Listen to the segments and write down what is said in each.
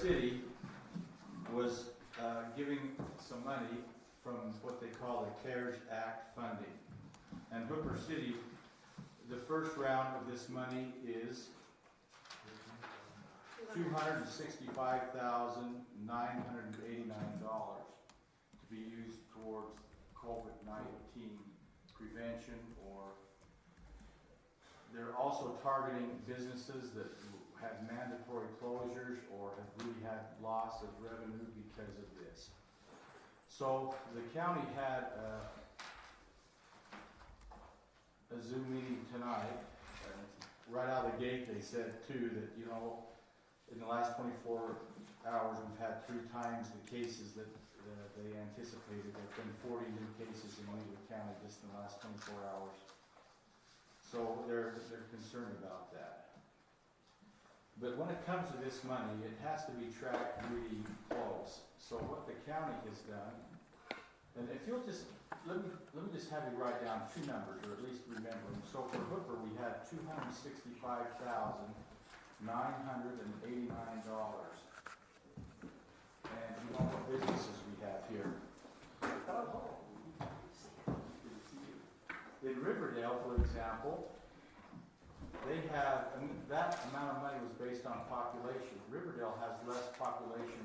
city was giving some money from what they call the CARES Act funding. And Hooper City, the first round of this money is $265,989 to be used towards COVID-19 prevention, or they're also targeting businesses that have mandatory closures or have really had loss of revenue because of this. So the county had a Zoom meeting tonight. Right out of the gate they said too that, you know, in the last 24 hours we've had 3 times the cases that they anticipated. There have been 40 new cases in Weaver County just in the last 24 hours. So they're concerned about that. But when it comes to this money, it has to be tracked really close. So what the county has done, and if you'll just, let me just have you write down 2 numbers, or at least remember them. So for Hooper, we had $265,989. And you know what businesses we have here? In Riverdale, for example, they have, and that amount of money was based on population. Riverdale has less population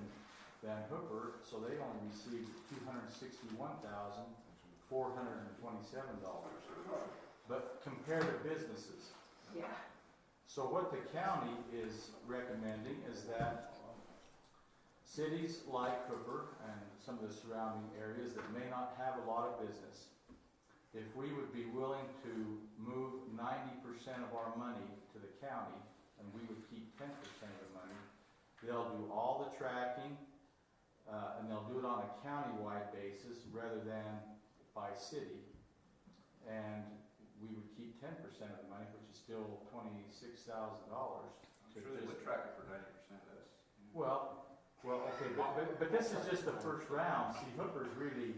than Hooper, so they only received $261,427. But compare the businesses. Yeah. So what the county is recommending is that cities like Hooper and some of the surrounding areas that may not have a lot of business, if we would be willing to move 90% of our money to the county and we would keep 10% of the money, they'll do all the tracking and they'll do it on a county-wide basis rather than by city. And we would keep 10% of the money, which is still $26,000. I'm sure they would track it for 90% of this. Well, okay, but this is just the first round. See, Hooper's really...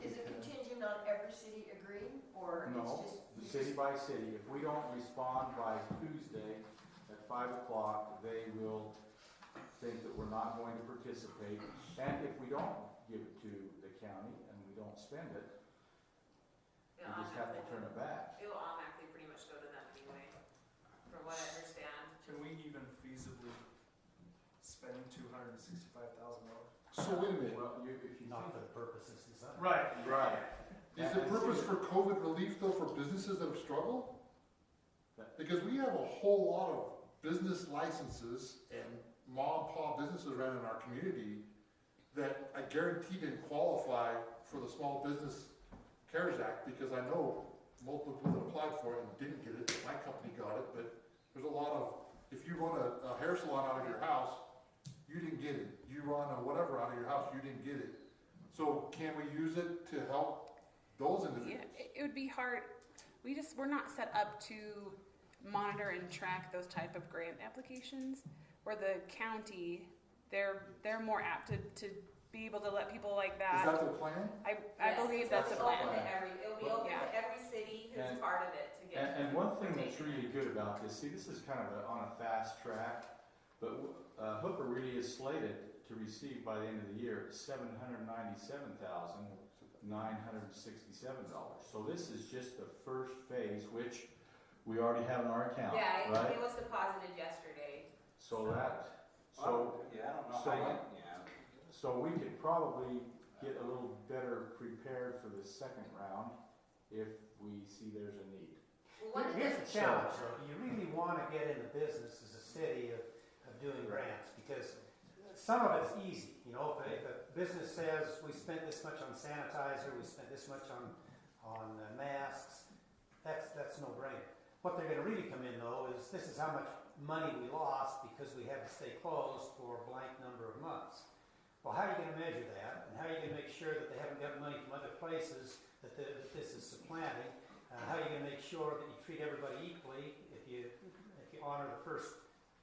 Is it contingent on every city agreeing, or no, it's just... city by city. If we don't respond by Tuesday at 5 o'clock, they will think that we're not going to participate. And if we don't give it to the county and we don't spend it, we just have to turn it back. It will automatically pretty much go to them anyway, from what I understand. Can we even feasibly spend $265,000? So wait a minute. Well, if you Not think for the purposes designed. Right. right. Is the purpose for COVID relief though for businesses that have struggled? Because we have a whole lot of business licenses and mom and pop businesses around in our community that I guarantee didn't qualify for the Small Business CARES Act, because I know multiple people that applied for it and didn't get it. My company got it, but there's a lot of, if you run a hair salon out of your house, you didn't get it. You run a whatever out of your house, you didn't get it. So can we use it to help those individuals? Yeah, it would be hard. We're not set up to monitor and track those type of grant applications. Where the county, they're more apt to be able to let people like that. Is that the plan? I believe that's a plan. It'll be open to every city who's part of it to get. And one thing that's really good about this, see, this is kind of on a fast track, but Hooper really is slated to receive by the end of the year $797,967. So this is just the first phase, which we already have in our account, Yeah, right? it was deposited yesterday. So that, I don't know so- how so we could probably get a little better prepared for the second round if we see there's a need. Here's the challenge, though. You really want to get into business as a city of doing grants, because some of it's easy. You know, if a business says we spent this much on sanitizer, we spent this much on masks, that's no brainer. What they're going to really come in though is this is how much money we lost because we had to stay closed for a blank number of months. Well, how are you going to measure that, and how are you going to make sure that they haven't got money from other places that this is supplanting? How are you going to make sure that you treat everybody equally if you honor the first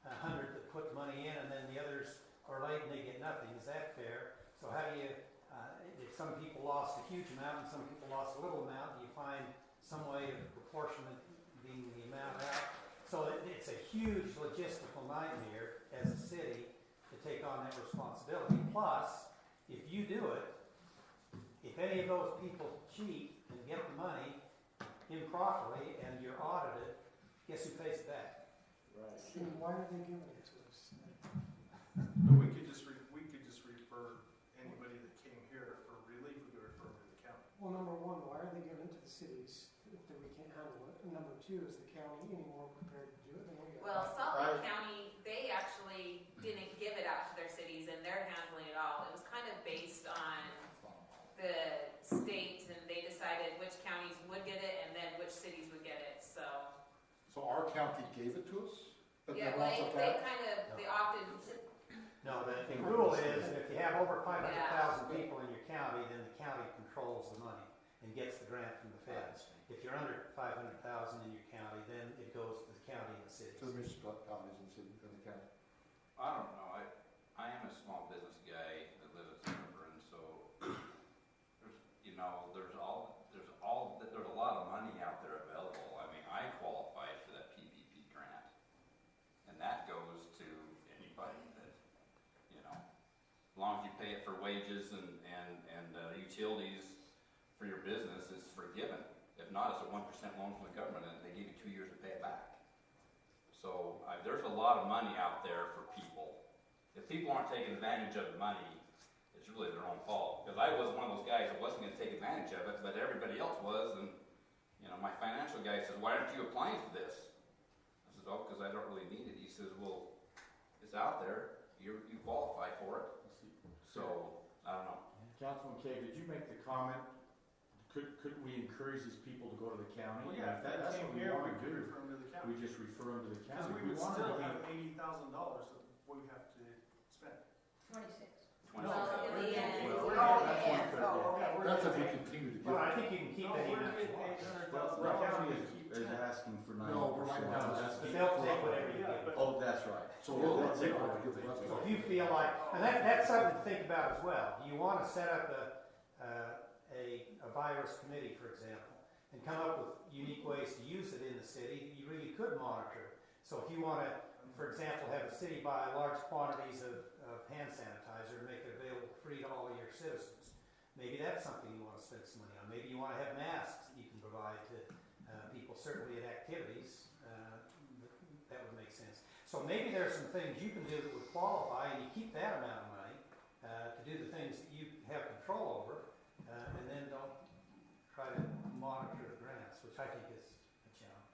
100 that put money in, and then the others are late and they get nothing? Is that fair? So how do you, if some people lost a huge amount and some people lost a little amount, do you find some way of proportionate being the amount out? So it's a huge logistical nightmare as a city take on that responsibility. Plus, if you do it, if any of those people cheat and get the money improperly and you're audited, guess who pays it back? Right. And why are they giving it to us? But we could just refer anybody that came here for relief, we could refer them to the county. Well, number one, why are they giving it to the cities if we can't handle it? And number two, is the county any more prepared to do it than we are? Well, Salt Lake County, they actually didn't give it out to their cities and they're handling it all. It was kind of based on the state and they decided which counties would get it and then which cities would get it, so. So our county gave it to us? But Yeah, then lots they, of they that- kind of, they opted, No, the rule is if you have over 500,000 people in your county, then the county controls the money and gets the grant from the feds. If you're under 500,000 in your county, then it goes to the county and the cities. To the municipalities and cities and the county. I don't know, I am a small business guy that lives in Silver, and so, there's, you know, there's a lot of money out there available. I mean, I qualified for that PPP grant, and that goes to anybody that, you know, as long as you pay it for wages and utilities for your business, it's forgiven. If not, it's a 1% loan from the government, and they give you 2 years to pay it back. So there's a lot of money out there for people. If people aren't taking advantage of the money, it's really their own fault. Because I was one of those guys that wasn't going to take advantage of it, but everybody else was. And you know, my financial guy says, "Why aren't you applying for this?" I says, "Oh, because I don't really need it." He says, "Well, it's out there. You qualify for it." So I don't know. Councilman Kay, did you make the comment, couldn't we encourage these people to go to the county? Well, And yeah, if if that's they what came we here, we want to could do, refer them to the county. we just refer them to the Because county. we would wanted still to have be- $80,000 that we have to spend. 26. 26 well, in the end, Well, Oh, that's the end. one Oh, third, okay. That's if we continue to give Well, I it. think you can keep No, any we're amount you getting want. The $800,000. county We is keep 10. asking for No, we're right 90%. now. But they'll take whatever you Yeah, give. but- Oh, that's right. So We'll that's it. take what we give the rest of So it. if you feel like, and that's something to think about as well. You want to set up a virus committee, for example, and come up with unique ways to use it in the city that you really could monitor. So if you want to, for example, have the city buy large quantities of hand sanitizer and make it available free to all of your citizens, maybe that's something you want to spend some money on. Maybe you want to have masks that you can provide to people, certainly at activities. That would make sense. So maybe there's some things you can do that would qualify, and you keep that amount of money to do the things that you have control over, and then don't try to monitor the grants, which I think is a challenge.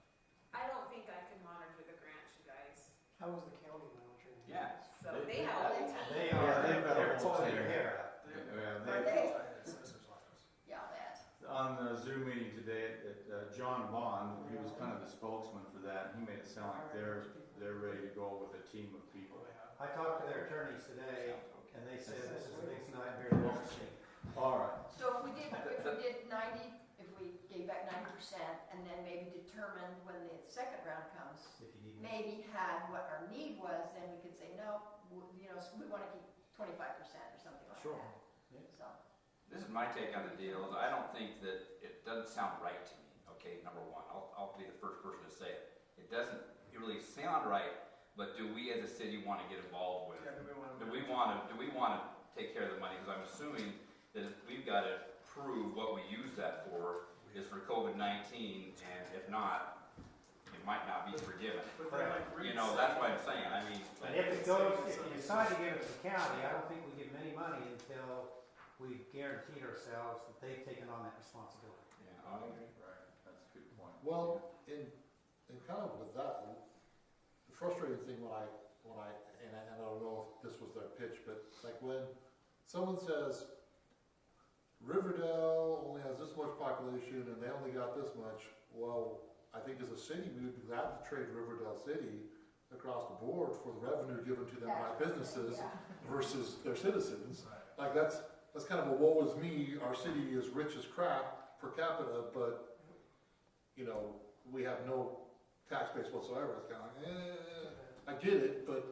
I don't think I can monitor the grants, you guys. How is the county monitoring? it? Yeah. So they have a whole team. They Yeah, are, they've got a they're whole pulling team. their hair out. Yeah, Are they- they? Assessor's office. Yeah, that. On the Zoom meeting today, John Bond, he was kind of the spokesman for that. He made it sound like they're ready to go with a team of people. I talked to their attorneys today, Sounds okay. and they said this is the biggest nightmare they've ever seen. All right. So if we did 90, if we gave back 90% and then maybe determined when the second round comes, If you need me. maybe had what our need was, then we could say, no, you know, we want to keep 25% or something like Sure. that. So, This is my take on the deal. I don't think that it doesn't sound right to me. Okay, number one, I'll be the first person to say it. It doesn't really sound right. But do we as a city want to get involved with? Yeah, Do we want to take care of the money? Because I'm assuming that we've got to prove what we use that for is for COVID-19, and if not, it might not be forgiven. But then, like Reed You know, said- that's what I'm saying. I mean, And if it goes, if you decide to give it to the county, I don't think we give them any money until we've guaranteed ourselves that they've taken on that responsibility. yeah, I agree. Right, that's a good point. Well, in kind of with that, the frustrating thing when I and I don't know if this was their pitch, but like when someone says Riverdale only has this much population and they only got this much, well, I think as a city we would be glad to trade Riverdale City across the board for the revenue given to them by businesses yeah. versus their citizens. Like that's kind of a woe is me. Our city is rich as crap per capita, but you know we have no tax base whatsoever. It's kind of like, I get it, but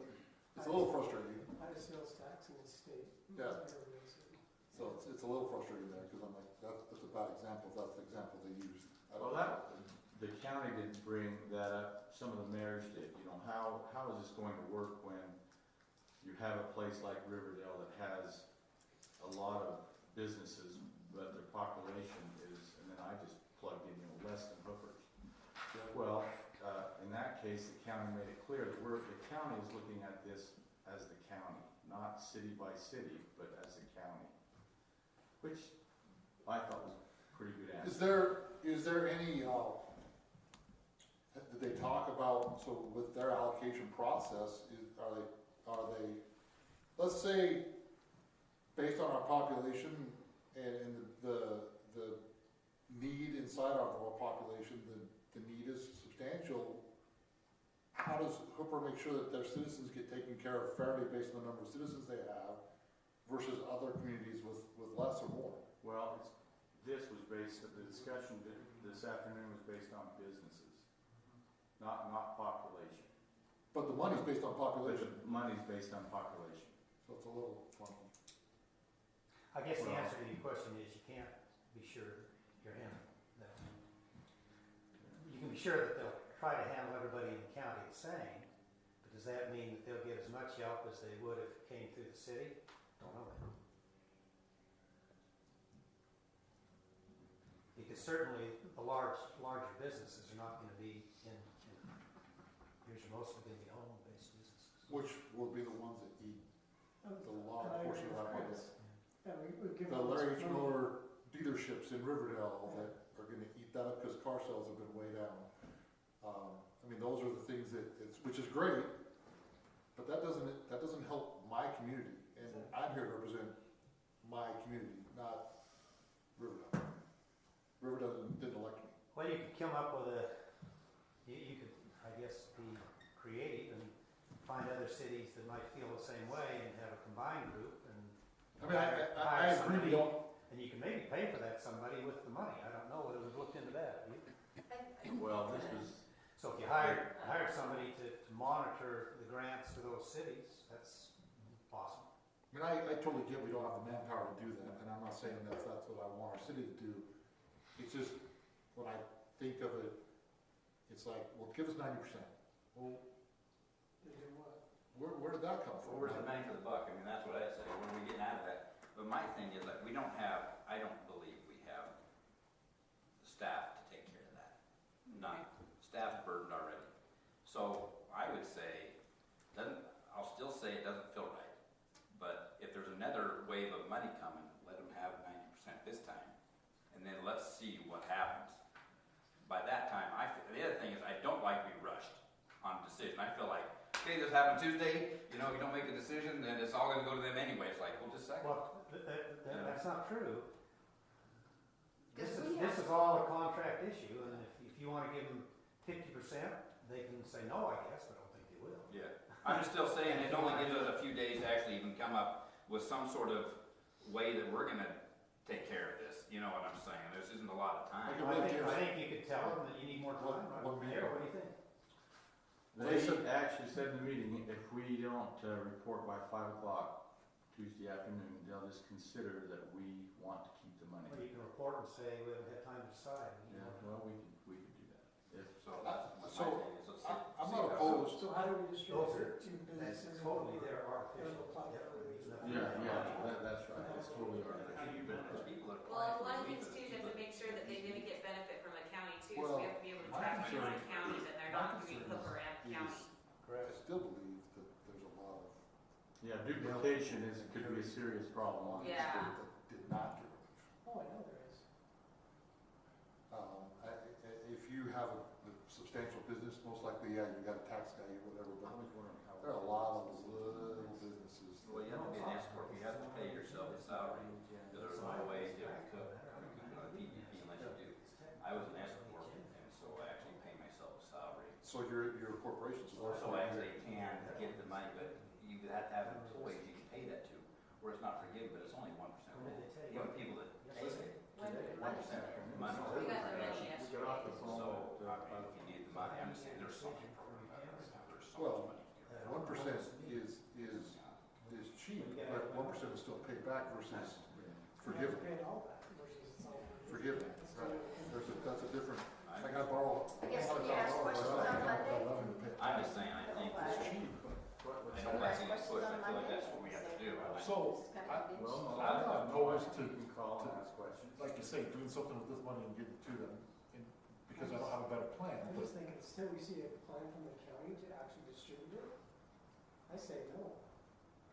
it's a little frustrating. Highest sales tax in the state. Yeah. Everybody said. So it's a little frustrating there because I'm like that's a bad example. If that's the example they used. I don't Well, the county didn't bring that up. Some of the mayors did. You know, how is this going to work when you have a place like Riverdale that has a lot of businesses, but their population is, and then I just plugged in, less than Hoopers. Well, in that case, the county made it clear that the county is looking at this as the county, not city by city, but as the county, which I thought was a pretty good answer. Is there any, did they talk about, so with their allocation process, are they, let's say, based on our population and the need inside of our population, the need is substantial. How does Hooper make sure that their citizens get taken care of fairly based on the number of citizens they have versus other communities with less or more? Well, the discussion this afternoon was based on businesses, not population. But the money's based on population, The money's based on population. so it's a little funky. I guess the Well- answer to your question is you can't be sure you're handling that. You can be sure that they'll try to handle everybody in the county the same, but does that mean that they'll get as much help as they would if it came through the city? Don't know that. Because certainly the larger businesses are not gonna be yours are mostly gonna be home-based businesses. Which will be the ones that eat the large And I portion of our agree money. with Chris. And we've given The them Larry H. money. Miller dealerships in Riverdale that are gonna eat that up because car sales have been way down. I mean, those are the things which is great, but that doesn't help my community. And I'm here to represent my community, not Riverdale. Riverdale didn't elect me. Well, you could come up with you could, I guess, be creative and find other cities that might feel the same way and have a combined group and. I mean, I agree, we don't, And you can maybe pay for that somebody with the money. I don't know whether we've looked into that. Well, this was, So if you hired somebody to monitor the grants to those cities, that's possible. I mean, I totally get we don't have the manpower to do that, and I'm not saying that's what I want our city to do. It's just, when I think of it, it's like, well, give us 90%. Well, They do what? where did that come Well, from? where's the bang for the buck? I mean, that's what I'd say. When are we getting out of that? But my thing is that I don't believe we have the staff to take care of that. None. Staff's burdened already. So I would say, I'll still say it doesn't feel right. But if there's another wave of money coming, let them have 90% this time. And then let's see what happens. By that time, the other thing is I don't like to be rushed on a decision. I feel like, okay, this happened Tuesday, you don't make a decision, then it's all gonna go to them anyway. It's like, well, just a second. Well, that's not true. This Because we is all a contract issue, and if you wanna give them 50%, they can say no, I guess, but I don't think they will. Yeah, I'm just still saying it only gives us a few days to actually even come up with some sort of way that we're gonna take care of this. You know what I'm saying? This isn't a lot of time. I think you could tell them that you need more time, right? One meeting. Mayor, what do you think? they actually said in the meeting, if we don't report by 5 o'clock Tuesday afternoon, they'll just consider that we want to keep the money. Well, you can report and say we haven't had time to decide. Yeah, well, we could do that. So that's my So, thing is, let's see- I'm see not what opposed. So how do we distribute Those are- it to That's businesses? totally their artificial. There's a platform. That's right, it's totally artificial. Because people are Well, one of applying the for things too, you have to make sure that they didn't get benefit from the county too, so Well, we have to be able to my track concern different counties and they're not gonna be Hooper and county. I Correct. still believe that there's a lot of Yeah, duplication could be a serious problem on this. Yeah. that did not get relief. Oh, I know there is. If you have a substantial business, most likely, yeah, you got a tax guy or whatever, but there are a lot of little businesses. Well, you have to be an S corp, you have to pay yourself a salary, because there's no way to cook on a PPP unless you do. I was an S corp, and so I actually pay myself a salary. So your corporation's So I actually can get the money, but you have to have employees you can pay that to, where it's not forgiven, but it's only 1%. You have people that pay it, 1% money. We got the money We got off the yesterday. phone So, at, I mean, if you need the money, I'm just saying, there's so much money. There's so Well, much money. 1% is cheap, but 1% is still paid back versus forgiven. You have to pay all that versus it's all. Forgiven, right? That's a different, like I borrow. I guess if you ask questions on Monday. I'm just saying, I think It's it's cheap, but I don't like to get pushed, I feel like So, It's kind I- of Well, no, I'm not opposed to- you can call and ask questions. like you say, doing something with this money and give it to them, because I don't have a better plan, I but just think until we see a plan from the county to actually distribute it, I say no.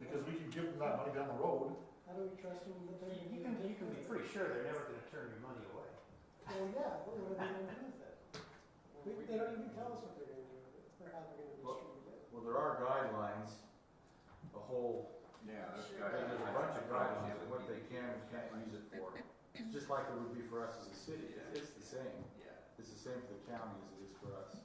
because we can give them that money down the road. How do we trust them that they're You gonna can be pretty sure they're never gonna turn your money away. Well, yeah, but what are they gonna do with it? They don't even tell us what they're gonna do with it, or how they're gonna distribute it. Well, there are guidelines, a whole, Yeah, there's Sure. guys. there's a bunch of guidelines of what they can and can't use it for. Just like it would be for us as a city, it's the same. Yeah. It's the same for the county as it is for us.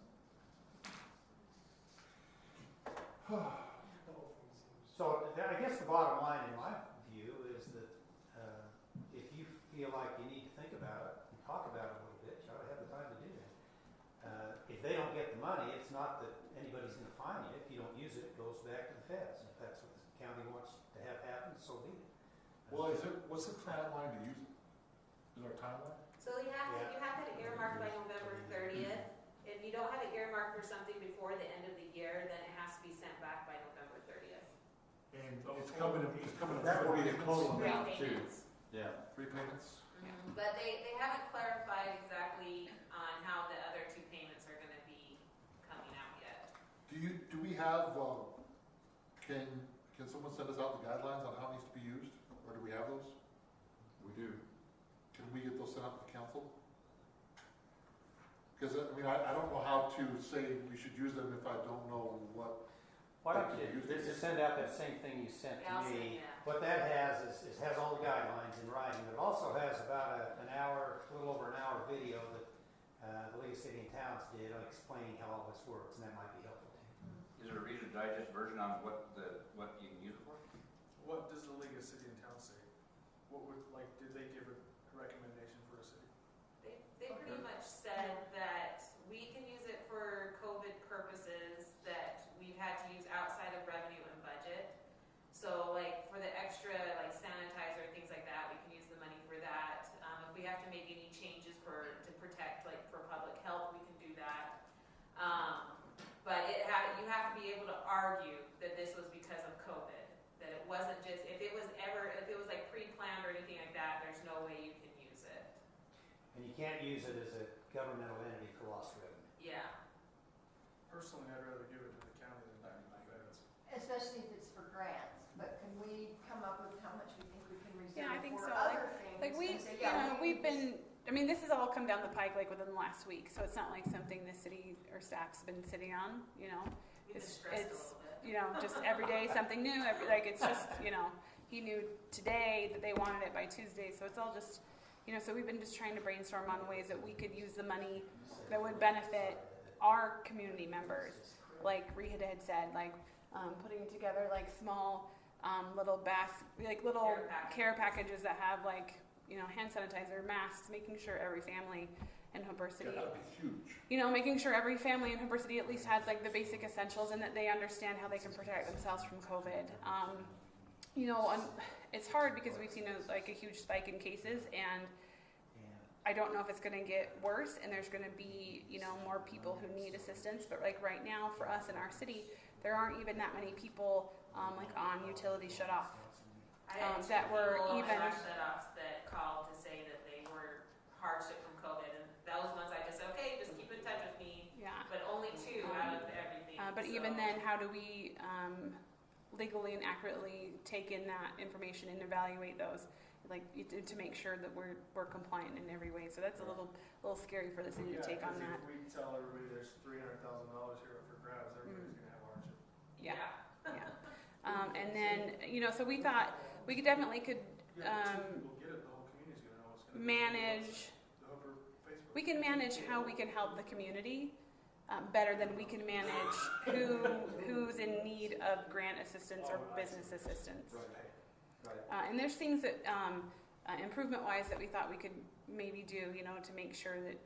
The whole thing seems. So I guess the bottom line in my view is that if you feel like you need to think about it and talk about it a little bit, you ought to have the time to do that. If they don't get the money, it's not that anybody's going to fine you. If you don't use it, it goes back to the feds. If that's what the county wants to have happen, so be it. Well, what's the timeline to use it? Is there a timeline? So you have to earmark by November 30th. If you don't have it earmarked for something before the end of the year, then it has to be sent back by November 30th. And it's coming in That would be the total Three amount too. payments. Yeah. 3 payments? But they haven't clarified exactly on how the other two payments are gonna be coming out yet. Do we have, can someone send us out the guidelines on how it needs to be used? Or do we have those? We do. Can we get those sent out to the council? Because, I mean, I don't know how to say we should use them if I don't know what. Why don't you just send out that same thing you sent Yeah, I'll to send- me? yeah. What that has is has all the guidelines in writing, but it also has about an hour, a little over an hour video that the League of City and Towns did on explaining how all this works, and that might be helpful to you. Is there a Reader's Digest version on what you can use it for? What does the League of City and Town say? What would, like, did they give a recommendation for a city? They pretty much said that we can use it for COVID purposes that we've had to use outside of revenue and budget. So like for the extra like sanitizer, things like that, we can use the money for that. If we have to make any changes to protect like for public health, we can do that. But you have to be able to argue that this was because of COVID. That it wasn't just, if it was like pre-planned or anything like that, there's no way you can use it. And you can't use it as a governmental entity for lost revenue. Yeah. Personally, I'd rather give it to the county than back to the feds. Especially if it's for grants, but can we come up with how much we think we can Yeah, I reserve think for so. other things? Like and say, yeah, we've can been, I mean, this has all come down the pike like within the last week, so it's not like something the city or staff's been sitting on, you know? We've been It's- stressed a it's- little bit. You know, just every day something new, like it's just, you know, he knew today that they wanted it by Tuesday, so it's all just, you know, so we've been just trying to brainstorm on ways that we could use the money that would benefit our community members. Like Rita had said, like putting together like small little little care packages that have like, you know, hand sanitizer, masks, making sure every family in Hooper City, Yeah, that'd be huge. you know, making sure every family in Hooper City at least has like the basic essentials and that they understand how they can protect themselves from COVID. You know, it's hard because we've seen a huge spike in cases, and I don't know if it's going to get worse and there's going to be, you know, more people who need assistance. But like right now for us in our city, there aren't even that many people like on utility shut off. I had two that were people even- on shut-offs that called to say that they were hardship from COVID, and those ones I just said, okay, just keep in touch with me, Yeah. but only two out of everything. But even so- then, how do we legally and accurately take in that information and evaluate those, like to make sure that we're compliant in every way? So that's a little scary for the city to take on that. If we tell everybody there's $300,000 here for grabs, everybody's gonna have hardship. Yeah. And then, you know, so we thought we could definitely Yeah, if two people get it, the whole community's gonna know what's gonna be. manage. The Hooper Facebook. We can manage how we can help the community better than we can manage who's in need of grant assistance or business assistance. Right. And there's things that improvement-wise that we thought we could maybe do, you know, to make sure that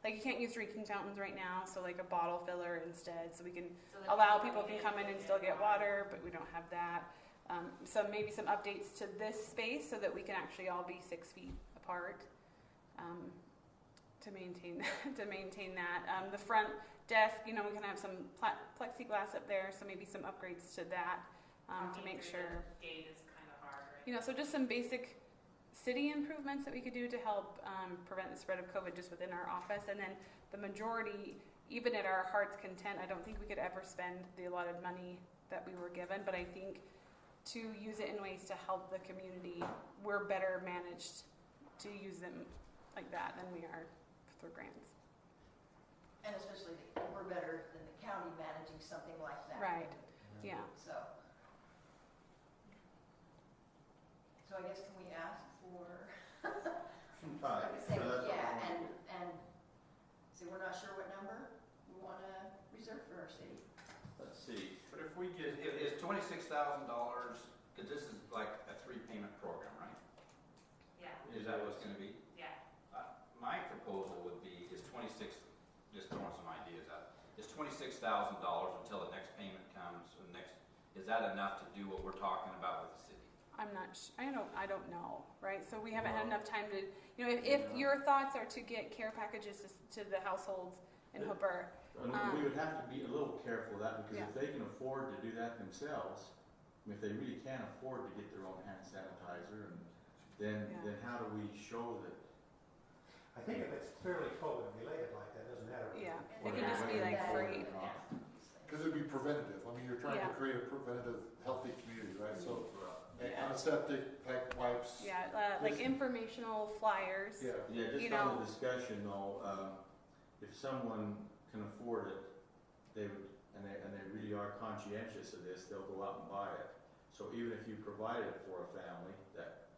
like you can't use drinking fountains right now, so like a bottle filler instead, so we can so that allow people can come in and still get water, but we don't have that. So maybe some updates to this space so that we can actually all be 6 feet apart to maintain that. The front desk, you know, we can have some plexiglass up there, so maybe some upgrades to that to make sure. Gate is kind of hard, right? You know, so just some basic city improvements that we could do to help prevent the spread of COVID just within our office. And then the majority, even at our heart's content, I don't think we could ever spend the allotted money that we were given. But I think to use it in ways to help the community, we're better managed to use them like that than we are through grants. And especially, we're better than the county managing something like that. Right. Yeah. So I guess can we ask for, Some time. like I say, That's what yeah, we want to do. and say we're not sure what number we wanna reserve for our city. Let's see, but if we get, it's $26,000, because this is like a 3-payment program, right? Yeah, Is that what it's gonna be? yeah. My proposal would be, is 26, just throwing some ideas out, is $26,000 until the next payment comes, or is that enough to do what we're talking about with the city? I'm not. I don't know. Right. So we haven't had enough time to. You know, if your thoughts are to get care packages to the households in Hooper. And we would have to be a little careful of that, because Yeah. if they can afford to do that themselves, I mean, if they really can't afford to get their own hand sanitizer, and then how do we show that? I think if it's clearly COVID related like that, doesn't matter. Yeah. And It then can just be like that- free. Because it'd be preventative. I mean, you're trying Yeah. to create a preventative, healthy community, right? So, Yeah. antiseptic, pack wipes. Yeah. Like informational flyers. Yeah. Yeah, just You on know- the discussion though, if someone can afford it, they would, and they really are conscientious of this, they'll go out and buy it. So even if you provided it for a family that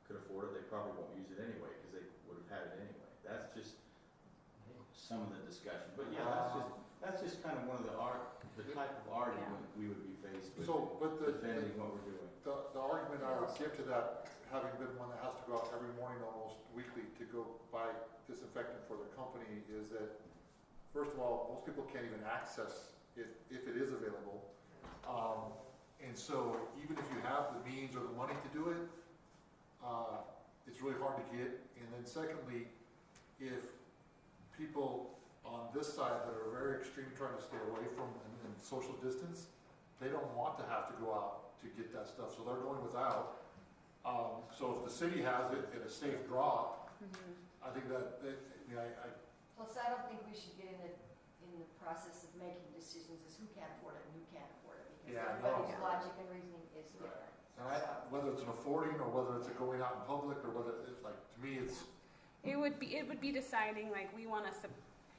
could afford it, they probably won't use it anyway, because they would have had it anyway. That's just some of the discussion, but yeah, that's just kind of one of the type of argument we would be faced with, So, but defending what we're doing. the argument I would give to that, having been one that has to go out every morning almost weekly to go buy disinfectant for their company, is that, first of all, most people can't even access it if it is available. And so even if you have the means or the money to do it, it's really hard to get. And then secondly, if people on this side that are very extreme trying to stay away from and social distance, they don't want to have to go out to get that stuff, so they're going without. So if the city has it at a safe drop, I think that Plus, I don't think we should get in the process of making decisions as who can afford it and who can't afford it, because Yeah, everybody's no. logic and reasoning is different. whether it's an affording or whether it's a going out in public or whether it's like, to me, it's, It would be deciding like we want to.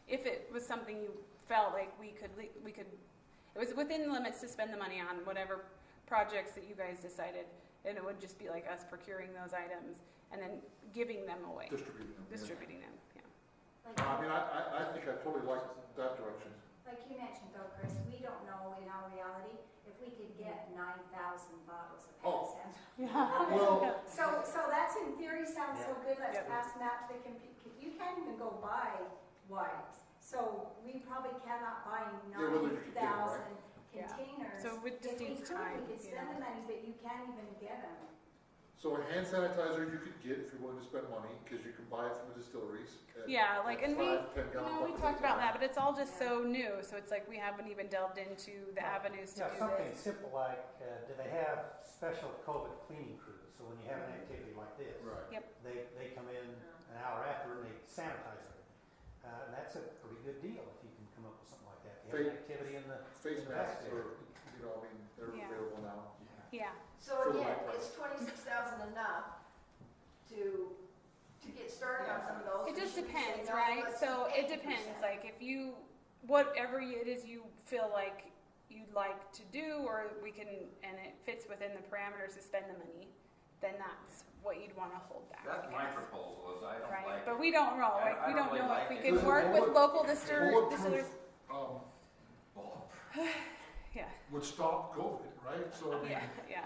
If it was something you felt like we could. It was within the limits to spend the money on whatever projects that you guys decided, and it would just be like us procuring those items and then giving them away, distributing them. yeah. distributing them. Yeah. Like, I mean, I think I totally like that direction. like you mentioned though, Chris, we don't know in our reality if we could get 9,000 bottles of hand sanitizer. Yeah. Well, So that's in theory sounds so good, let's Yep. pass them out to the you can't even go buy wipes. So we probably cannot buy Yeah, whether you could get 'em, right? 9,000 Yeah. containers. So it just If we needs could, time, we could you spend know. the money, but you can't even get them. So a hand sanitizer you could get if you're willing to spend money, because you can buy it from the distilleries. at- Yeah, like, at and we, 5, 10 you gallon know, we buckets talked at a about that, time. but it's all just so new. So it's like we haven't even delved into the avenues to Yeah, do something this. simple like, do they have special COVID cleaning crews? So when you have an activity like this, Right. they come in an hour after and they sanitize it. And that's a pretty good deal if you can come up with something like that. If you have an activity in the Face masks investigator. are, I mean, they're Yeah. available now. Yeah. So For the again, right is 26,000 enough to get started on some of those? It Or just should we say, depends, no, right? let's So do it depends. 80%? Like if you, whatever it is you feel like you'd like to do, or we can, and it fits within the parameters to spend the money, then that's what you'd want to hold back. That's I my guess. proposal, is I don't Right, like but it. we don't know. I- Like I we don't don't really know like if we it. could There's a work with bullet- local distillers. Bulletproof, Yeah, would stop COVID, right? So I mean, yeah.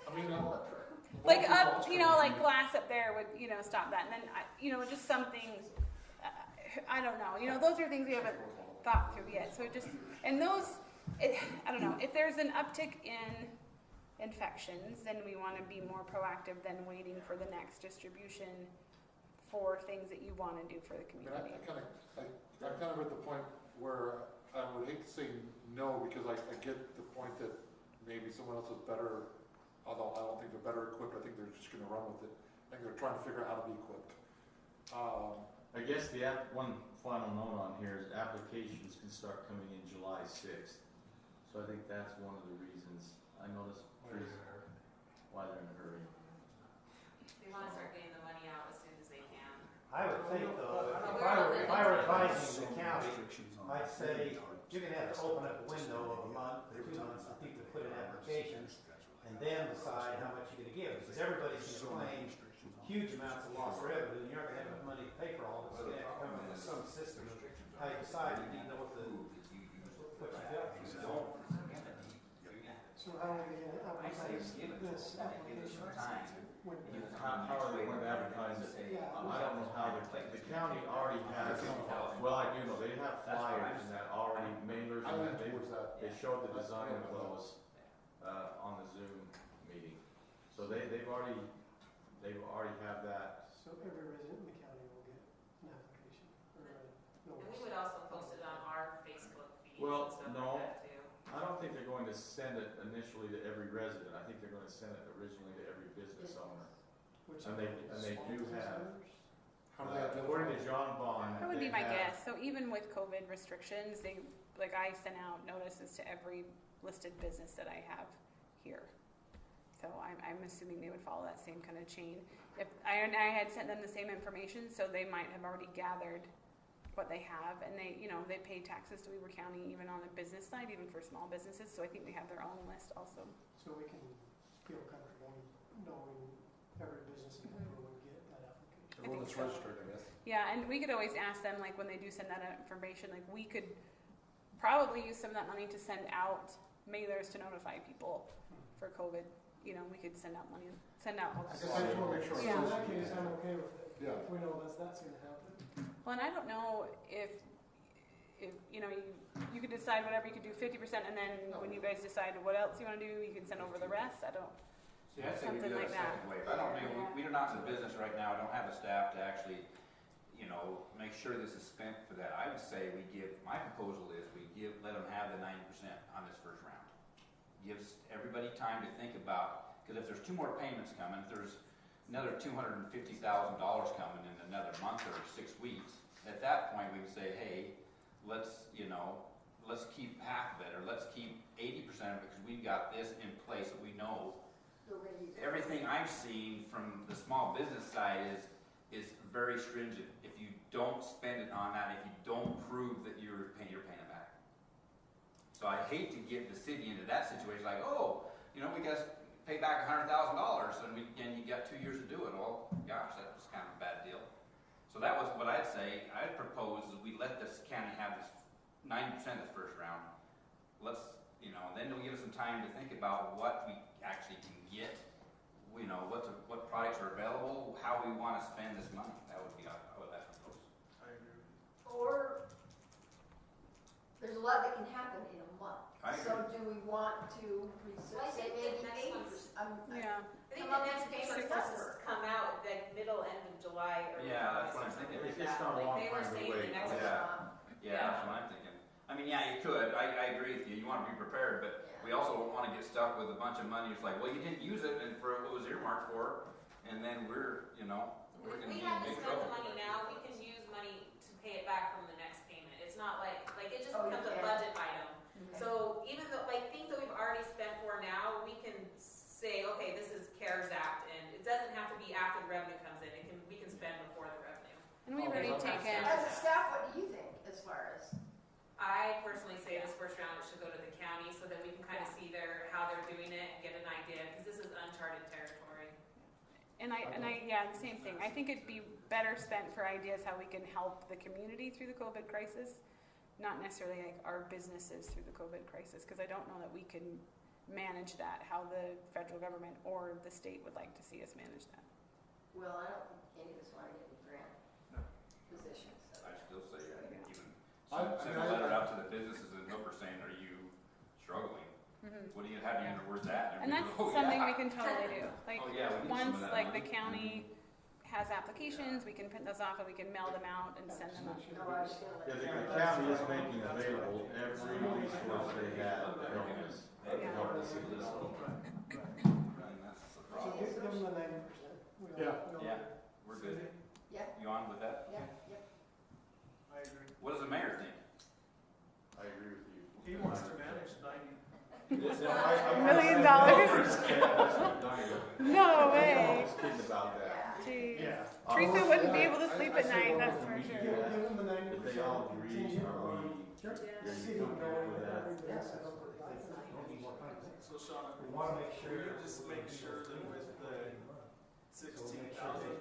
I mean, Like bulletproof up, masks you are know, gonna like be- glass up there would, you know, stop that. And then, just something. I don't know. You know, those are things we haven't thought through yet. So just, and those, I don't know. If there's an uptick in infections, then we want to be more proactive than waiting for the next distribution for things that you want to do for the I mean, community. I'm kind of at the point where I would hate to say no, because I get the point that maybe someone else is better, although I don't think they're better equipped, I think they're just gonna run with it. I think they're trying to figure out how to be equipped. I guess one final note on here is applications can start coming in July 6th. So I think that's one of the reasons. I noticed why they're in a hurry. They wanna start getting the money out as soon as they can. I would think though, if I were advising the county, I'd say you're gonna have to open up a window of a month or 2 months for people to put in applications and then decide how much you're gonna give, because everybody's gonna claim huge amounts of lost revenue, and you're not gonna have enough money to pay for all of it, so you're gonna have to come up with some system of how you decide, you need to know what you got. So how are we gonna advertise this application? How are they going to advertise it? I don't know how the county already has, well, I do know, they have flyers and that already, mailers, I and went that towards that. they showed the design of those, on the Zoom meeting. So they've already have that. So every resident in the county will get an application or a And we notice. would also post it on our Facebook feeds Well, and stuff no. like that too. I don't think they're going to send it initially to every resident. I think they're going to send it originally to every business owner. Which And they small do business have, owners? How do they identify? according to John Bond, That would be they my have- guess. So even with COVID restrictions, I sent out notices to every listed business that I have here. So I'm assuming they would follow that same kind of chain. If I had sent them the same information, so they might have already gathered what they have, and they pay taxes to Weber County even on the business side, even for small businesses. So I think they have their own list also. So we can feel comfortable knowing every business in the would get that application. Everyone that's so. registered, I guess. Yeah, and we could always ask them, like when they do send that information, like we could probably use some of that money to send out mailers to notify people for COVID. We could send out money, send out all I that guess stuff. I just wanna make sure. So Yeah. in that case, I'm okay with it. Yeah. If we know that's gonna happen. Well, and I don't know if you could decide whatever, you could do 50%, and then when you guys decide what else you want to do, you can send over the rest. I don't. See, I'd say we Something do like that that. second wave. I don't do, we're not in the business right now, I don't have the staff to actually, make sure this is spent for that. I would say my proposal is let them have the 90% on this first round. Gives everybody time to think about, because if there's 2 more payments coming, if there's another $250,000 coming in another month or 6 weeks, at that point we can say, hey, let's keep half of it, or let's keep 80% of it, because we've got this in place that we know. Everything I've seen from the small business side is very stringent. If you don't spend it on that, if you don't prove that you're paying it back. So I hate to get the city into that situation, like, we got to pay back $100,000, and you got 2 years to do it. Well, gosh, that was kind of a bad deal. So that was what I'd say. I'd propose is we let this county have this 90% this first round. Then it'll give us some time to think about what we actually can get, what products are available, how we want to spend this money. That would be what I propose. I agree. Or, there's a lot that can happen in a month. I So do we want to Well, I say think the maybe next 80%? Yeah. I think Come up the next with payment some supposed to number. come out like end of July or Yeah, that's what I'm something thinking. like It's that. not a long Like they were time to saying wait. the next Yeah. Yeah, that's what I'm thinking. I mean, yeah, you could. I agree with you. You want to be prepared, but we also don't want to get stuck with a bunch of money. It's like, well, you didn't use it and for what it was earmarked for, and then we're going If to we be in have to big spend trouble. the money now, we can use money to pay it back from the next payment. It's not like it just Oh, you becomes a can. budget item. Okay. So even though, things that we've already spent for now, we can say, okay, this is CARES Act, and it doesn't have to be after the revenue comes in. We can spend before the revenue. And we've already taken. As a staff, what do you think as far as? I personally say this first round it should go to the county so that we can kind of see how they're doing it and get an idea, because this is uncharted territory. And the same thing. I think it'd be better spent for ideas how we can help the community through the COVID crisis, not necessarily like our businesses through the COVID crisis, because I don't know that we can manage that, how the federal government or the state would like to see us manage that. Well, I don't think any of us want to get any grant positions. So. I still say even I send mean, a letter out to the businesses in Hooper saying, are you struggling? Mm-hmm. How do you word that? And that's we go, something yeah. we can totally do. Like Oh, yeah, we need some once of that like the money. county has applications, we can print those off and we can mail them out and send them out. No, I was gonna let The county is making available every resource they have to help us. Yeah. Help this and this. Right. And that's the So problem. give them the 90%. Yeah. Yeah, we're good. Yeah, You on with that? yeah, yeah. I agree. What does the mayor think? I agree with you. He wants to manage 90. $1 million? No way. I was kidding about that. Jeez. Yeah. Teresa wouldn't be able to I- sleep I at say night, one that's more for thing. sure. Give them the 90%. If they all agree, contingent are on we, Yeah. are city you knowing comfortable with that that? everybody's set up for They don't need more money. So Sean, We wanna make will sure. you just make sure that with the 16,000,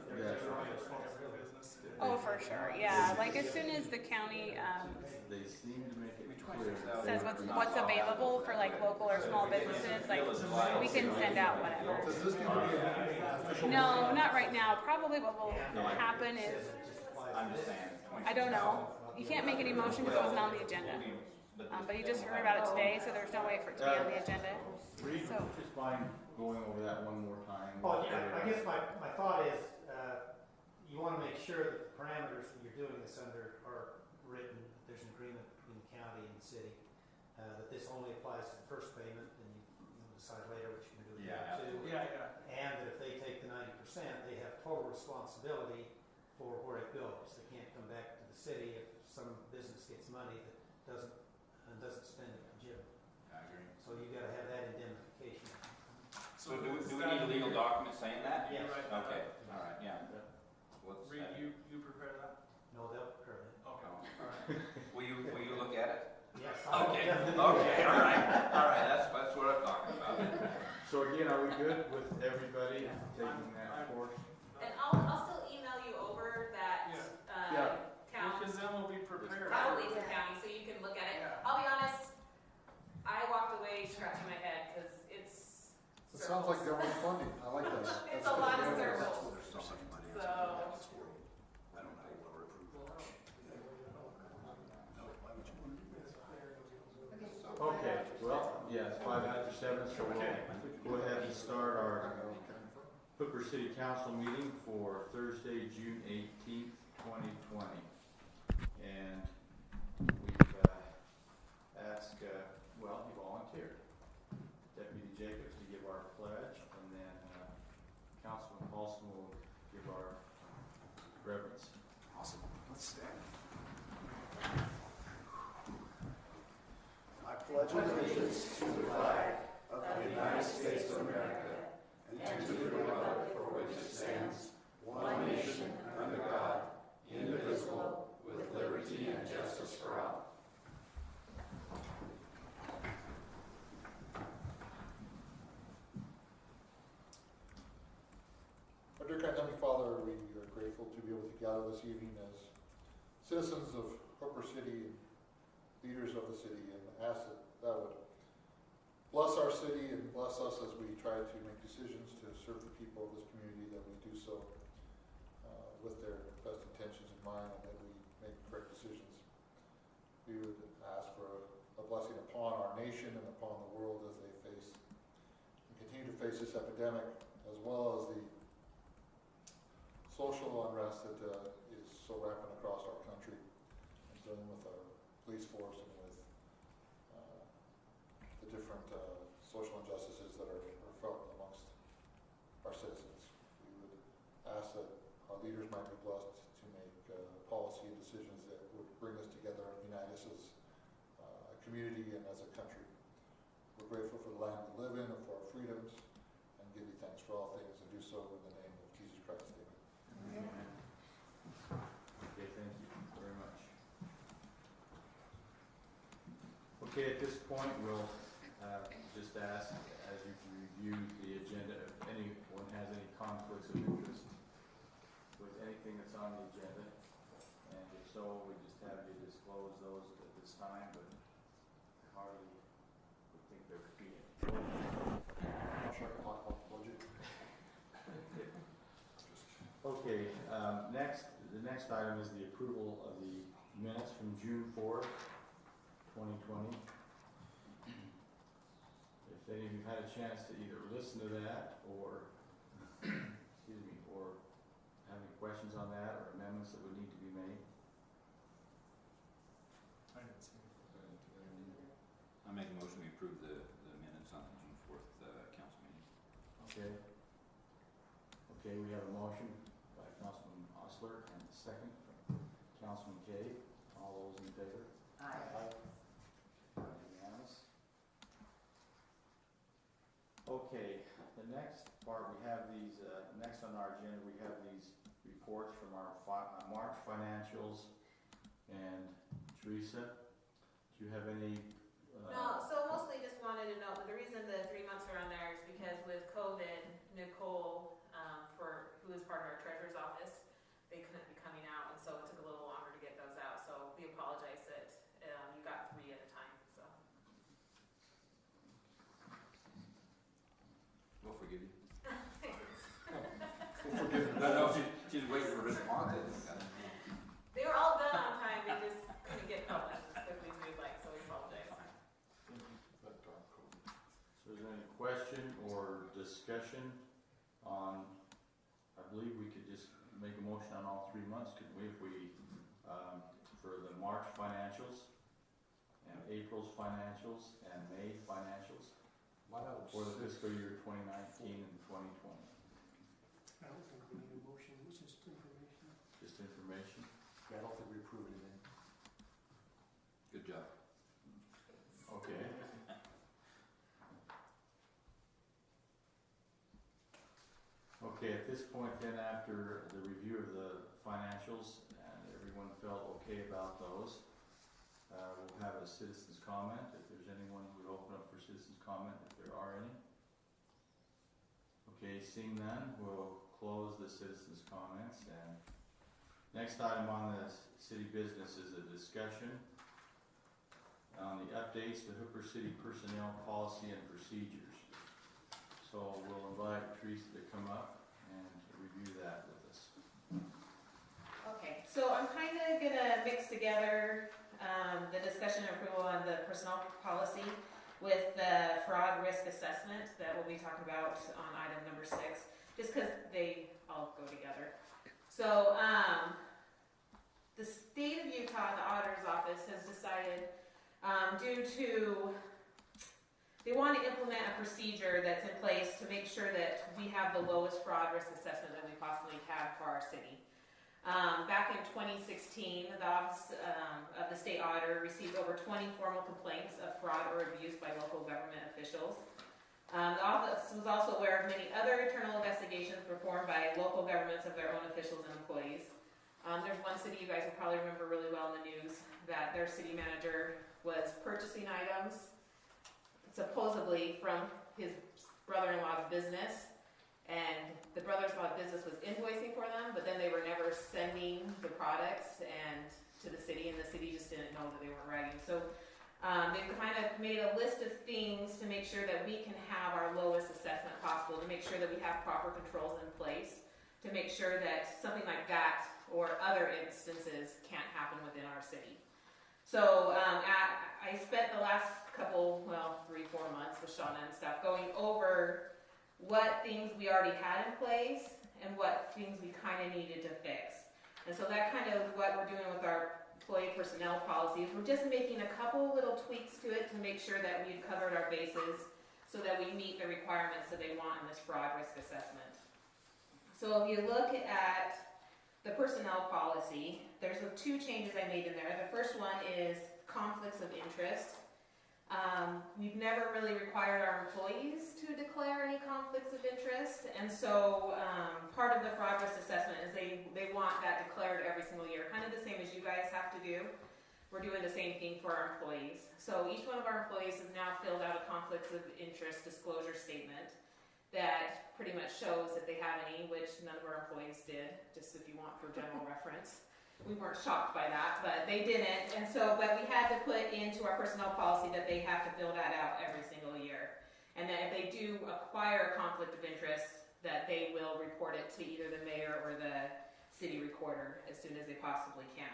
they're they're Yeah. generally for every business? Oh, for sure, yeah, like as soon as the county, They seem to make it clear. that says they- what's available for like local or small businesses, like we can send out whatever. Does this need to be an official? No, not right now, probably what will happen is, I'm just saying. I don't know, you can't make any motion because it wasn't on the agenda. But you just heard about it today, so there's no way for it to be on the agenda. Reed, So- just mind going over that one more time. Oh, yeah, I guess my thought is, you wanna make sure that the parameters that you're doing this under are written, that there's an agreement between the county and the city, that this only applies to the first payment, and you decide later what you're gonna do with the Yeah, other two. Yeah. And that if they take the 90%, they have total responsibility for where it goes. They can't come back to the city if some business gets money that doesn't spend it legitimately. I agree. So you gotta have that indemnification. So do we need a legal document saying that? Yes. Okay, all right, yeah. What's Reed, that? you prepare that? No, they'll prepare it. Okay, Oh. all right. Will you look at it? Yes. I will Okay, definitely do okay, that. all right, that's what I'm talking about. So again, are we good with everybody taking that course? And I'll still email you over that, Yeah. count, Because then we'll be prepared. probably for county, so you can look at it. Yeah. I'll be honest, I walked away scratching my head, cause it's It sounds like government funding, I like that. It's That's a good. lot of Yeah. circles. There's so much money. So, I don't know what we're approving. Okay, well, yeah, it's 5:07, so we'll go ahead and start our Hooper City Council meeting for Thursday, June 18th, 2020. And we've asked, well, he volunteered, Deputy Jacobs to give our pledge, and then Councilman Paulson will give our reverence. Awesome. Let's stand. I pledge allegiance to the flag of the United States of America and to the republic for which it stands, one nation, under God, indivisible, with liberty and justice for all. Our dear kind Heavenly Father, we are grateful to be able to gather this evening as citizens of Hooper City and leaders of the city, and ask that that would bless our city and bless us as we try to make decisions to serve the people of this community, that we do so with their best intentions in mind, and that we make correct decisions. We would ask for a blessing upon our nation and upon the world as they face and continue to face this epidemic, as well as the social unrest that is so rampant across our country, and dealing with our police force and with the different social injustices that are felt amongst our citizens. We would ask that our leaders might be blessed to make policy and decisions that would bring us together and unite us as a community and as a country. We're grateful for the land we live in and for our freedoms, and give you thanks for all things, and do so in the name of Jesus Christ. Amen. Okay, thank you very much. Okay, at this point, we'll just ask, as you've reviewed the agenda, if anyone has any conflicts of interest with anything that's on the agenda. And if so, we just have you disclose those at this time, but hardly would think there would be any. I'm sure I can talk about the budget. Okay, the next item is the approval of the minutes from June 4th, 2020. If any of you had a chance to either listen to that or, excuse me, or have any questions on that or amendments that would need to be made. I didn't see it. I make a motion we approve the minutes on June Okay. Okay, we have a motion by Councilman Osler and a second from Councilman Kay. All those in favor? Aye. Unanimous. Okay, the next part, we have these, next on our agenda, we have these reports from our March financials. And Teresa, do you have any? No, so mostly just wanted to know, but the reason the 3 months are on there is because with COVID, Nicole, who is part of our treasurer's office, they couldn't be coming out, and so it took a little longer to get those out. So we apologize that you got 3 at a time. So We'll forgive you. We'll forgive you. No, she's waiting for responses. they were all done on time. They just couldn't get published as quickly as we'd like. So we apologize. So is there any question or discussion on, I believe we could just make a motion on all 3 months, couldn't we, if we, for the March financials, and April's financials, and May financials, for the fiscal year 2019 and 2020. I don't think we need a motion, it's just information. Just information. Yeah, I don't think we approved it. Good job. Okay. Okay, at this point then, after the review of the financials, and everyone felt okay about those, we'll have a citizen's comment, if there's anyone who would open up for citizen's comment, if there are any. Okay, seeing none, we'll close the citizen's comments, and next item on the city business is a discussion on the updates to Hooper City personnel policy and procedures. So we'll invite Teresa to come up and review that with us. Okay, so I'm kind of gonna mix together the discussion and approval on the personnel policy with the fraud risk assessment that we'll be talking about on item number 6, just because they all go together. So the state of Utah, the auditor's office, has decided due to they want to implement a procedure that's in place to make sure that we have the lowest fraud risk assessment that we possibly have for our city. Back in 2016, the Office of the State Auditor received over 20 formal complaints of fraud or abuse by local government officials. The office was also aware of many other internal investigations performed by local governments of their own officials and employees. There's one city you guys will probably remember really well in the news that their city manager was purchasing items supposedly from his brother-in-law's business, and the brother-in-law's business was invoicing for them, but then they were never sending the products and to the city, and the city just didn't know that they weren't writing. So they've kind of made a list of things to make sure that we can have our lowest assessment possible, to make sure that we have proper controls in place, to make sure that something like that or other instances can't happen within our city. So I spent the last couple, 3-4 months with Shauna and stuff going over what things we already had in place and what things we kind of needed to fix. And so that kind of what we're doing with our employee personnel policies. We're just making a couple little tweaks to it to make sure that we've covered our bases so that we meet the requirements that they want in this fraud risk assessment. So if you look at the personnel policy, there's 2 changes I made in there. The first one is conflicts of interest. We've never really required our employees to declare any conflicts of interest, and so part of the fraud risk assessment is they want that declared every single year, kind of the same as you guys have to do. We're doing the same thing for our employees. So each one of our employees has now filled out a conflicts of interest disclosure statement that pretty much shows that they have any, which none of our employees did, just if you want for general reference. We weren't shocked by that, but they didn't. And so, but we had to put into our personnel policy that they have to fill that out every single year. And that if they do acquire a conflict of interest, that they will report it to either the mayor or the city recorder as soon as they possibly can.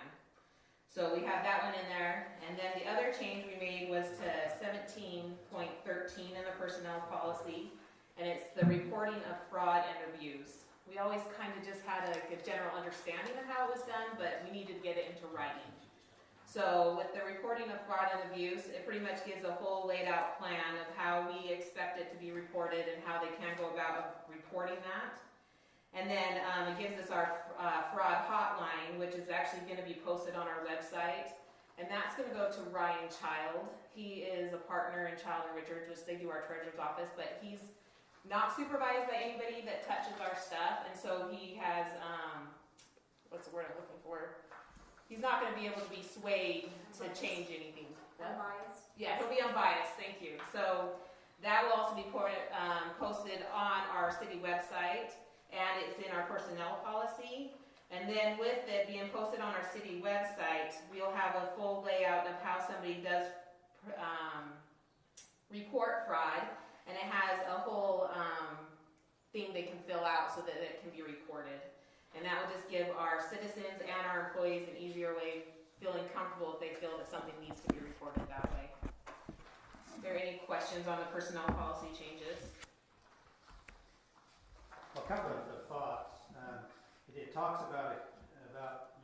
So we have that one in there. And then the other change we made was to 17.13 in the personnel policy. And it's the reporting of fraud and abuse. We always kind of just had a general understanding of how it was done, but we needed to get it into writing. So with the reporting of fraud and abuse, it pretty much gives a whole laid out plan of how we expect it to be reported and how they can go about reporting that. And then it gives us our fraud hotline, which is actually going to be posted on our website. And that's going to go to Ryan Child. He is a partner in Child and Richards, which they do our treasurer's office, but he's not supervised by anybody that touches our stuff. And so he has, what's the word I'm looking for? He's not going to be able to be swayed to change anything. Unbiased? Yeah, he'll be unbiased, thank you. So that will also be posted on our city website, and it's in our personnel policy. And then with it being posted on our city website, we'll have a full layout of how somebody does report fraud, and it has a whole thing they can fill out so that it can be recorded. And that will just give our citizens and our employees an easier way of feeling comfortable if they feel that something needs to be reported that way. Are there any questions on the personnel policy changes? Well, a couple of the thoughts. It talks about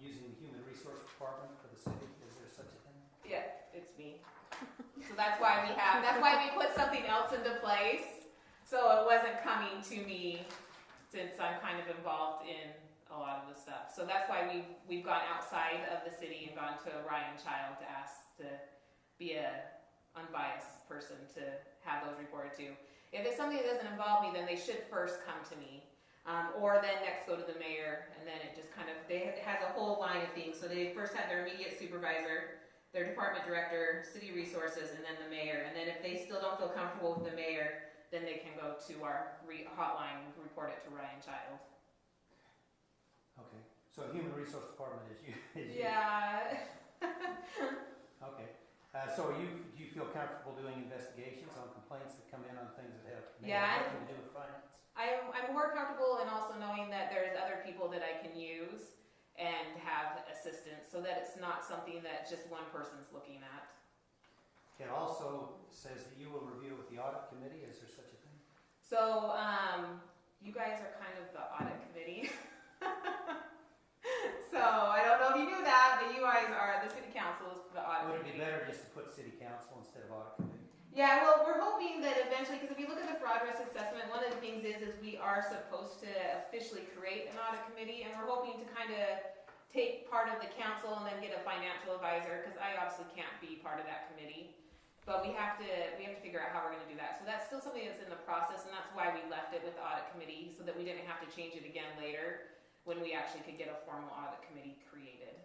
using the human resource department for the city. Is there such a thing? Yeah, it's me. So that's why we put something else into place. So it wasn't coming to me since I'm kind of involved in a lot of the stuff. So that's why we've gone outside of the city and gone to Ryan Child to ask to be a unbiased person to have those reported to. If it's something that doesn't involve me, then they should first come to me. Or then next go to the mayor, and then it just kind of, it has a whole line of things. So they first have their immediate supervisor, their department director, city resources, and then the mayor. And then if they still don't feel comfortable with the mayor, then they can go to our hotline and report it to Ryan Child. Okay. So the human resource department is you. Yeah. Okay. So do you feel comfortable doing investigations on complaints that come in on things that have nothing to do with finance? I'm more comfortable in also knowing that there's other people that I can use and have assistance so that it's not something that just one person's looking at. It also says that you will review with the audit committee. Is there such a thing? So you guys are kind of the audit committee. So I don't know if you knew that, but you guys are, the city council is the audit Would it be committee. better just to put city council instead of audit committee? Yeah, well, we're hoping that eventually, because if you look at the fraud risk assessment, one of the things is we are supposed to officially create an audit committee, and we're hoping to kind of take part of the council and then get a financial advisor, because I obviously can't be part of that committee. But we have to figure out how we're going to do that. So that's still something that's in the process, and that's why we left it with the audit committee, so that we didn't have to change it again later when we actually could get a formal audit committee created.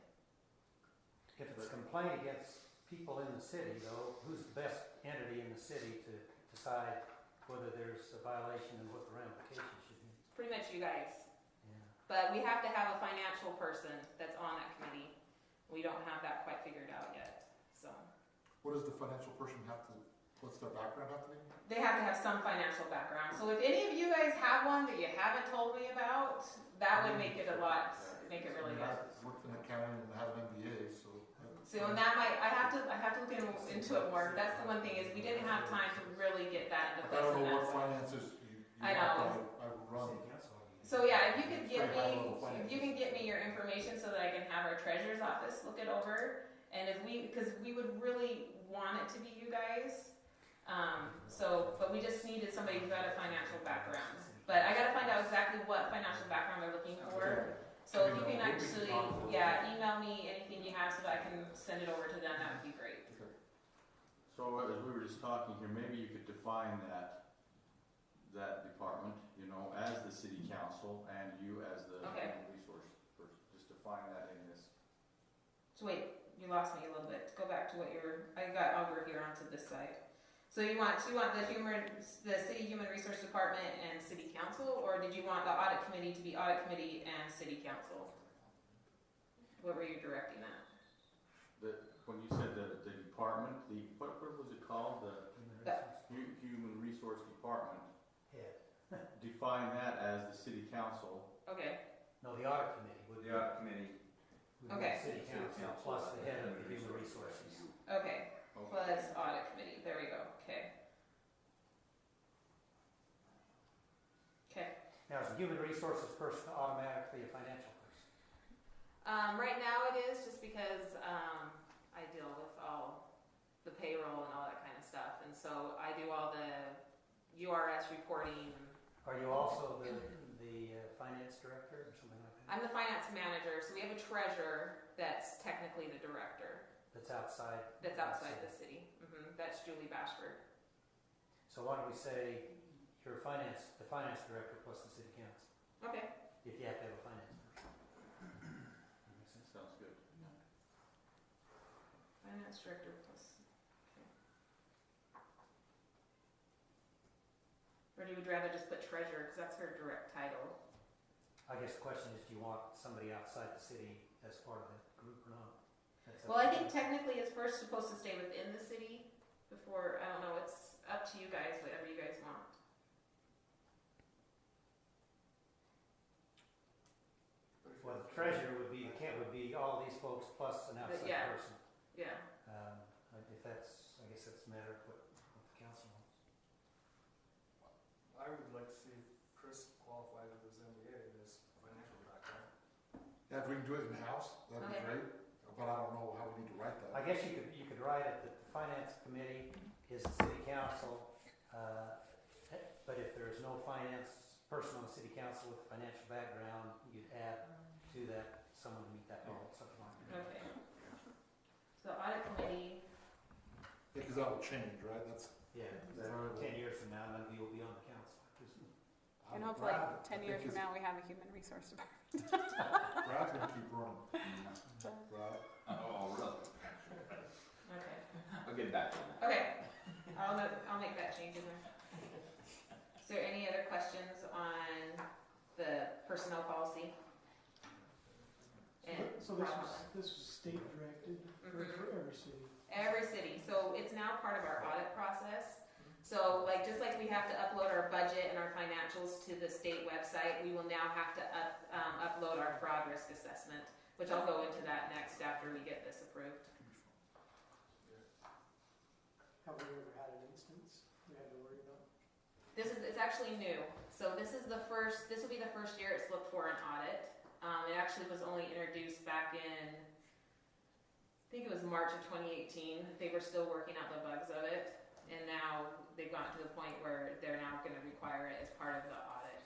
If it's a complaint against people in the city, though, who's the best entity in the city to decide whether there's a violation and what the ramifications should be? Pretty much you guys. Yeah. But we have to have a financial person that's on that committee. We don't have that quite figured out yet, so. What does the financial person have to, what's their background have to be? They have to have some financial background. So if any of you guys have one that you haven't told me about, that would make it a lot, make it really good. I worked in accounting and have an MBA, so. So and that might, I have to look into it more. That's the one thing is we didn't have time to really get that into I place. don't And know what that's, finances you I know. I run. City council. so yeah, if you could get Pretty high me, level if you can get me your information so that I can have our treasurer's office look it over. And if because we would really want it to be you guys. But we just needed somebody who had a financial background. But I gotta find out exactly what financial background they're looking for. So if you can actually, email me anything you have so that I can send it over to them, that would be great. So as we were just talking here, maybe you could define that department, as the city council and you as the Okay. human resource person. Just define that in this. So wait, you lost me a little bit. Go back to what I got over here onto this side. So you want the city human resource department and city council, or did you want the audit committee to be audit committee and city council? What were you directing at? When you said the department, what was it called? The human resource department. Head. Define that as the city council. Okay. No, the audit committee would be The audit committee. Okay. city council plus the head of the human resources. Okay. Plus audit committee. There we go. Okay. Okay. Now, is the human resources person automatically a financial person? Right now it is just because I I deal with all the payroll and all that kind of stuff. And so I do all the URS reporting. Are you also the finance director or something like that? I'm the finance manager, so we have a treasurer that's technically the director. That's outside? That's outside the city. That's Julie Bashford. So why don't we say you're the finance director plus the city council, Okay. if you have to have a finance person. That makes sense. Sounds good. Finance director plus. Okay. Or do you would rather just put treasurer, because that's her direct title? I guess the question is, do you want somebody outside the city as part of the group or not? That's up Well, I to think you. technically it's first supposed to stay within the city before, I don't know, it's up to you guys, whatever you guys want. Well, the treasurer would be all these folks plus an outside yeah. person. Yeah. If that's, I guess that's a matter of what the council wants. I would like to see if Chris qualified with his MBA in his financial background. Yeah, if we can do it in-house, that'd be Okay. great, but I don't know how we need to write that. I guess you could write it that the finance committee is the city council, but if there is no finance person on the city council with a financial background, you'd add to that someone to meet that role, something like that. Okay. So audit committee, Yeah, because that will change, right? That's. Yeah, Very well. 10 years from now, none of you will be on the council. And hopefully 10 years from now, we have a human resource department. Brad's gonna keep running. Brad? Oh, really? okay. I'll get back to that. Okay, I'll make that change in there. Is there any other questions on the personnel policy? And So this was state directed for every city. every city, so it's now part of our audit process. So just like we have to upload our budget and our financials to the state website, we will now have to upload our fraud risk assessment, which I'll go into that next after we get this approved. Have we ever had an instance we had to worry about? It's actually new. So this will be the first year it's looked for an audit. It actually was only introduced back in, I think it was March of 2018. They were still working out the bugs of it. And now they've gotten to the point where they're now going to require it as part of the audit.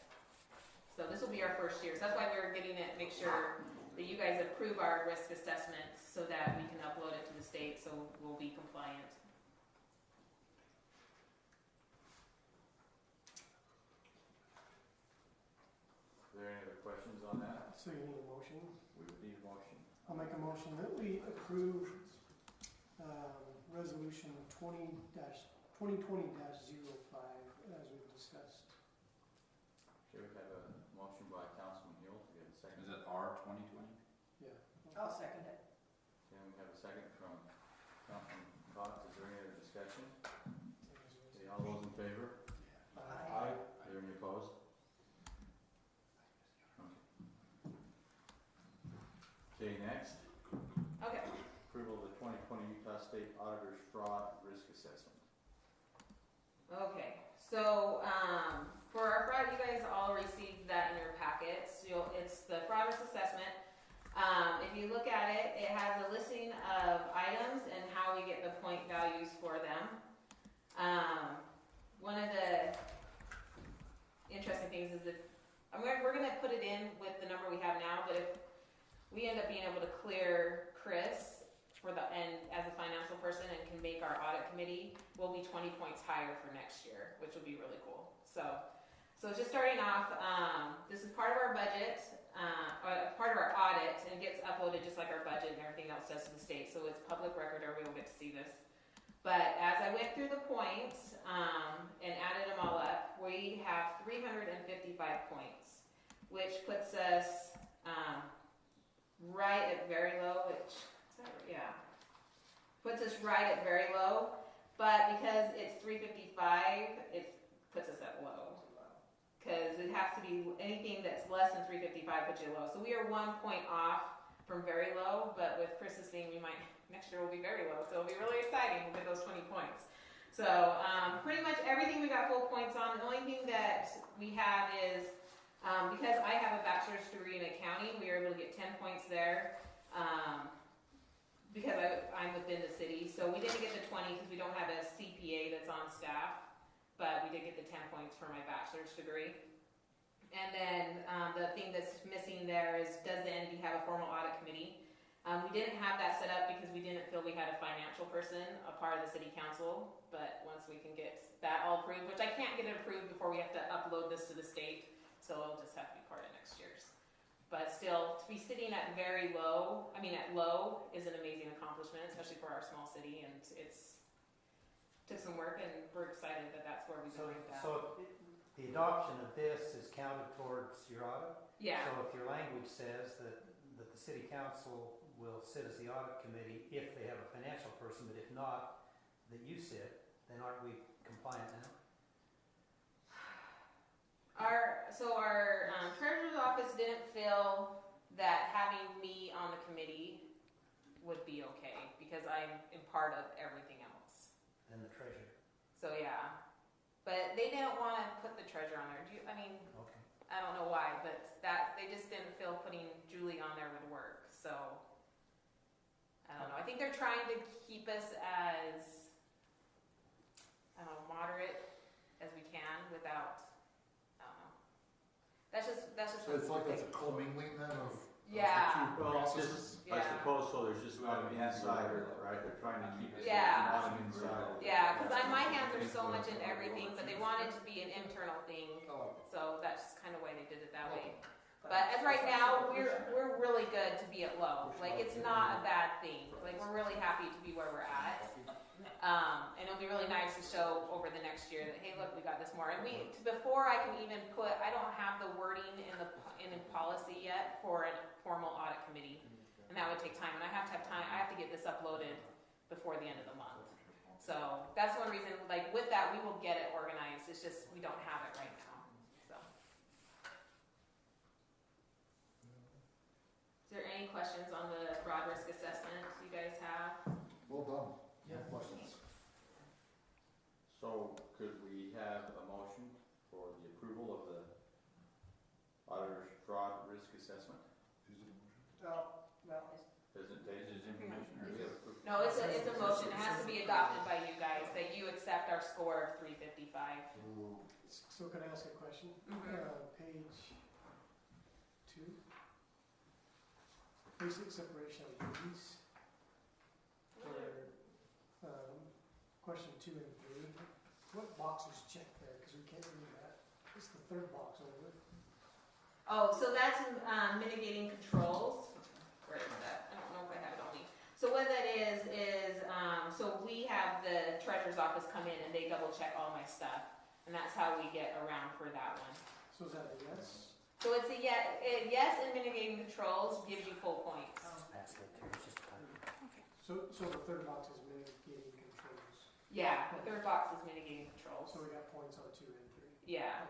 So this will be our first year. So that's why we're getting it, make sure that you guys approve our risk assessment so that we can upload it to the state so we'll be compliant. Are there any other questions on that? So you need a motion? We would need a motion. I'll make a motion that we approve resolution 2020-05 as we've discussed. Okay, we have a motion by Councilman Hill to get a second. Is it R 2020? Yeah. I'll second it. Okay, we have a second from Councilman Cox. Is there any other discussion? Okay, all those in favor? Aye. Are there any opposed? Okay, next. Okay. Approval of the 2020 Utah State Auditor's Fraud Risk Assessment. Okay, so for our fraud, you guys all received that in your packets. It's the fraud risk assessment. If you look at it, it has a listing of items and how we get the point values for them. One of the interesting things is that we're going to put it in with the number we have now, but if we end up being able to clear Chris as a financial person and can make our audit committee, we'll be 20 points higher for next year, which would be really cool. So just starting off, this is part of our budget, part of our audit, and it gets uploaded just like our budget and everything else does to the state. So it's public record, everybody will get to see this. But as I went through the points and added them all up, we have 355 points, which puts us right at very low, puts us right at very low, but because it's 355, it puts us at low. Because it has to be, anything that's less than 355 puts you low. So we are 1 point off from very low, but with Chris's thing, next year will be very low, so it'll be really exciting, we'll get those 20 points. So pretty much everything we got full points on. The only thing that we have is, because I have a bachelor's degree in accounting, we are able to get 10 points there. because I'm within the city. So we didn't get the 20 because we don't have a CPA that's on staff, but we did get the 10 points for my bachelor's degree. And then the thing that's missing there is, does the NB have a formal audit committee? We didn't have that set up because we didn't feel we had a financial person, a part of the city council, but once we can get that all approved, which I can't get it approved before we have to upload this to the state, so it'll just have to be part of next year's. But still, to be sitting at low is an amazing accomplishment, especially for our small city, and it's took some work, and we're excited that that's where we go with that. So the adoption of this is counted towards your audit? Yeah. So if your language says that the city council will sit as the audit committee if they have a financial person, but if not, that you sit, then aren't we compliant now? Our treasurer's office didn't feel that having me on the committee would be okay, because I'm in part of everything else. And the treasurer? So yeah, but they didn't want to put the treasurer on there. Okay. I don't know why, but that they just didn't feel putting Julie on there would work. So I don't know. I think they're trying to keep us as moderate as we can without. I don't know. That's just. So it's like that's a commingling then of Yeah. the two Well, processes? I suppose so, there's just not an insider, right, they're trying to keep it Yeah. not an insider. Yeah, because my hands are so much in everything, but they wanted to be an internal thing, so that's just kind of why they did it that way. But as right now, we're really good to be at low. Like, it's not a bad thing. Like, we're really happy to be where we're at. And it'll be really nice to show over the next year that, hey, look, we got this more. And before I can even I don't have the wording in policy yet for a formal audit committee, and that would take time. And I have to have time. I have to get this uploaded before the end of the month. So that's one reason. Like with that, we will get it organized. It's just we don't have it right now. So, is there any questions on the broad risk assessment you guys have? Well done. Yeah. Questions? So could we have a motion for the approval of the auditor's fraud risk assessment? Does it take his information or do we have approval? No, it's a motion. It has to be adopted by you guys that you accept our score of 355. So can I ask a question? Page 2. Basic separation of duties. Question 2 and 3. What box is checked there? Because we can't read that. It's the third box over. Oh, so that's mitigating controls. Where is that? I don't know if I have it on me. So what that is so we have the treasurer's office come in and they double check all my stuff, and that's how we get around for that one. So is that a yes? So it's a yes, and mitigating controls gives you full points. So the third box is mitigating controls. Yeah, the third box is mitigating controls. So we got points on 2 and 3. Yeah.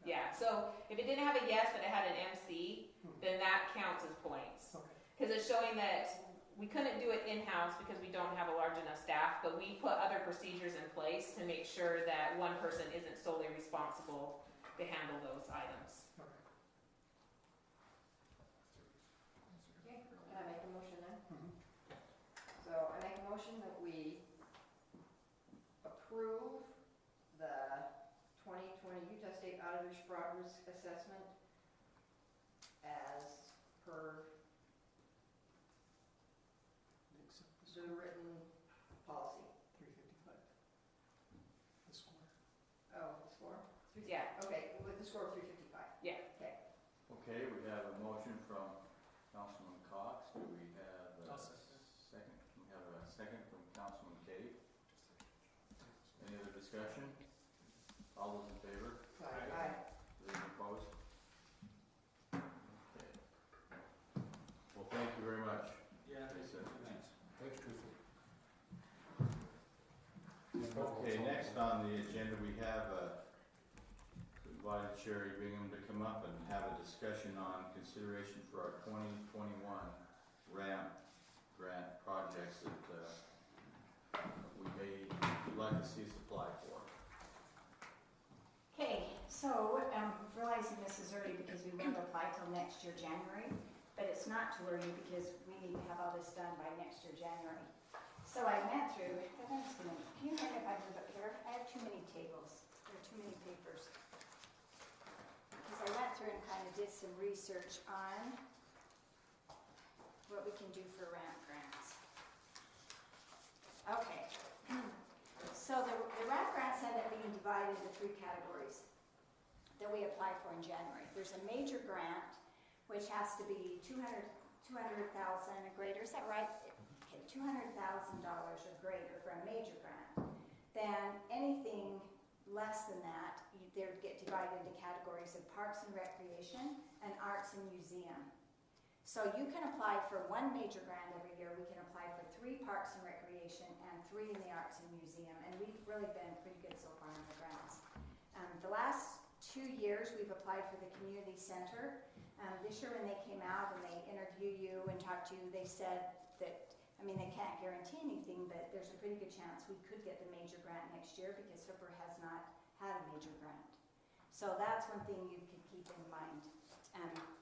Yeah, so if it didn't have a yes, but it had an MC, then that counts as points. Okay. Because it's showing that we couldn't do it in-house because we don't have a large enough staff, but we put other procedures in place to make sure that one person isn't solely responsible to handle those items. Okay, can I make a motion then? So I make a motion that we approve the 2020 Utah State Auditor's Fraud Risk Assessment as per the written policy. 355. The score. Oh, the score? Yeah. Okay, with the score of 355. Yeah. Okay. Okay, we have a motion from Councilman Cox. Do we have a second? We have a second from Councilman Cave. Any other discussion? All those in favor? Aye. Any opposed? Okay. Well, thank you very much. Yeah. Lisa. Thanks, Teresa. Okay, next on the agenda, we have invited Sherry Bingham to come up and have a discussion on consideration for our 2021 ramp grant projects that we'd like to see us apply for. Okay, so I'm realizing this is early because we won't apply till next year, January. but it's not to worry you because we need to have all this done by next year, January. So I went through, can you hear me if I move up here? I have too many tables, there are too many papers. Because I went through and kind of did some research on what we can do for ramp grants. Okay, so the ramp grants end up being divided into 3 categories that we apply for in January. There's a major grant, which has to be $200,000 or greater, is that right? Okay, $200,000 or greater for a major grant. Then anything less than that, they get divided into categories of parks and recreation and arts and museum. So you can apply for 1 major grant every year. We can apply for 3 parks and recreation and 3 in the arts and museum. And we've really been pretty good so far on the grants. The last 2 years, we've applied for the community center. This year when they came out and they interview you and talk to you, they said that, I mean, they can't guarantee anything, but there's a pretty good chance we could get the major grant next year because Hooper has not had a major grant. So that's one thing you could keep in mind.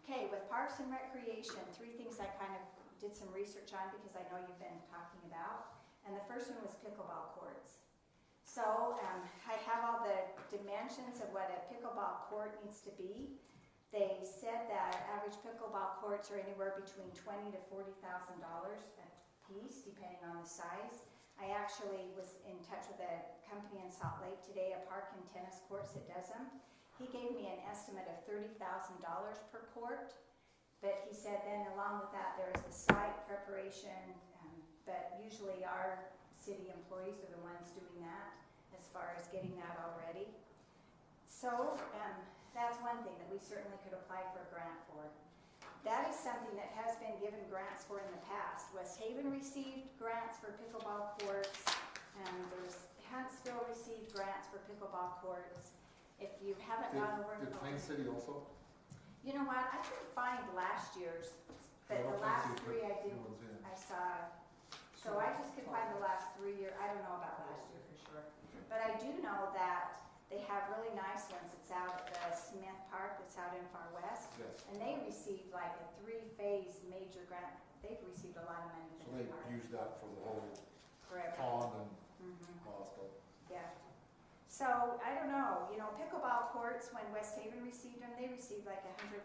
Okay, with parks and recreation, 3 things I kind of did some research on because I know you've been talking about. And the first one was pickleball courts. So I have all the dimensions of what a pickleball court needs to be. They said that average pickleball courts are anywhere between $20,000 to $40,000 a piece, depending on the size. I actually was in touch with a company in Salt Lake today, a park and tennis courts that does them. He gave me an estimate of $30,000 per court, but he said then along with that there is the site preparation, but usually our city employees are the ones doing that as far as getting that all ready. So that's one thing that we certainly could apply for a grant for. That is something that has been given grants for in the past. West Haven received grants for pickleball courts, and Huntsville received grants for pickleball courts. If you haven't gone over... Did Plain City also? You know what, I couldn't find last year's, but the last 3 I did, I saw. So I just could find the last 3 years. I don't know about last year for sure. But I do know that they have really nice ones. It's out at the Smith Park that's out in Far West. Yes. And they received like a 3-phase major grant. They've received a lot of money So from they the park. use that for the whole Forever. pond and all that stuff. Yeah. So, I don't know, pickleball courts, when West Haven received them, they received like $100,000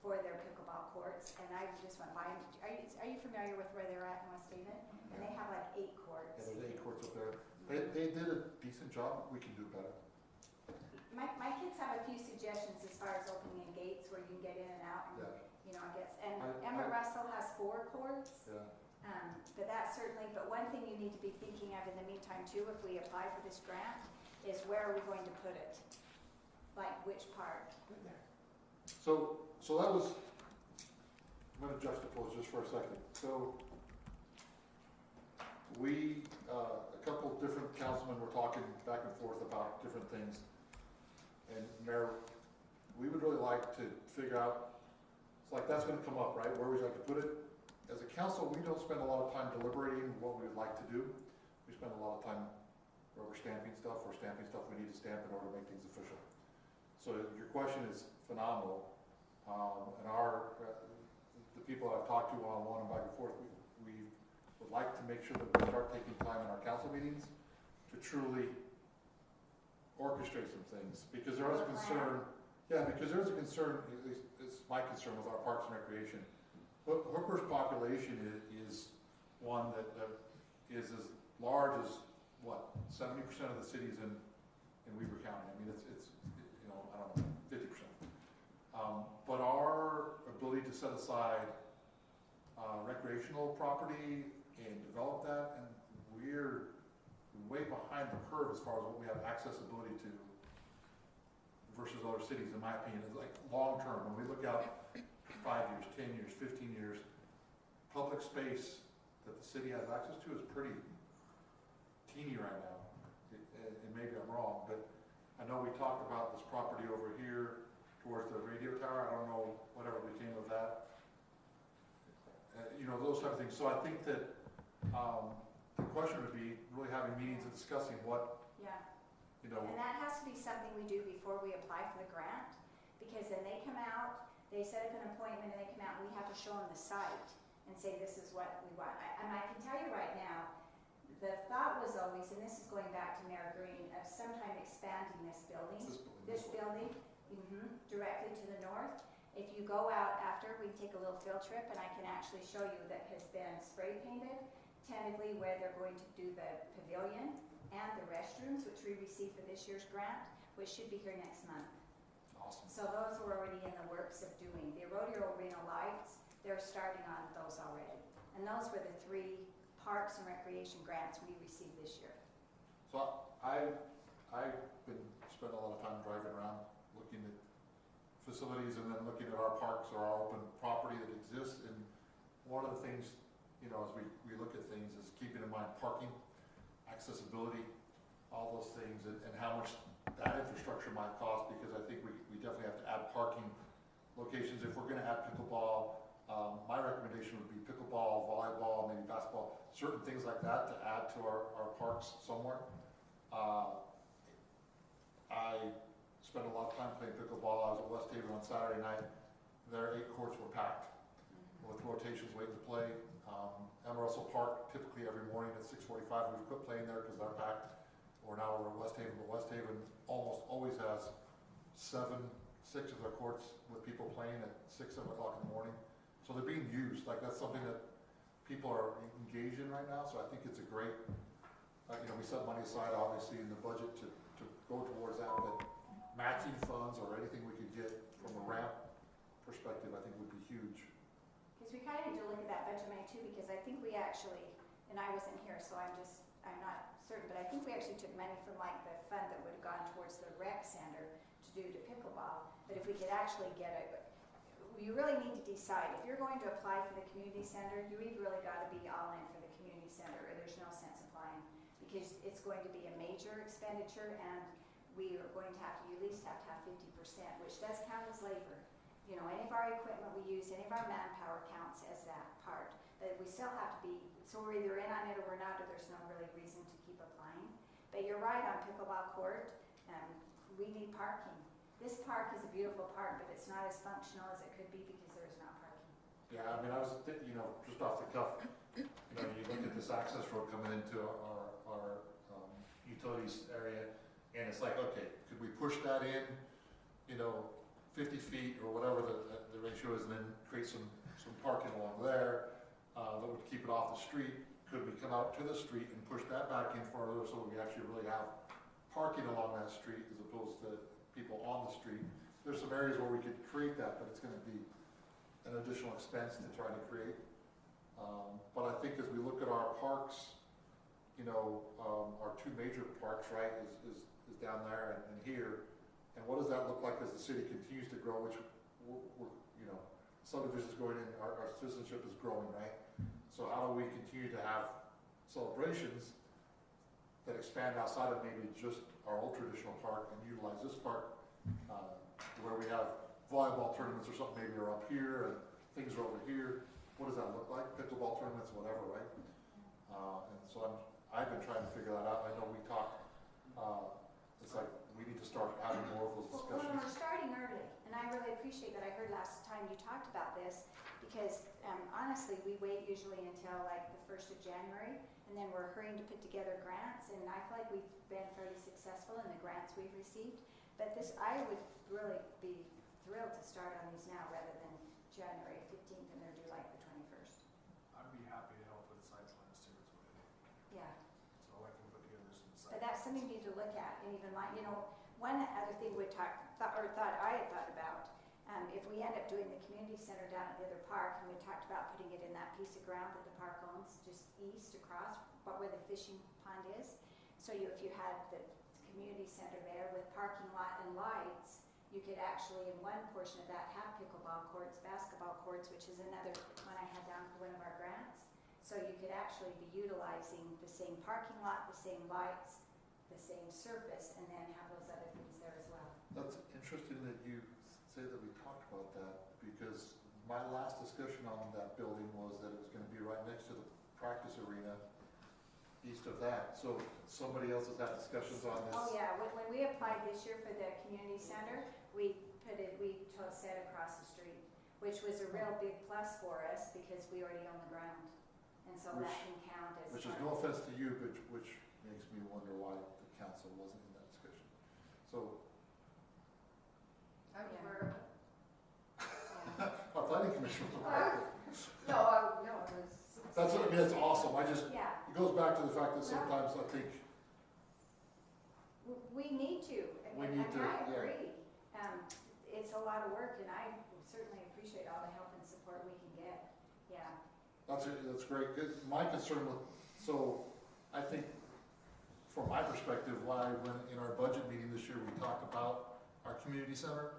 for their pickleball courts, and I just went by. Are you familiar with where they're at in West Haven? And they have like 8 courts. Yeah, there's 8 courts up there. They did a decent job. We can do better. My kids have a few suggestions as far as opening in gates where you can get in and out, and, I guess. And Emmett Russell has 4 courts. Yeah. But that certainly, but one thing you need to be thinking of in the meantime too, if we apply for this grant, is where are we going to put it? Like which part? So that was, I'm going to juxtapose just for a second. So we, a couple different councilmen were talking back and forth about different things. And Mayor, we would really like to figure out, it's like that's going to come up, right? Where we'd like to put it. As a council, we don't spend a lot of time deliberating what we would like to do. We spend a lot of time rubber stamping stuff or stamping stuff we need to stamp in order to make things official. So your question is phenomenal. And the people I've talked to one-on-one and back and forth, we would like to make sure that we start taking time in our council meetings to truly orchestrate some things. Because there is a concern, because there is a concern, at least it's my concern with our parks and recreation. Hooper's population is one that is as large as, 70% of the cities in Weber County. I mean, it's I don't know, 50%. But our ability to set aside recreational property and develop that, and we're way behind the curve as far as what we have accessibility to versus other cities, in my opinion. It's like long term, when we look out 5 years, 10 years, 15 years, public space that the city has access to is pretty teeny right now. And maybe I'm wrong, but I know we talked about this property over here towards the radio tower. I don't know whatever became of that. Those type of things. So I think that the question would be really having meetings and discussing what, And that has to be something we do before we apply for the grant, because then they come out, They set up an appointment and they come out and we have to show them the site and say, this is what we want. And I can tell you right now, the thought was always, and this is going back to Mayor Green, of sometime expanding this building. This building, directly to the north. If you go out after, we take a little field trip and I can actually show you that has been spray painted, tentatively where they're going to do the pavilion and the restrooms, which we received for this year's grant, which should be here next month. Awesome. So those were already in the works of doing. The rodeo arena lights, they're starting on those already. And those were the 3 parks and recreation grants we received this year. So I've been spending a lot of time driving around looking at facilities and then looking at our parks or our open property that exists. And one of the things, you know, as we look at things is keeping in mind parking, accessibility, all those things, and how much that infrastructure might cost, because I think we definitely have to add parking locations. If we're gonna add pickleball, my recommendation would be pickleball, volleyball, maybe basketball, certain things like that to add to our parks somewhere. I spent a lot of time playing pickleball. I was at West Haven on Saturday night. Their 8 courts were packed with rotations waiting to play. Emerson Park, typically every morning at 6:45, we've quit playing there because they're packed. Or now we're at West Haven, but West Haven almost always has 6 of their courts with people playing at 6, 7 o'clock in the morning. So they're being used. Like, that's something that people are engaged in right now. So I think it's a great, you know, we set money aside obviously in the budget to go towards that, but matching funds or anything we could get from a ramp perspective, I think would be huge. Because we kind of need to look at that budget money too, because I think we actually, and I wasn't here, so I'm not certain, but I think we actually took money from like the fund that would have gone towards the rec center to do to pickleball. But if we could actually get it, you really need to decide. If you're going to apply for the community center, you've really got to be all in for the community center, or there's no sense applying, because it's going to be a major expenditure, and we are going to have to, you at least have to have 50%, which does count as labor. You know, any of our equipment we use, any of our manpower counts as that part. But we still have to be, so we're either in on it or we're not, or there's no really reason to keep applying. But you're right on pickleball court, we need parking. This park is a beautiful park, but it's not as functional as it could be because there is not parking. Yeah, I mean, I was, you know, just off the cuff, you know, you look at this access road coming into our utilities area, and it's like, okay, could we push that in, you know, 50 feet or whatever the ratio is, and then create some parking along there that would keep it off the street? Could we come out to the street and push that back in further so we actually really have parking along that street as opposed to people on the street? There's some areas where we could create that, but it's going to be an additional expense to try to create. But I think as we look at our parks, you know, our 2 major parks, right, is down there and here. And what does that look like as the city continues to grow, which we're you know, subdivisions going in, our citizenship is growing, right? So how do we continue to have celebrations that expand outside of maybe just our old traditional park and utilize this park, where we have volleyball tournaments or something maybe are up here and things are over here? What does that look like? Pickleball tournaments, whatever, right? And so I've been trying to figure that out. I know we talked, it's like we need to start having more of those discussions. Well, we're starting early, and I really appreciate that. I heard last time you talked about this, because honestly, we wait usually until like the 1st of January, and then we're hurrying to put together grants, and I feel like we've been fairly successful in the grants we've received. But this, I would really be thrilled to start on these now rather than January 15th, and they're due like the 21st. I'd be happy to help with site plans too, as well. Yeah. So I can put together some site. But that's something you need to look at, and even like, you know, one other thing we thought I had thought about, if we end up doing the community center down at the other park, and we talked about putting it in that piece of ground that the park owns, just east across, but where the fishing pond is. So if you had the community center there with parking lot and lights, you could actually, in one portion of that, have pickleball courts, basketball courts, which is another one I had down for one of our grants. So you could actually be utilizing the same parking lot, the same lights, the same surface, and then have those other things there as well. That's interesting that you say that we talked about that, because my last discussion on that building was that it was going to be right next to the practice arena. east of that. So somebody else has had discussions on this. Oh, yeah, when we applied this year for the community center, we said across the street, which was a real big plus for us because we already own the ground. And so that can count as. Which is no offense to you, but which makes me wonder why the council wasn't in that discussion. So, I'm Yeah. aware. our planning commission was aware. No, it was. That's, I mean, it's awesome. Yeah, It goes back to the fact that sometimes I think, we need to. We and need to, I yeah. agree. It's a lot of work and I certainly appreciate all the help and support we can get. Yeah. that's great. My concern with, so I think from my perspective, why when in our budget meeting this year, we talked about our community center.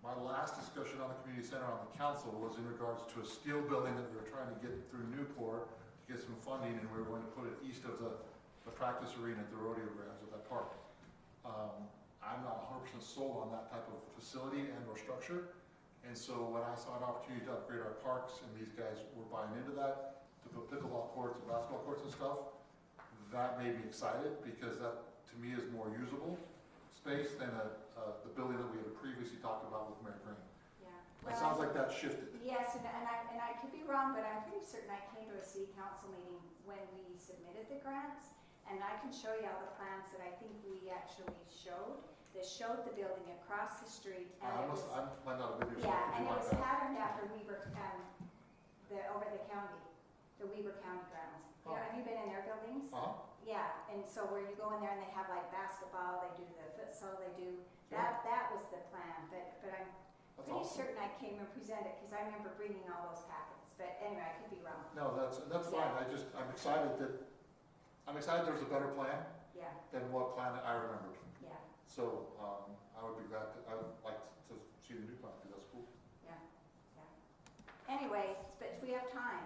My last discussion on the community center on the council was in regards to a steel building that we were trying to get through Newport to get some funding, and we were going to put it east of the practice arena at the rodeo grounds of that park. I'm not 100% sold on that type of facility and or structure, and so when I saw an opportunity to upgrade our parks, and these guys were buying into that, to put pickleball courts and basketball courts and stuff, that made me excited, because that, to me, is more usable space than the building that we had previously talked about with Mary Green. Yeah. It sounds like that shifted. Yes, and I could be wrong, but I'm pretty certain I came to a city council meeting when we submitted the grants, and I can show you all the plans that I think we actually showed, that showed the building across the street. And I it was, might not have been here. yeah, and it was that. patterned after Weber, over the county, the Weber County grounds. You know, have you been in their buildings? Yeah, and so where you go in there and they have like basketball, they do the futsal, they do, that was the plan, but I'm That's pretty awesome. certain I came and presented, because I remember bringing all those packets, but anyway, I could be wrong. No, that's fine. I'm excited there's a better plan Yeah, than what plan I remembered. yeah, So, I would be glad I would like to see the new plan, because that's cool. yeah. Anyway, but we have time,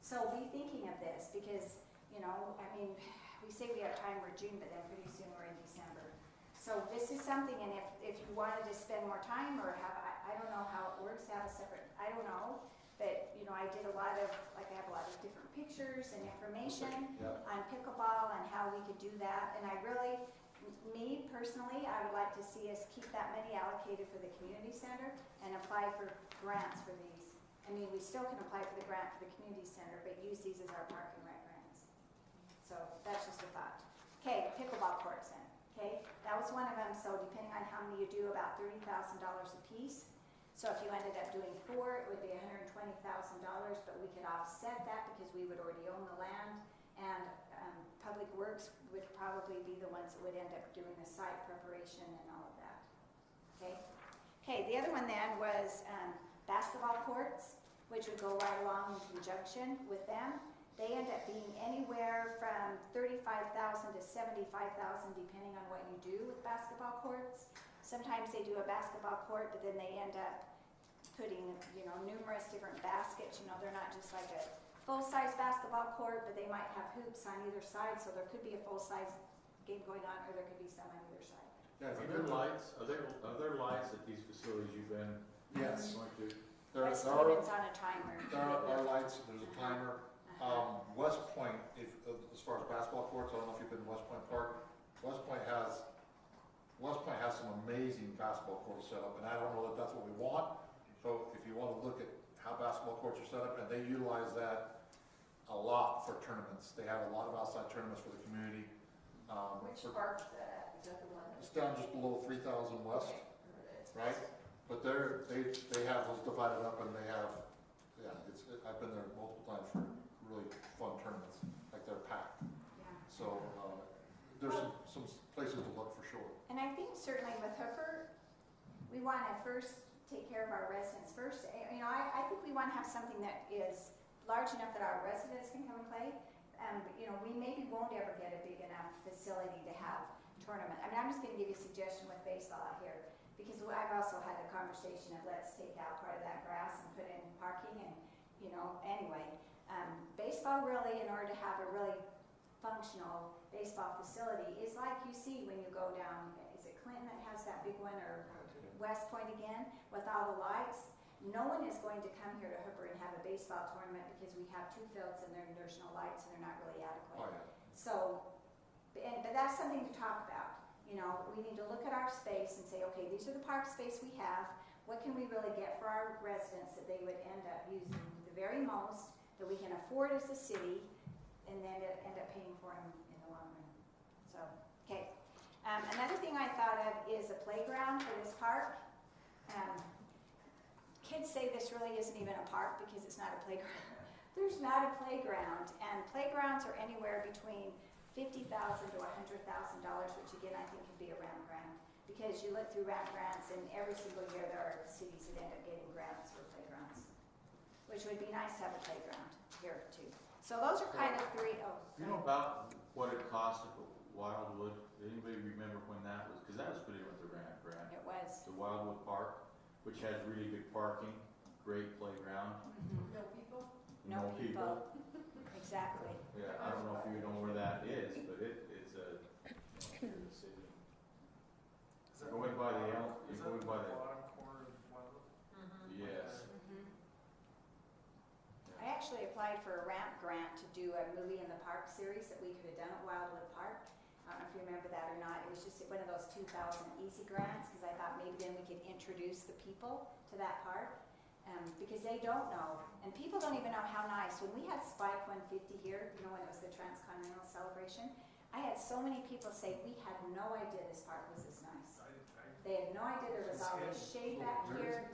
so be thinking of this, because, you know, I mean, we say we have time, we're June, but then pretty soon we're in December. So this is something, and if you wanted to spend more time, or have, I don't know how it works, have a separate, I don't know, but, you know, I did a lot of, like, I have a lot of different pictures and information Yeah. on pickleball and how we could do that, and I really, me personally, I would like to see us keep that money allocated for the community center and apply for grants for these. I mean, we still can apply for the grant for the community center, but use these as our park and rec grants. So that's just a thought. Okay, pickleball courts then, okay? That was one of them, so depending on how many you do, about $30,000 a piece. So if you ended up doing 4, it would be $120,000, but we could offset that because we would already own the land, and Public Works would probably be the ones that would end up doing the site preparation and all of that. Okay? Okay, the other one then was basketball courts, which would go right along in conjunction with them. They end up being anywhere from $35,000 to $75,000 depending on what you do with basketball courts. Sometimes they do a basketball court, but then they end up putting, you know, numerous different baskets. You know, they're not just like a full-size basketball court, but they might have hoops on either side, so there could be a full-size game going on, or there could be some on either side. Yeah, Are there lights, are there lights at these facilities you've been Yes. going to? There That's are on a timer. lights, there's a timer. West Point, as far as basketball courts, I don't know if you've been to West Point Park. West Point has some amazing basketball courts set up, and I don't know that that's what we want. So if you want to look at how basketball courts are set up, and they utilize that a lot for tournaments. They have a lot of outside tournaments for the community. Which park is that? Is that the one? It's down just below 3,000 West, right? But they have those divided up, and they have, I've been there multiple times for really fun tournaments, like they're packed. Yeah. So there's some places to look for sure. And I think certainly with Hooper, we want to first take care of our residents first. You know, I think we want to have something that is large enough that our residents can come and play. You know, we maybe won't ever get a big enough facility to have tournament. I mean, I'm just going to give you a suggestion with baseball out here, because I've also had a conversation of let's take out part of that grass and put in parking, and, you know, anyway. Baseball really, in order to have a really functional baseball facility, is like you see when you go down, is it Clinton that has that big one, or West Point again, with all the lights? No one is going to come here to Hooper and have a baseball tournament because we have 2 fields and there's no lights and they're not really adequate. Oh, yeah. So, but that's something to talk about. You know, we need to look at our space and say, okay, these are the park space we have. What can we really get for our residents that they would end up using the very most, that we can afford as a city, and then end up paying for them in the long run. So, okay. Another thing I thought of is a playground for this park. Kids say this really isn't even a park because it's not a playground. There's not a playground, and playgrounds are anywhere between $50,000 to $100,000, which again I think could be a ramp grant. Because you look through ramp grants, and every single year there are cities that end up getting grants for playgrounds, which would be nice to have a playground here too. So those are kind of three. Oh, Do you know about what it cost at Wildwood? Does anybody remember when that was? Because that was put in with the ramp grant. it was. The Wildwood Park, which has really good parking, great playground. Mm-hmm. No people? No people. Exactly. Yeah, I don't know if you know where that is, but it's a, here in the city. Is that Going by the is that going by the, bottom corner of Wildwood? yes. Mm-hmm. I actually applied for a ramp grant to do a movie in the park series that we could have done at Wildwood Park. I don't know if you remember that or not. It was just one of those 2000 easy grants because I thought maybe then we could introduce the people to that park. Because they don't know, and people don't even know how nice. When we had Spike 150 here, you know, when it was the Transcontinental Celebration, I had so many people say, we had no idea this park was this nice. They had no idea there was all this shade back here.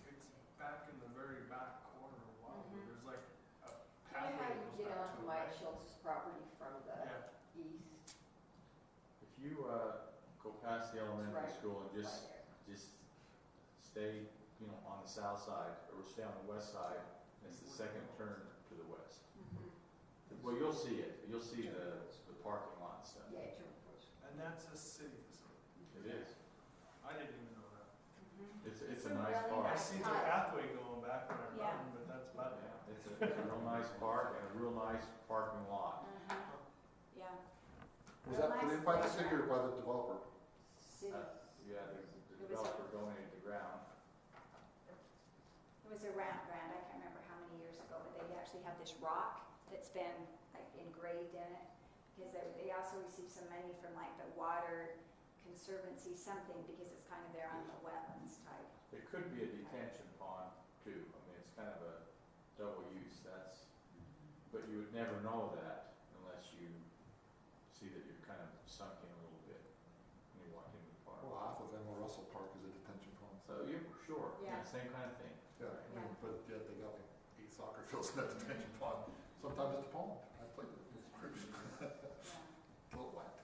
It's back in the very back corner of Wildwood. Mhm. There's like a Tell me pathway how that you goes get back onto to it, Mike right? Schultz's property from the Yeah. east, If you go past the elementary Right. school and right just there. stay, you know, on the south side or stay on the west side, and it's the second turn to the west. Mhm. Well, you'll see it. You'll see the parking lot and stuff. Yeah, Jim Foots. And that's a city facility. It is. I didn't even know that. Mhm. It's It's a a nice really park. I nice see the park. pathway going back when I Yeah. run, but that's about it. Yeah, it's a real nice park and a real nice parking lot. Mhm. Yeah. Was that put in by the city or by the developer? City. Yeah, the It was a- developer donated the ground. It was a ramp grant, I can't remember how many years ago, but they actually have this rock that's been like engraved in it. Because they also received some money from like the Water Conservancy something, because it's kind of there on the wetlands type. It could be a detention pond too. I mean, it's kind of a double use, but you would never know that unless you see that you're kind of sunk in a little bit when you walk into the park. Well, half of Emma Russell Park is a detention pond. So, yeah, sure, Yeah. same kind of thing. Yeah, I mean, but yet they got like 8 soccer fields in that detention pond. Sometimes it's a pond. I played it. It's pretty, Yeah. a little wet.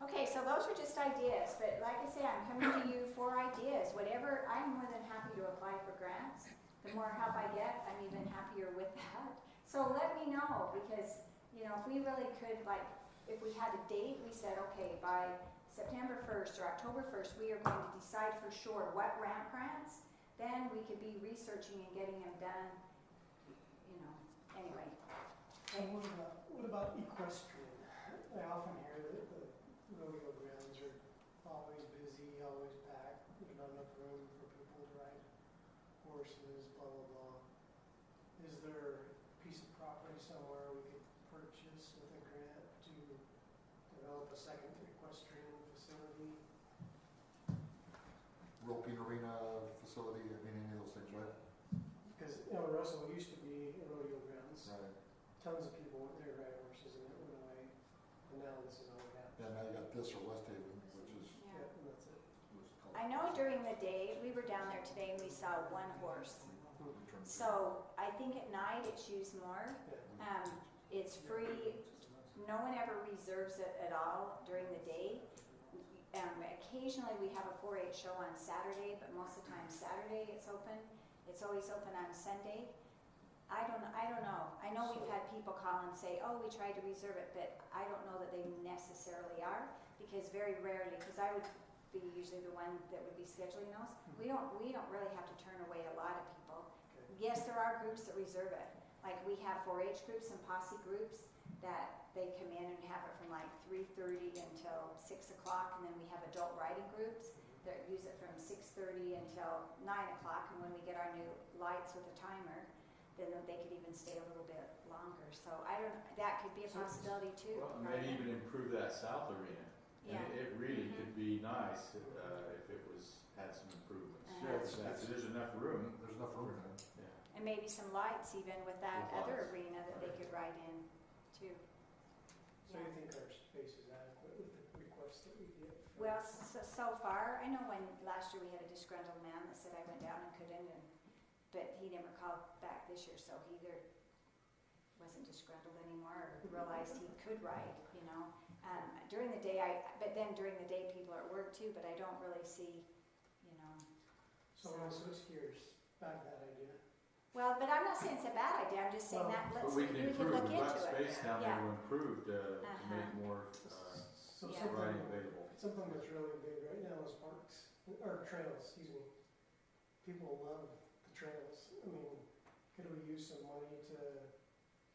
Okay, so those are just ideas, but like I say, I'm coming to you for ideas. Whatever, I'm more than happy to apply for grants. The more help I get, I'm even happier with that. So let me know, because, you know, if we really could, like, if we had a date, we said, okay, by September 1st or October 1st, we are going to decide for sure what ramp grants, then we could be researching and getting them done, you know, anyway. And what about equestrian? I often hear that the rodeo grounds are always busy, always packed, there's not enough room for people to ride horses, blah, blah, blah. Is there a piece of property somewhere we could purchase with a grant to develop a second equestrian facility? Roping arena facility, I mean, any of those things, right? Because, you know, Russell used to be a rodeo grounds. Right. Tons of people went there to ride horses and it went away. And now this is all happening. Yeah, now you got this or West Haven, which is, Yeah. Yeah, and that's it. what's it called? I know during the day, we were down there today and we saw one horse. So I think at night it's used more. It's free. No one ever reserves it at all during the day. Occasionally we have a 4-H show on Saturday, but most of the time Saturday it's open. It's always open on Sunday. I don't know. I know we've had people call and say, oh, we tried to reserve it, but I don't know that they necessarily are, because very rarely, because I would be usually the one that would be scheduling those. We don't really have to turn away a lot of people. Yes, there are groups that reserve it. Like we have 4-H groups and posse groups that they come in and have it from like 3:30 until 6 o'clock, and then we have adult riding groups that use it from 6:30 until 9 o'clock, and when we get our new lights with a timer, then they could even stay a little bit longer. So I don't, that could be a possibility too. Well, maybe even improve that south arena. Yeah. And it really Mhm. could be nice, if it was, had some improvements. Uh-huh. There's enough room. There's enough room there. Yeah. And maybe some lights even with that With other lights. arena that they could ride in too. So you think our space is adequate with the requests that we get? for- Well, so far, I know when last year we had a disgruntled man that said I went down and couldn't, but he never called back this year, so he either wasn't disgruntled anymore or realized he could ride, you know. During the day, but then during the day people are at work too, but I don't really see, you know. So when I switch gears, back to that idea. Well, but I'm not saying it's a bad idea, I'm just saying that, But let's, we we can could improve, look we've got into it. space down there Yeah. to improve, to Uh-huh. make more, So Yeah. riding something, available. something that's really big right now is parks, or trails, excuse me. People love the trails. I mean, could we use some money to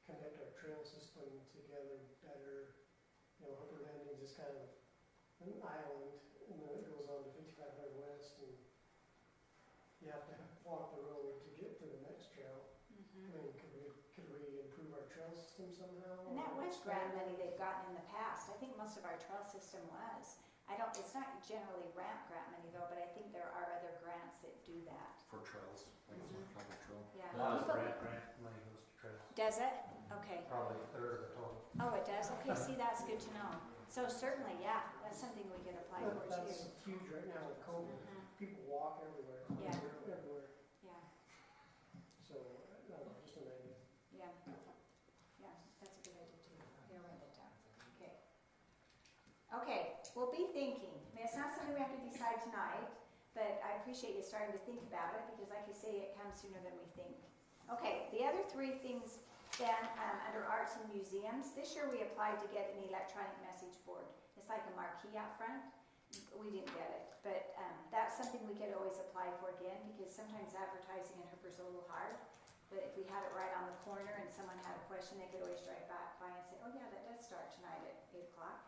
connect our trail system together better? You know, Upper Landing's just kind of an island, and then it goes on to 5500 West, and you have to walk the road to get to the next trail. I Mhm. mean, could we improve our trail system somehow? And that or was grant expand money it? they've gotten in the past. I think most of our trail system was. I don't, it's not generally ramp grant money though, but I think there are other grants that do that. For trails, like it's Mhm. a travel trail. Yeah. A lot of People- grant money goes to trails, Does it? Okay. probably a third of the total. Oh, it does? Okay, see, that's good to know. So certainly, yeah, that's something we could apply for That's too. huge right now with COVID. Mhm. People walk everywhere. Yeah. Everywhere. Yeah, So, I don't know, just an idea. yeah. Yeah, that's a good idea too. Yeah, write that down. Okay. Okay, we'll be thinking. I mean, it's not something we have to decide tonight, but I appreciate you starting to think about it because like you say, it comes sooner than we think. Okay, the other three things then, under arts and museums, this year we applied to get an electronic message board. It's like a marquee out front. We didn't get it, but that's something we could always apply for again because sometimes advertising in Hooper's a little hard. But if we had it right on the corner and someone had a question, they could always drive back by and say, oh yeah, that does start tonight at 8 o'clock.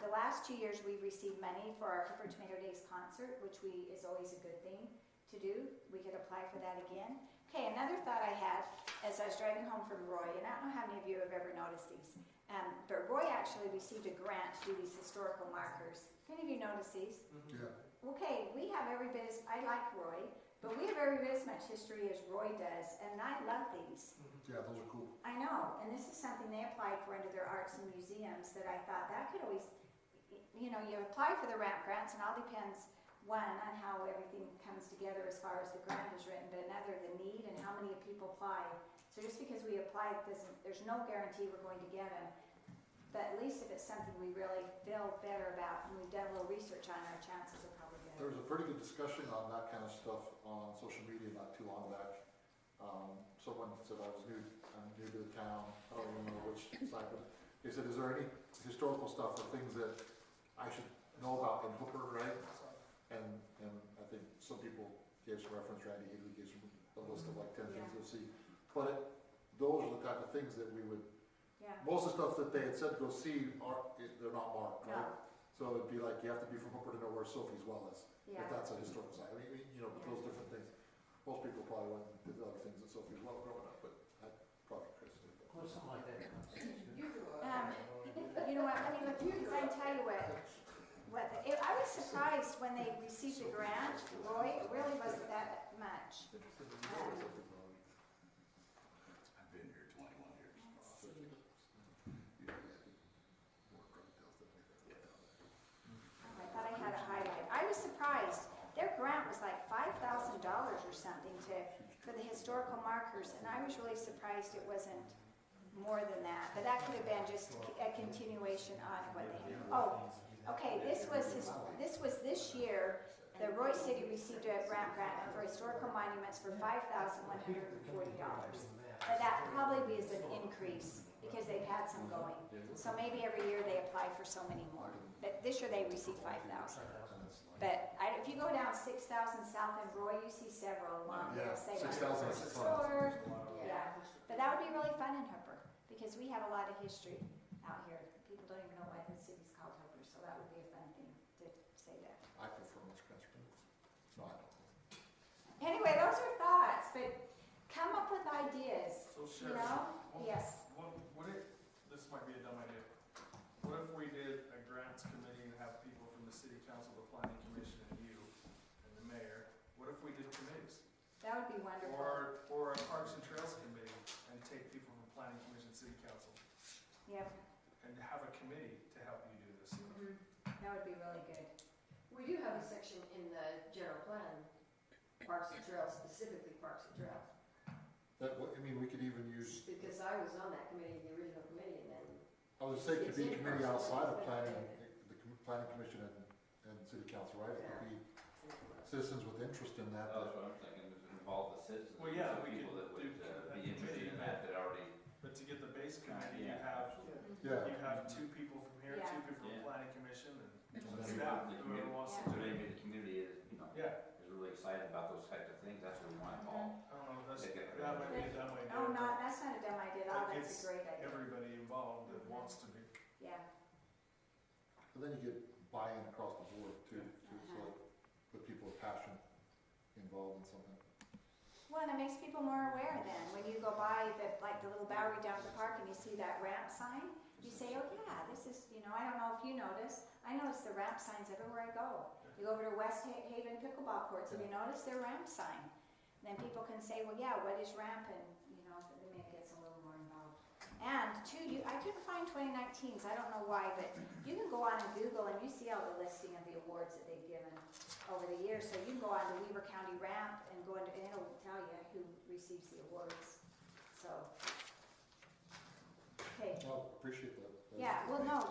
The last 2 years we've received money for our Hooper Tomato Days concert, which is always a good thing to do. We could apply for that again. Okay, another thought I had as I was driving home from Roy, and I don't know how many of you have ever noticed these, but Roy actually received a grant to do these historical markers. Have any of you noticed these? Yeah. Okay, we have every bit as, I like Roy, but we have every bit as much history as Roy does, and I love these. Yeah, those are cool. I know, and this is something they applied for under their arts and museums that I thought that could always, you know, you apply for the ramp grants and all depends, one, on how everything comes together as far as the grant is written, but another, the need and how many people apply. So just because we apply, there's no guarantee we're going to get them, but at least if it's something we really feel better about and we've done a little research on, our chances are probably There better. was a pretty good discussion on that kind of stuff on social media not too long back. Someone said I'm new to the town, I don't even know which side, but they said, is there any historical stuff or things that I should know about in Hooper, right? And I think some people gave some reference, Randy Healy gave some, a list of like 10 things Yeah. you'll see. But those are the type of things that we would, Yeah, most of the stuff that they had said go see they're not marked, no, right? So it'd be like, you have to be from Hooper to know where Sophie's Well is. yeah. If that's a historical site, I mean, you know, but those different things. Most people probably went and did other things at Sophie's Well growing up, but I probably Chris did. Or something like that. You know what, let me look, because I can tell you I was surprised when they received the grant, Roy, it really wasn't that much. I've been here 21 years. I thought I had it highlighted. I was surprised. Their grant was like $5,000 or something for the historical markers, and I was really surprised it wasn't more than that. But that could have been just a continuation on what they had. Oh, okay, this was this year. The Roy City received a grant for historical monuments for $5,140. But that probably is an increase because they've had some going. So maybe every year they apply for so many more. But this year they received 5,000. But if you go down 6,000 south in Roy, you see several along there. Yeah, Say 6,000 is store. Yeah, but that would be really fun in Hooper because we have a lot of history out here. People don't even know why the city's called Hooper, so that would be a fun thing to say that. I prefer West Country. No, I don't. Anyway, those are thoughts, but come up with ideas. Sheriff, Yes. what if, this might be a dumb idea, what if we did a grants committee and have people from the city council, the planning commission, and you, and the mayor? What if we did committees? That would be wonderful. Or a Parks and Trails committee, and take people from planning commission, city council, Yep, and have a committee to help you do this stuff. that would be really good. We do have a section in the general plan, Parks and Trails, specifically Parks and Trails. I mean, we could even use, Because I was on that committee, the original committee, and then I would say it could be a committee outside of planning, planning commission and city council, right? It could be citizens with interest in that. That's what I'm thinking, is involve the citizens. Well, yeah, some we people could that would do be interested in that already. But to get the base committee, Yeah. Yeah. you have 2 people from here, Yeah. 2 people from Yeah. planning commission, and And then staff, The whoever community, wants so to do it. maybe the community is, you know, Yeah, is really excited about those types of things, that's what we want to call. I don't know, They get- that might be a dumb idea. Oh, but that's not a dumb idea at all, That that's gets a great idea. everybody involved that wants to be. Yeah, But then you get buy-in across the board too, so like, put people with passion involved in something. well, and it makes people more aware then, when you go by the little Bowery down at the park and you see that ramp sign, you say, oh yeah, this is, I don't know if you notice, I notice the ramp signs everywhere I go. You go over to West Haven pickleball courts, have you noticed their ramp sign? And then people can say, well, yeah, what is ramp, and, then it gets a little more involved. And two, I couldn't find 2019s, I don't know why, but you can go on and Google and you see all the listing of the awards that they've given over the years. So you can go on to Weaver County Ramp and go into, and it'll tell you who receives the awards. So, okay, Well, appreciate that. Yeah, well, no,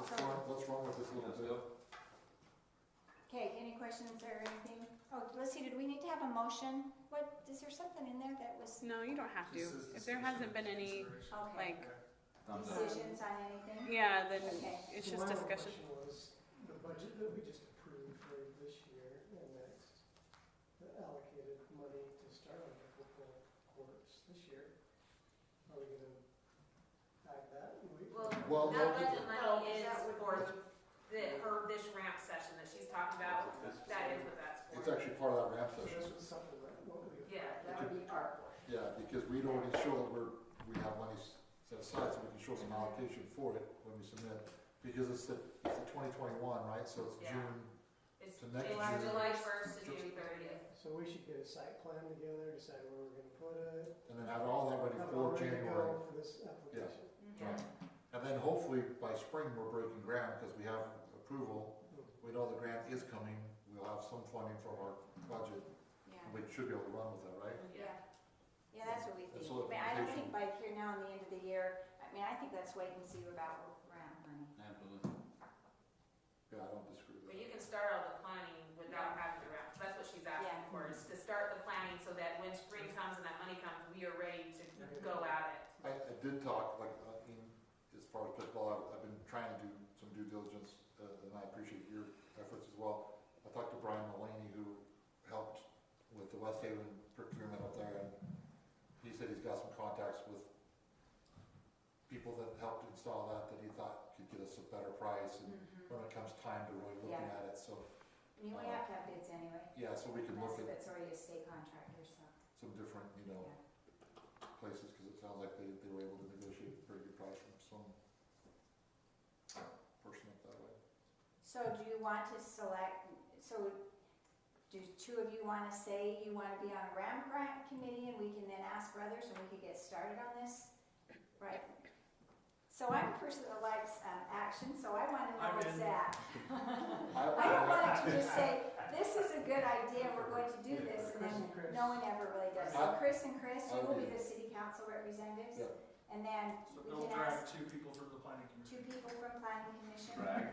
Let's run with this a little Let's bit. go. okay, any questions or anything? Oh, let's see, did we need to have a motion? Is there something in there that was, No, you don't have to. Just says If there hasn't been any, consideration. okay, like, Thumbs up. decisions on anything? yeah, then Okay. it's So just my discussion. question was, the budget that we just approved for this year and next, the allocated money to start on pickleball courts this year, are we gonna add that? Well, That no, budget No, money is that would for be- this ramp session that she's talking about, that is what that's it's for. actually part of that ramp So session. this would supplement what we. Yeah. That would be our portion. Yeah, because we'd already show that we have money set aside, so we can show some allocation for it when we submit. Because it's the 2021, right, so it's Yeah. June, It's So next July year- 1st to June 30th. So we should get a site plan together, decide where we're gonna put it. and then have all that ready have it for all ready to January. go For this application. Right. And then hopefully by spring, we're breaking ground, because we have approval, we know the grant is coming, we'll have some funding from our budget, Yeah. and we should be able to run with that, right? Yeah, yeah, that's what we think. That's all I don't implementation. think by here now in the end of the year, I think that's wait and see about ramp money. Absolutely. Yeah, I don't disagree with But that. you can start all the planning without having the ramp. That's what she's asking Yeah. for, is to start the planning so that when spring comes and that money comes, we are ready to go at it. I did talk, like, as far as pickleball, I've been trying to do some due diligence, and I appreciate your efforts as well. I talked to Brian Mulaney, who helped with the West Haven procurement up there, and he said he's got some contacts with people that helped install that he thought could get us a better price, and when it comes time to really looking Yeah. at it, so, We have to have bids anyway. yeah, so we can look at That's already a state contractor, so, some different, places, because it sounds like they were able to negotiate a pretty good price from some person up that way. So do you want to select, so do two of you want to say you want to be on a ramp grant committee and we can then ask for others and we could get started on this? Right. So I'm a person that likes action, so I want to know I'm in. exact. I don't want it to just say, this is a good idea, we're going to do this, and then no one ever really does. So Chris and Chris, you will be the city council representatives, Yeah. and then So we they'll can drag ask 2 people from the planning 2 commission. people from planning commission. Brag.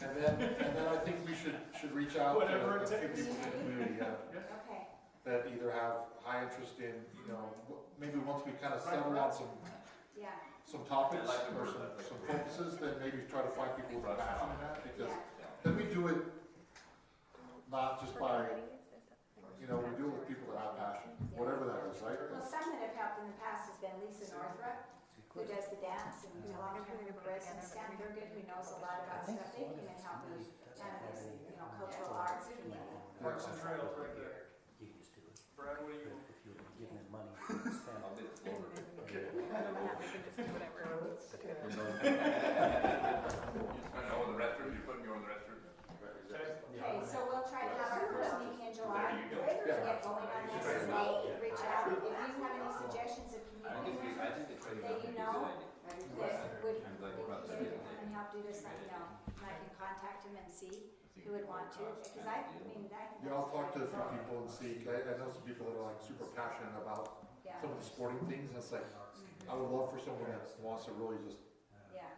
And then I think we should reach out to Whatever a it few takes. people in the community, Okay, that either have high interest in, maybe once we kind of settle on yeah, some topics I like the or word. some focuses, then maybe try to find people with passion in that, because yeah. then we do it not just by, we do it with people that have passion, whatever that is, right? Well, some that have helped in the past has been Lisa Northrup, who does the dance and a long-term resident, Stan Burgett, who knows a lot about stuff. They come and help me, this, cultural arts community. Parks and Trails right there. You can just do it. Brad, what do you? If you're giving them money, you can spend I'll get the floor a know, good idea. that would, I'm glad you would brought you that like to up. come and help do this, let me know, and I can contact him and see who would want to, because I mean, I think Yeah, I'll talk to a few that's people and see, 'cause I know some people that are like super passionate about Yeah, some of the sporting things, and it's like, I would love for someone that wants to really just, yeah.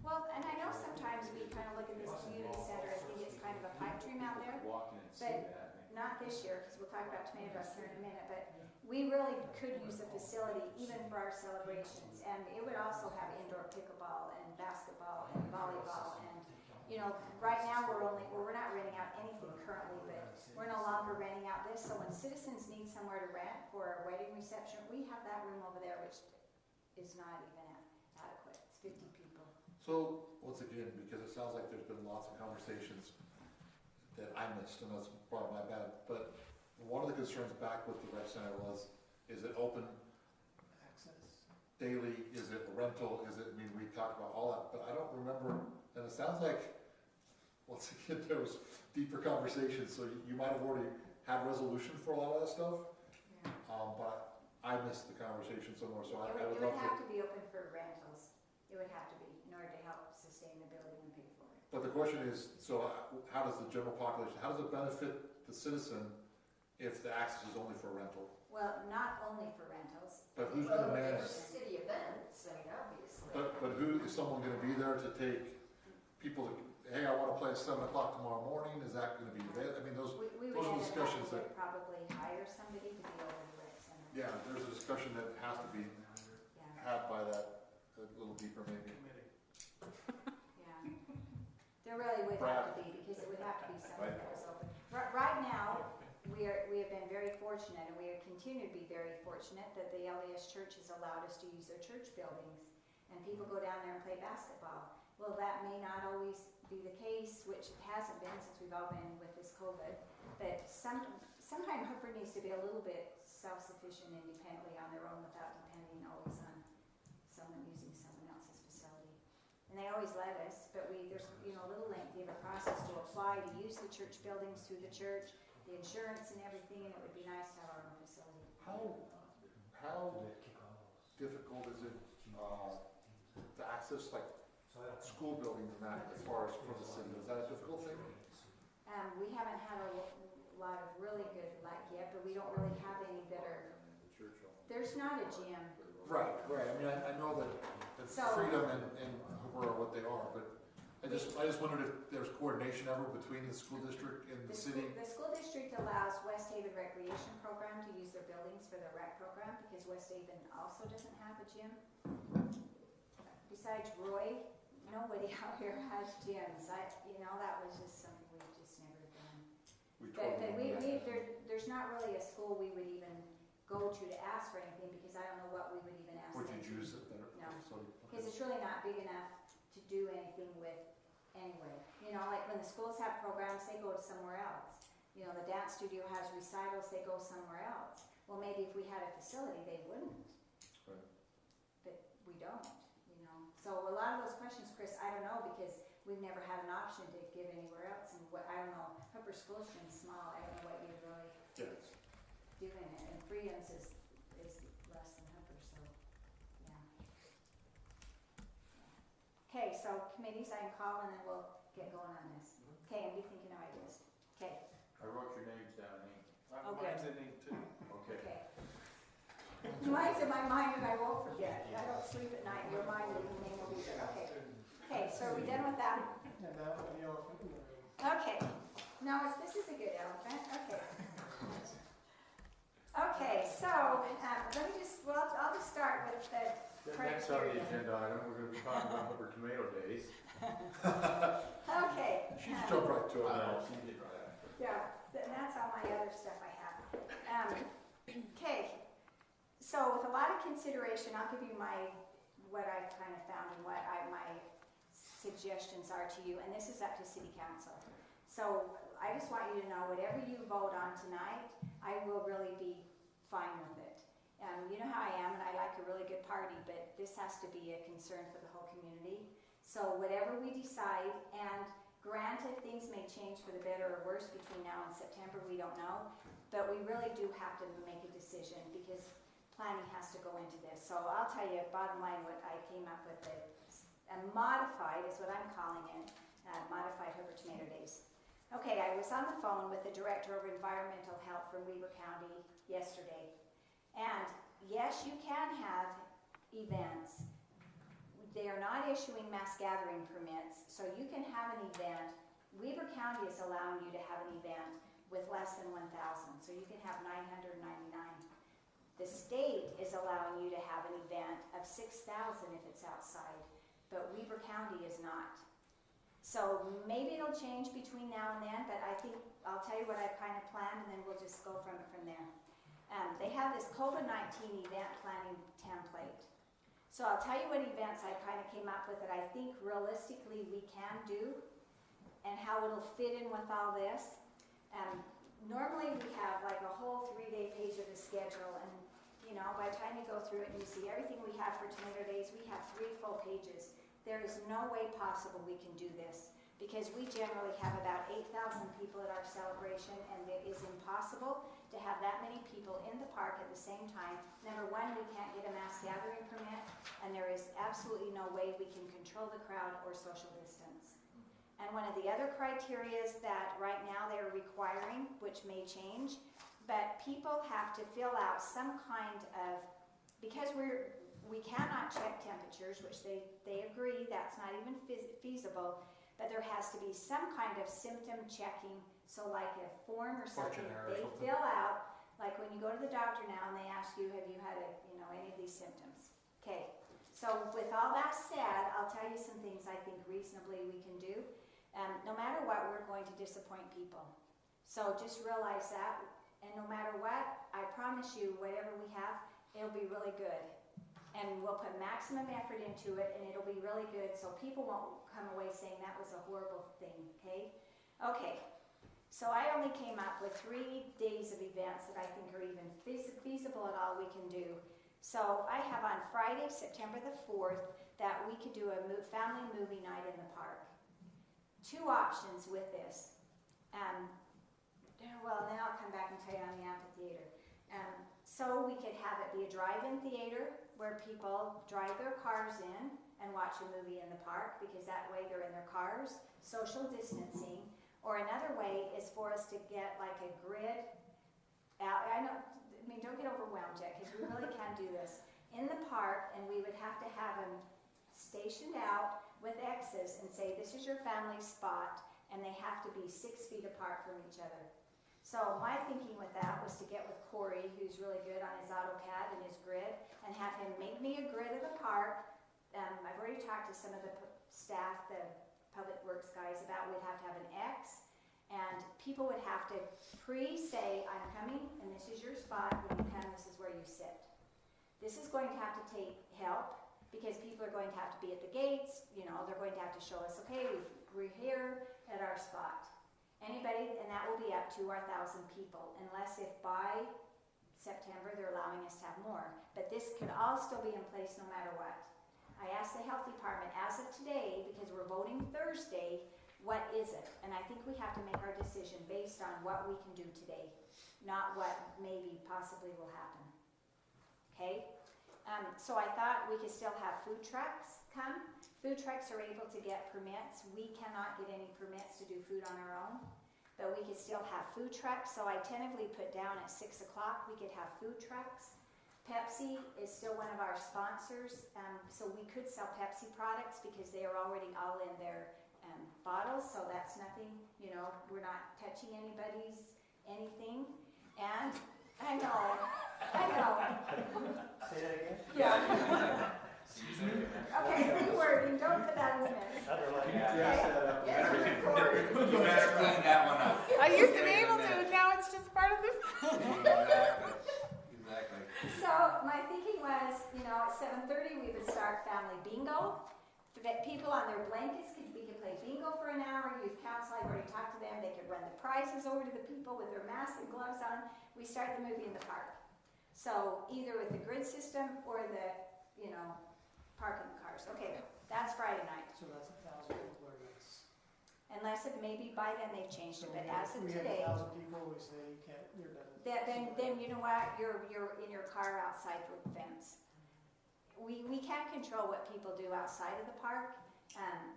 Well, and I know sometimes we kind of look at this community center, I think it's kind of a pipe dream out there, Walk in and see but that. not this year, because we'll talk about tomato dress here in a minute, but we really could use the facility even for our celebrations. And it would also have indoor pickleball and basketball and volleyball and, you know, right now we're not renting out anything currently, but we're no longer renting out this. So when citizens need somewhere to rent for a wedding reception, we have that room over there, which is not even adequate. It's 50 people. so, once again, because it sounds like there's been lots of conversations that I missed, and that's probably my bad, but one of the concerns back with the rec center was, is it open Access. daily, is it rental, is it, I mean, we talked about all that, but I don't remember, and it sounds like, once again, there was deeper conversations, so you might have already had resolution for a lot of that stuff, Yeah. but I missed the conversation somewhere, so I It would would love have to. to be open for rentals. It would have to be in order to help sustain the building and pay for it. But the question is, so how does the general population, how does it benefit the citizen if the access is only for rental? Well, not only for rentals. But who's Well, gonna manage? there's city events, I mean, obviously. But who, is someone gonna be there to take people to, hey, I wanna play at 7 o'clock tomorrow morning, is that gonna be available? I mean, those, We those would are end up discussions having to probably hire somebody to be over the rec center. yeah, there's a discussion that has to be Yeah, had by that, a little deeper maybe. Committee. yeah. There really would have to be, because it would have to be something that was open. Right now, we have been very fortunate, and we continue to be very fortunate, that the LDS Church has allowed us to use their church buildings, and people go down there and play basketball. Well, that may not always be the case, which it hasn't been since we've all been with this COVID, but sometimes Hooper needs to be a little bit self-sufficient independently on their own without depending always on someone using someone else's facility. And they always let us, but there's, you know, a little lengthy of a process to apply to use the church buildings through the church, the insurance and everything, and it would be nice to have our own facility. How difficult is it, to access like school buildings and that as far as from the city? Is that a difficult thing? We haven't had a lot of really good luck yet, but we don't really have any that are, there's not a gym. Right. I mean, I know that So- Freedom and Hooper are what they are, but I just wondered if there's coordination ever between the school district and the city. The school district allows West Haven Recreation Program to use their buildings for their rec program, because West Haven also doesn't have a gym. Besides Roy, nobody out here has gyms. That was just something we've just never done. We But told them there's not really a school we would even go to ask for anything, because I don't know what we would even ask would them you to. use it there? No. So, Because it's really not big enough to do anything with anyway. Like when the schools have programs, they go somewhere else. The dance studio has recitals, they go somewhere else. Well, maybe if we had a facility, they wouldn't. Right. But we don't. So a lot of those questions, Chris, I don't know, because we've never had an option to give anywhere else. And I don't know, Hooper School's been small, I don't know what you'd really yes. do in it. And Freedom's is less than Hooper, so, yeah. Okay, so committees I can call and then we'll get going on this. Okay, and be thinking of ideas. Okay, I wrote your names down, Hank. Okay. Mine's in ink too. Okay. okay. Mine's in my mind and I won't forget. I don't sleep at night, your mind and your name will be there. Okay. Okay, so are we done with that? And that would be the elephant in the room. Okay. No, this is a good elephant. Okay. Okay, so let me just, I'll just start with the Next on the criteria. agenda item, we're gonna be talking about Hooper Tomato Days. Okay. She just jumped right to it. She did right after. Yeah, that's all my other stuff I have. Okay, so with a lot of consideration, I'll give you what I've kind of found and what my suggestions are to you, and this is up to City Council. So I just want you to know, whatever you vote on tonight, I will really be fine with it. You know how I am, and I like a really good party, but this has to be a concern for the whole community. So whatever we decide, and granted, things may change for the better or worse between now and September, we don't know, but we really do have to make a decision, because planning has to go into this. So I'll tell you, bottom line, what I came up with, a modified, is what I'm calling it, modified Hoover Tomato Days. Okay, I was on the phone with the Director of Environmental Health from Weber County yesterday. And yes, you can have events. They are not issuing mass gathering permits, so you can have an event. Weber County is allowing you to have an event with less than 1,000, so you can have 999. The state is allowing you to have an event of 6,000 if it's outside, but Weber County is not. So maybe it'll change between now and then, but I think, I'll tell you what I've kind of planned, and then we'll just go from there. They have this COVID-19 event planning template. So I'll tell you what events I kind of came up with that I think realistically we can do, and how it'll fit in with all this. Normally we have like a whole 3-day page of the schedule, and you know, by the time you go through it and you see everything we have for Tomato Days, we have 3 full pages. There is no way possible we can do this, because we generally have about 8,000 people at our celebration, and it is impossible to have that many people in the park at the same time. Number one, we can't get a mass gathering permit, and there is absolutely no way we can control the crowd or social distance. And one of the other criterias that right now they're requiring, which may change, but people have to fill out some kind of, because we cannot check temperatures, which they agree that's not even feasible, but there has to be some kind of symptom checking. So like a form or something they fill out, like when you go to the doctor now and they ask you, have you had any of these symptoms? Okay, so with all that said, I'll tell you some things I think reasonably we can do. No matter what, we're going to disappoint people. So just realize that, and no matter what, I promise you, whatever we have, it'll be really good. And we'll put maximum effort into it, and it'll be really good, so people won't come away saying that was a horrible thing, okay? Okay, so I only came up with 3 days of events that I think are even feasible at all we can do. So I have on Friday, September the 4th, that we could do a family movie night in the park. 2 options with this. Well, then I'll come back and tell you on the amphitheater. So we could have it be a drive-in theater where people drive their cars in and watch a movie in the park, because that way they're in their cars, social distancing. Or another way is for us to get like a grid out. Don't get overwhelmed yet, because we really can do this in the park, and we would have to have them stationed out with X's and say, this is your family spot, and they have to be 6 feet apart from each other. So my thinking with that was to get with Corey, who's really good on his AutoCAD and his grid, and have him make me a grid of the park. I've already talked to some of the staff, the public works guys, about we'd have to have an X, and people would have to pre-say, I'm coming, and this is your spot. When you come, this is where you sit. This is going to have to take help, because people are going to have to be at the gates. They're going to have to show us, okay, we're here at our spot. Anybody, and that will be up to our 1,000 people, unless if by September they're allowing us to have more. But this could all still be in place no matter what. I asked the health department, as of today, because we're voting Thursday, what is it? And I think we have to make our decision based on what we can do today, not what maybe possibly will happen. Okay? So I thought we could still have food trucks come. Food trucks are able to get permits. We cannot get any permits to do food on our own, but we could still have food trucks. So I tentatively put down at 6 o'clock we could have food trucks. Pepsi is still one of our sponsors, so we could sell Pepsi products because they are already all in their bottles, so that's nothing, we're not touching anybody's anything. And I know. Say that again? Yeah. Okay, rewording, don't put that in the minutes. Yeah. Yes, recording. You better clean that one up. I used to be able to, and now it's just part of the. Exactly. So my thinking was, at 7:30 we would start family bingo. People on their blankets, we could play bingo for an hour. Youth council, I've already talked to them. They could run the prizes over to the people with their masks and gloves on. We start the movie in the park. So either with the grid system or the, parking cars. Okay, that's Friday night. So that's 1,000 people or less. unless it maybe by then they've changed it, but as of We today, have 1,000 people, we say you can't, you're done. then you know what, you're in your car outside the fence. We can't control what people do outside of the park,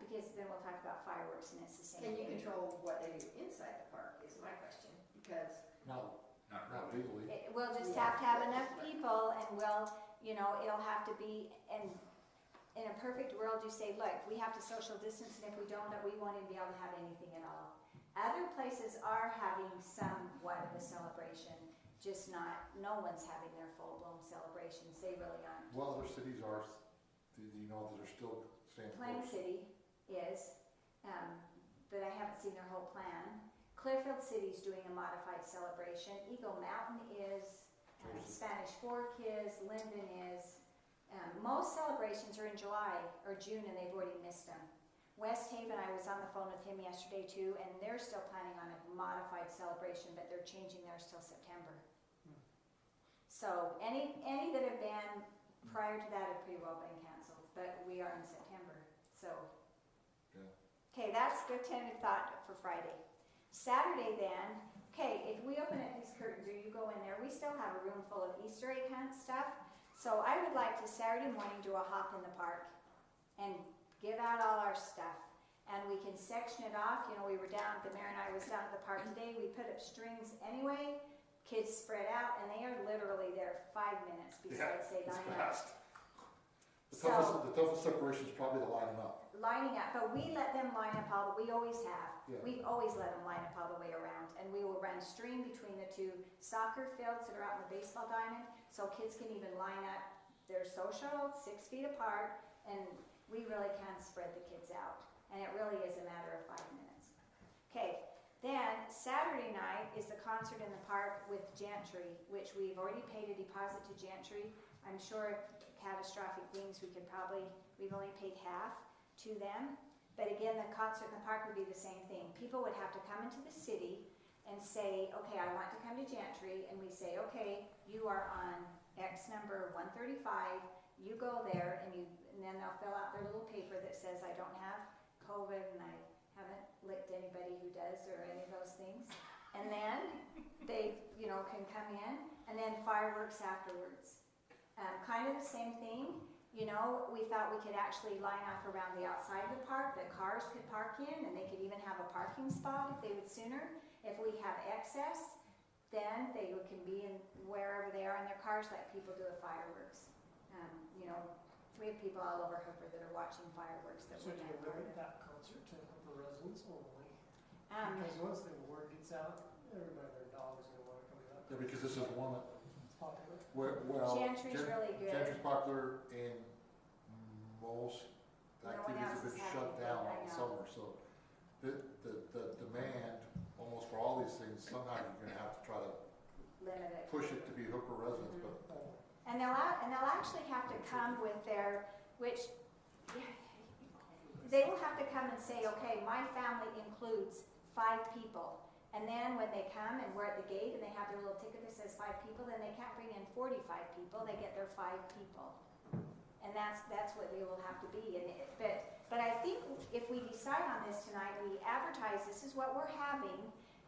because then we'll talk about fireworks and it's the same Can you thing. control what they do inside the park, is my question, because No, Not not really. legally. We'll just Yeah. have to have enough people and we'll, it'll have to be, and in a perfect world, you say, look, we have to social distance and if we don't, that we won't even be able to have anything at all. Other places are having somewhat of a celebration, just no one's having their full-blown celebrations, they really aren't. Well, other cities are, do you know that they're still staying Plain close? City is, but I haven't seen their whole plan. Clearfield City's doing a modified celebration. Eagle Mountain is, Spanish Fork is, Linden is. Most celebrations are in July or June and they've already missed them. West Haven, I was on the phone with him yesterday too, and they're still planning on a modified celebration, but they're changing theirs till September. So any that have been prior to that have pretty well been canceled, but we are in September, so. Yeah. Okay, that's the tentative thought for Friday. Saturday then, okay, if we open up these curtains or you go in there, we still have a room full of Easter egg hunt stuff. So I would like to Saturday morning do a hop in the park and give out all our stuff. And we can section it off. We were down, the mayor and I was down at the park today. We put up strings anyway. Kids spread out and they are literally there 5 minutes besides they It's line up. fast. The toughest separation is probably the lining up. Lining up, but we let them line up we always have. Yeah. We've always let them line up all the way around. And we will run string between the two soccer fields that are out in the baseball diamond. So kids can even line up their social 6 feet apart. And we really can spread the kids out. And it really is a matter of 5 minutes. Okay, then Saturday night is the concert in the park with Gentry, which we've already paid a deposit to Gentry. I'm sure if catastrophic things, we've only paid half to them. But again, the concert in the park would be the same thing. People would have to come into the city and say, okay, I want to come to Gentry. And we say, okay, you are on X number 135. You go there and then they'll fill out their little paper that says I don't have COVID and I haven't licked anybody who does or any of those things. And then they, can come in and then fireworks afterwards. Kind of the same thing. We thought we could actually line off around the outside of the park that cars could park in and they could even have a parking spot if they would sooner. If we have excess, then they can be in wherever they are in their cars like people do at fireworks. We have people all over Hooper that are watching fireworks that So we're do not you part limit of. that concert to Hooper residents only? Because once the word gets out, everybody, their dog's gonna wanna come to that. Yeah, because this is one that, It's popular. Gentry's really good. Gentry's popular and most No one activities else have is been shut having it, down I all know. summer, so the demand almost for all these things, somehow you're gonna have to try to Limit it. push it to be Hooper residents, but And they'll actually have to come with they will have to come and say, okay, my family includes 5 people. And then when they come and we're at the gate and they have their little ticket that says 5 people, then they can't bring in 45 people, they get their 5 people. And that's what they will have to be. But I think if we decide on this tonight, we advertise this is what we're having,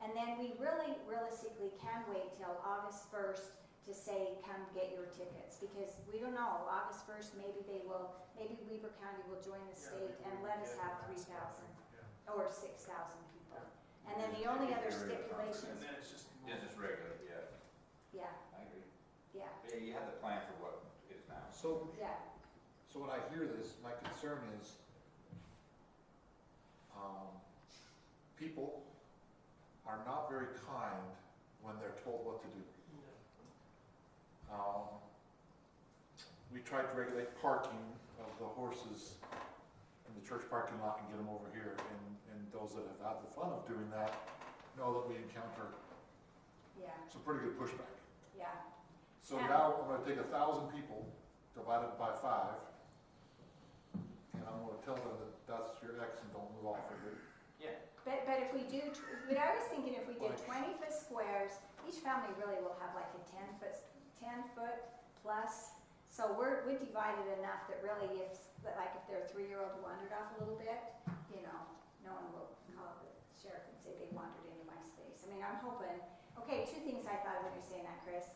and then we really realistically can wait till August 1st to say, come get your tickets, because we don't know, August 1st, maybe Weber County will join the state and let us have 3,000 or 6,000 people. And then the only other stipulations, And then it's just. It's just regular, yeah, yeah, I agree. yeah, Yeah, you have the plan for what is now. so yeah, when I hear this, my concern is, people are not very kind when they're told what to do. We tried to regulate parking of the horses in the church parking lot and get them over here, and those that have had the fun of doing that know that we encounter yeah, some pretty good pushback. yeah. So Yeah. now I'm gonna take 1,000 people, divided by 5, and I'm gonna tell them that that's your X and don't move off of it. Yeah. But if we do, but I was thinking if we did Like- 20-foot squares, each family really will have like a 10-foot plus. So we're divided enough that really if they're a 3-year-old who wandered off a little bit, no one will call it mean, I'm hoping, okay, two things I thought when you're saying that, Chris.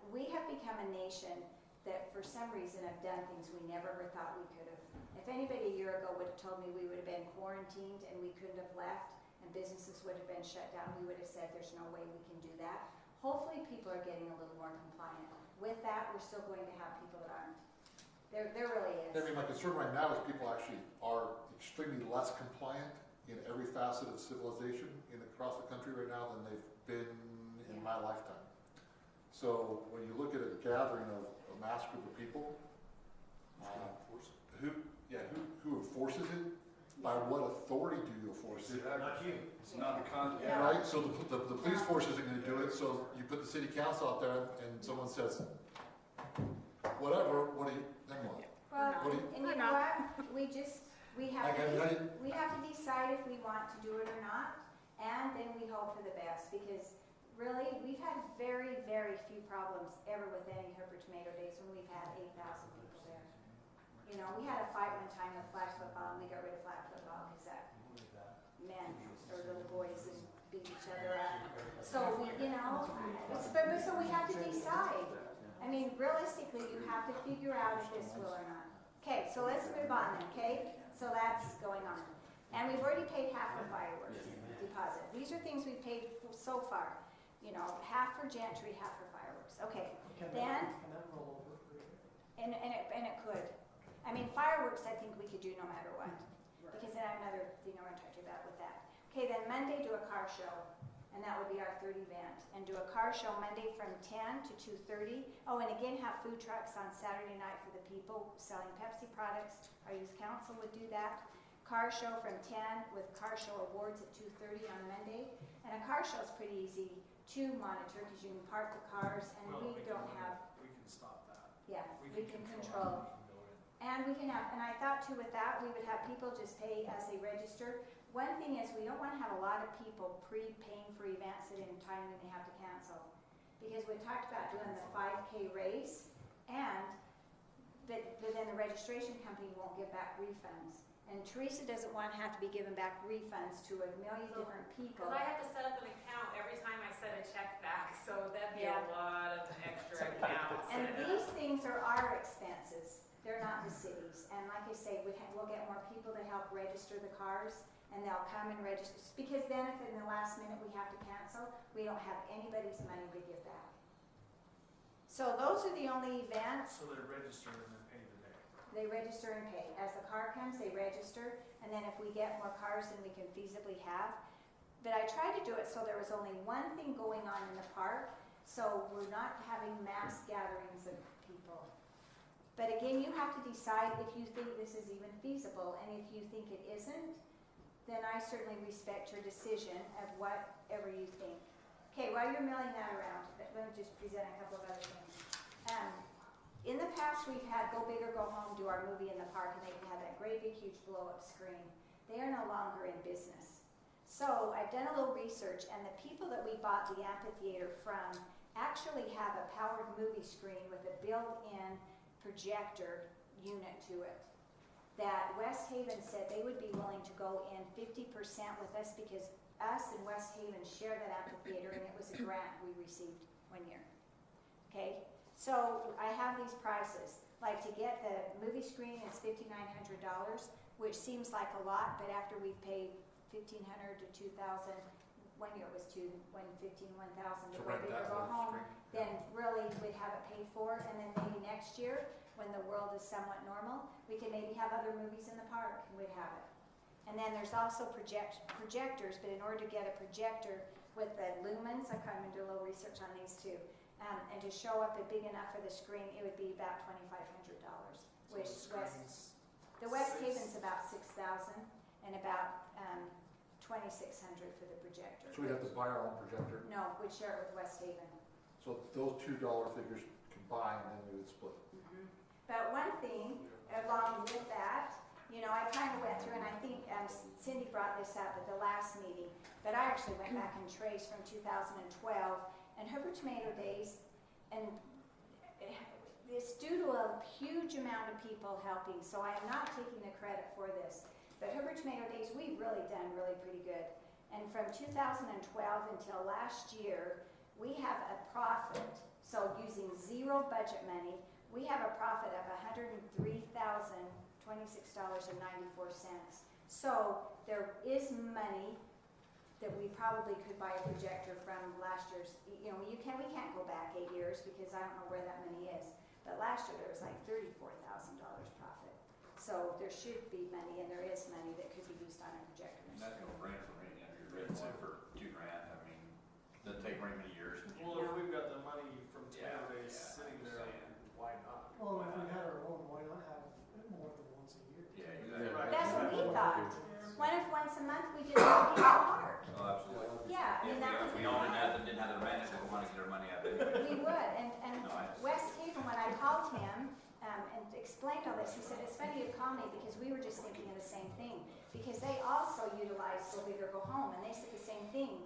We have become a nation that for some reason have done things we never ever thought we could have. If anybody a year ago would have told me we would have been quarantined and we couldn't have left and businesses would have been shut down, we would have said there's no way we can do that. Hopefully people are getting a little more compliant. With that, we're still going to have people that aren't. There really is. I mean, my concern right now is people actually are extremely less compliant in every facet of civilization across the country right now than they've been in my lifetime. So when you look at a gathering of a mass group of people, who enforces it? By what authority do you enforce it? Not you. It's not the con, Yeah. Right, so the police force isn't gonna do it, so you put the city council out there and someone says, whatever, then what? Well, What do you- and you know what? We have I- we have to decide if we want to do it or not, and then we hope for the best, because really, we've had very, very few problems ever with any Hooper Tomato Days when we've had 8,000 people there. You know, we had a fight one time with flag football, and we got rid of flag football because that men or little boys and beat each other up. So we, you know, so we have to decide. I mean, realistically, you have to figure out if this will or not. Okay, so let's move on then, okay? So that's going on. And we've already paid half the fireworks deposit. These are things we've paid so far. You know, half for gentry, half for fireworks. Okay, Can then, that roll over for you? and it could. I mean, fireworks, I think we could do no matter what. Because then I have another thing I want to talk to you about with that. Okay, then Monday do a car show, and that would be our third event. And do a car show Monday from 10 to 2:30. Oh, and again, have food trucks on Saturday night for the people selling Pepsi products. Our youth council would do that. Car show from 10 with car show awards at 2:30 on Monday. And a car show is pretty easy to monitor because you can park the cars and Well, we don't have, We can stop that. yeah, we can how control. we can go in. And we can have, and I thought too with that, we would have people just pay as they register. One thing is we don't want to have a lot of people pre-paying for events at any time when they have to cancel. Because we talked about doing the 5K race but then the registration company won't give back refunds. And Teresa doesn't want to have to be giving back refunds to a million different people. Because I have to set up an account every time I send a check back, so that'd be Yeah. a lot of extra accounts. And these things are our expenses. They're not the city's. And like I say, we'll get more people to help register the cars, and they'll come and register. Because then if in the last minute we have to cancel, we don't have anybody's money to give back. So those are the only events. So they're registered and then pay the day. They register and pay. As the car comes, they register, and then if we get more cars than we can feasibly have. But I tried to do it so there was only one thing going on in the park, so we're not having mass gatherings of people. But again, you have to decide if you think this is even feasible, and if you think it isn't, then I certainly respect your decision of whatever you think. Okay, while you're milling that around, let me just present a couple of other things. In the past, we've had Go Big or Go Home do our movie in the park, and they had that great big huge blow-up screen. They are no longer in business. So I've done a little research, and the people that we bought the amphitheater from actually have a powered movie screen with a built-in projector unit to it. That West Haven said they would be willing to go in 50% with us because us and West Haven share that amphitheater, and it was a grant we received one year. Okay? So I have these prices. Like to get the movie screen is $5,900, which seems like a lot, but after we've paid $1,500 to $2,000, 1 year it was $1,000 to go big or go home, then really we'd have it paid for, and then maybe next year, when the world is somewhat normal, we can maybe have other movies in the park, and we'd have it. And then there's also projectors, but in order to get a projector with the lumens, I kind of do a little research on these too, and to show up it big enough for the screen, it would be about $2,500, which the West Haven's about $6,000 and about $2,600 for the projector. So we'd have to buy our own projector. No, we'd share it with West Haven. So those $2 figures combined, then we would split. But one thing, along with that, you know, I kind of went through, and I think Cindy brought this up at the last meeting, but I actually went back and traced from 2012, and Hooper Tomato Days, and it's due to a huge amount of people helping, so I am not taking the credit for this. But Hooper Tomato Days, we've really done really pretty good. And from 2012 until last year, we have a profit, so using zero budget money, we have a profit of $103,026.94. So there is money that we probably could buy a projector from last year's. You know, we can't go back 8 years because I don't know where that money is. But last year there was like $34,000 profit. So there should be money, and there is money that could be used on a projector. And that's no brainer for me, you know, you're ready for $2,000, I mean, doesn't take very many years. Well, if we've got the money from Yeah, Tomato Days yeah, sitting I'm there, saying. why not? Well, if we had our own, why not have it more than once a year? Yeah, Yeah. exactly. That's what we thought. What if once a month we did something in the park? Oh, absolutely. Yeah, I If mean, that would we be owned fine. that, that didn't have their maintenance, they want to get their money out anyway. We would, and No, I- West Haven, when I called him and explained all this, he said, it's funny you call me because we were just thinking of the same thing. Because they also utilize Go Big or Go Home, and they said the same thing.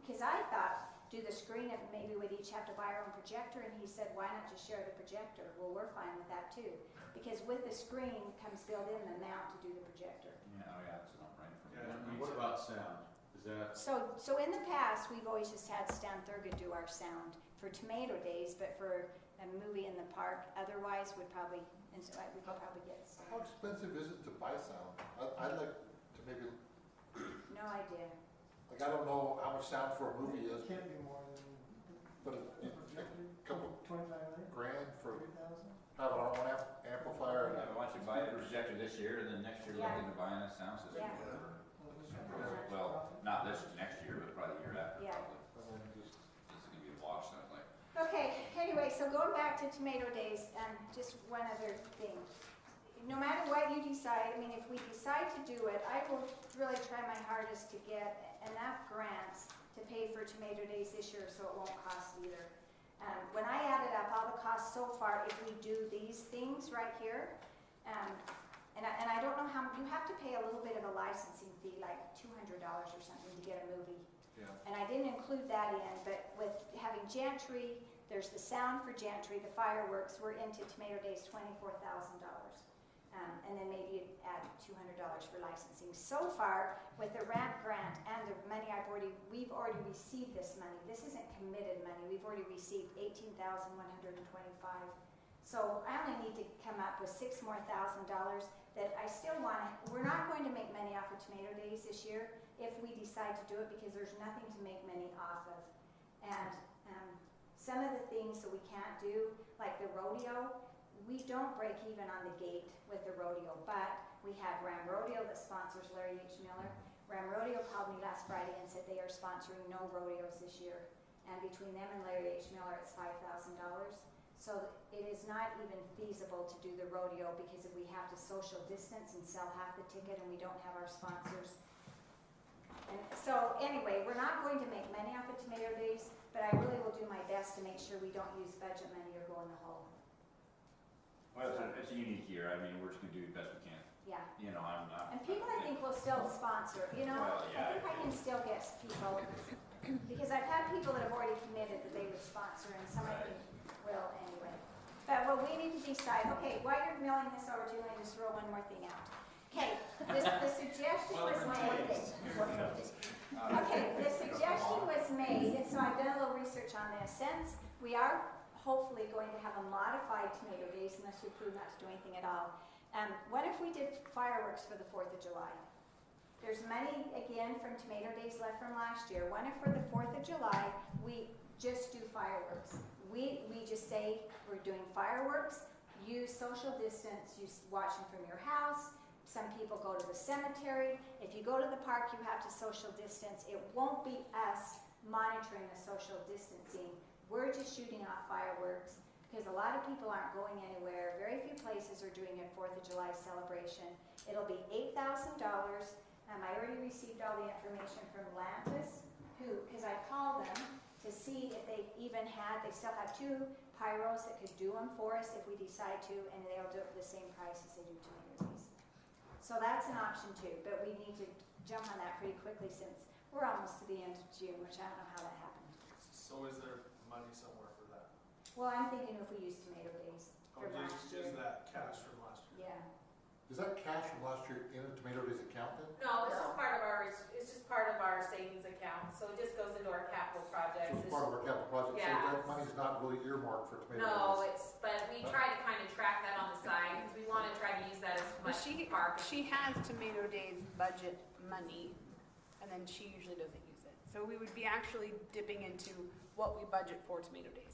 Because I thought, do the screen, and maybe we'd each have to buy our own projector, and he said, why not just share the projector? Well, we're fine with that too. Because with the screen comes built in the mount to do the projector. Yeah, oh yeah, it's not brainer for me. Yeah. And what about sound? Is that, So in the past, we've always just had Stan Thurgood do our sound for Tomato Days, but for a movie in the park, otherwise would probably, and so we could probably get sound. How expensive is it to buy sound? I'd like to maybe, No idea. like, I don't know how much sound for a movie It is, can't be more than but a a projector, couple $2,500, grand for $3,000. having our own amplifier. Yeah, why don't you buy a projector this year, and then next year look Yeah. into buying a sound system Yeah. or whatever. Yeah. Well, not this next year, but probably the year after, Yeah. probably. And then just, This is gonna be a wash, sounds like. Okay, anyway, so going back to Tomato Days, just one other thing. No matter what you decide, I mean, if we decide to do it, I will really try my hardest to get enough grants to pay for Tomato Days this year so it won't cost either. When I added up all the costs so far, if we do these things right here, and I don't know how, you have to pay a little bit of a licensing fee, like $200 or something to get a movie. yeah. And I didn't include that in, but with having Gentry, there's the sound for Gentry, the fireworks, we're into Tomato Days $24,000. And then maybe you'd add $200 for licensing. So far, with the RAMP grant and the money we've already received this money. This isn't committed money. We've already received $18,125. So I only need to come up with $6,000 more that I still want to. We're not going to make money off of Tomato Days this year if we decide to do it because there's nothing to make money off of. And some of the things that we can't do, like the rodeo, we don't break even on the gate with the rodeo, but we have Ram Rodeo that sponsors Larry H. Miller. Ram Rodeo called me last Friday and said they are sponsoring no rodeos this year. And between them and Larry H. Miller, it's $5,000. So it is not even feasible to do the rodeo because if we have to social distance and sell half the ticket and we don't have our sponsors. And so anyway, we're not going to make money off of Tomato Days, but I really will do my best to make sure we don't use budget money or go in the hole. Well, it's a unique year, I mean, we're just gonna do the best we can, Yeah. you know, I'm not. And people I think will still sponsor, you know, Well, yeah. I think I can still get people, because I've had people that have already committed that they would sponsor and some I think will anyway. But what we need to decide, okay, while you're milling this over to you, let me just throw one more thing out. Okay, the suggestion was made. Okay, the suggestion was made, and so I've done a little research on this, since we are hopefully going to have a modified Tomato Days unless we prove not to do anything at all. What if we did fireworks for the 4th of July? There's money, again, from Tomato Days left from last year. What if for the 4th of July, we just do fireworks? We just say we're doing fireworks, use social distance, you watch them from your house. Some people go to the cemetery. If you go to the park, you have to social distance. It won't be us monitoring the social distancing. We're just shooting off fireworks because a lot of people aren't going anywhere. Very few places are doing a 4th of July celebration. It'll be $8,000. I already received all the information from Lantis, because I called them to see if they even had, they still have 2 pyros that could do them for us if we decide to, and they'll do it for the same price as they do Tomato Days. So that's an option too, but we need to jump on that pretty quickly since we're almost to the end of June, which I don't know how that happened. So is there money somewhere for that? Well, I'm thinking if we use Tomato Days Oh, from last use year. that cash from last year. Yeah. Is that cash from last year in a Tomato Days account then? No, it's just part of our savings account, so it just goes into our capital projects. So it's part of our capital project, so Yeah. that money's not really earmarked for Tomato Days? No, but we try to kind of track that on the side, because we want to try to use that as But much she park. has Tomato Days budget money, and then she usually doesn't use it. So we would be actually dipping into what we budget for Tomato Days.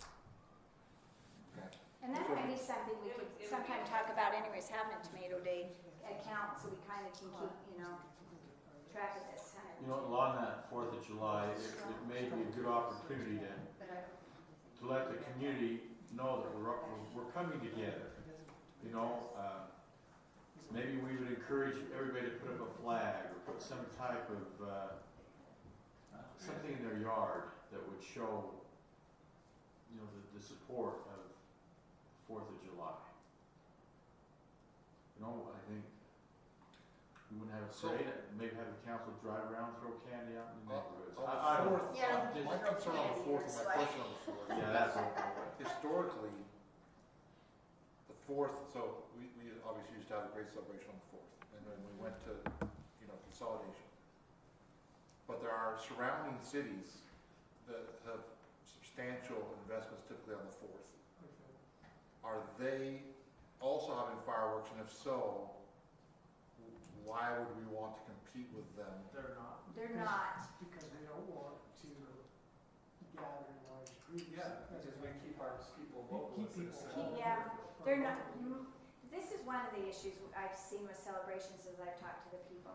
And that might be something we could sometime talk about anyways, having a Tomato Day account, so we kind of can keep, track of this. You know, along that 4th of July, it may be a good opportunity to let the community know that we're coming together. You know, maybe we would encourage everybody to put up a flag or put some type of something in their yard that would show, the support of 4th of July. I think we wouldn't have a parade, maybe have the council drive around, throw candy out in the neighborhoods. I don't know. Yeah. My concern on the 4th and my question on the 4th. Yeah, that's what. Historically, the 4th, so we obviously used to have a great celebration on the 4th, and then we went to, consolidation. But there are surrounding cities that have substantial investments typically on the 4th. Are they also having fireworks, and if so, why would we want to compete with them? They're not. They're not. Because they don't want to gather in large groups. Yeah, because we keep our people local. Keep instead people of- Yeah, they're not, this is one of the issues I've seen with celebrations as I've talked to the people.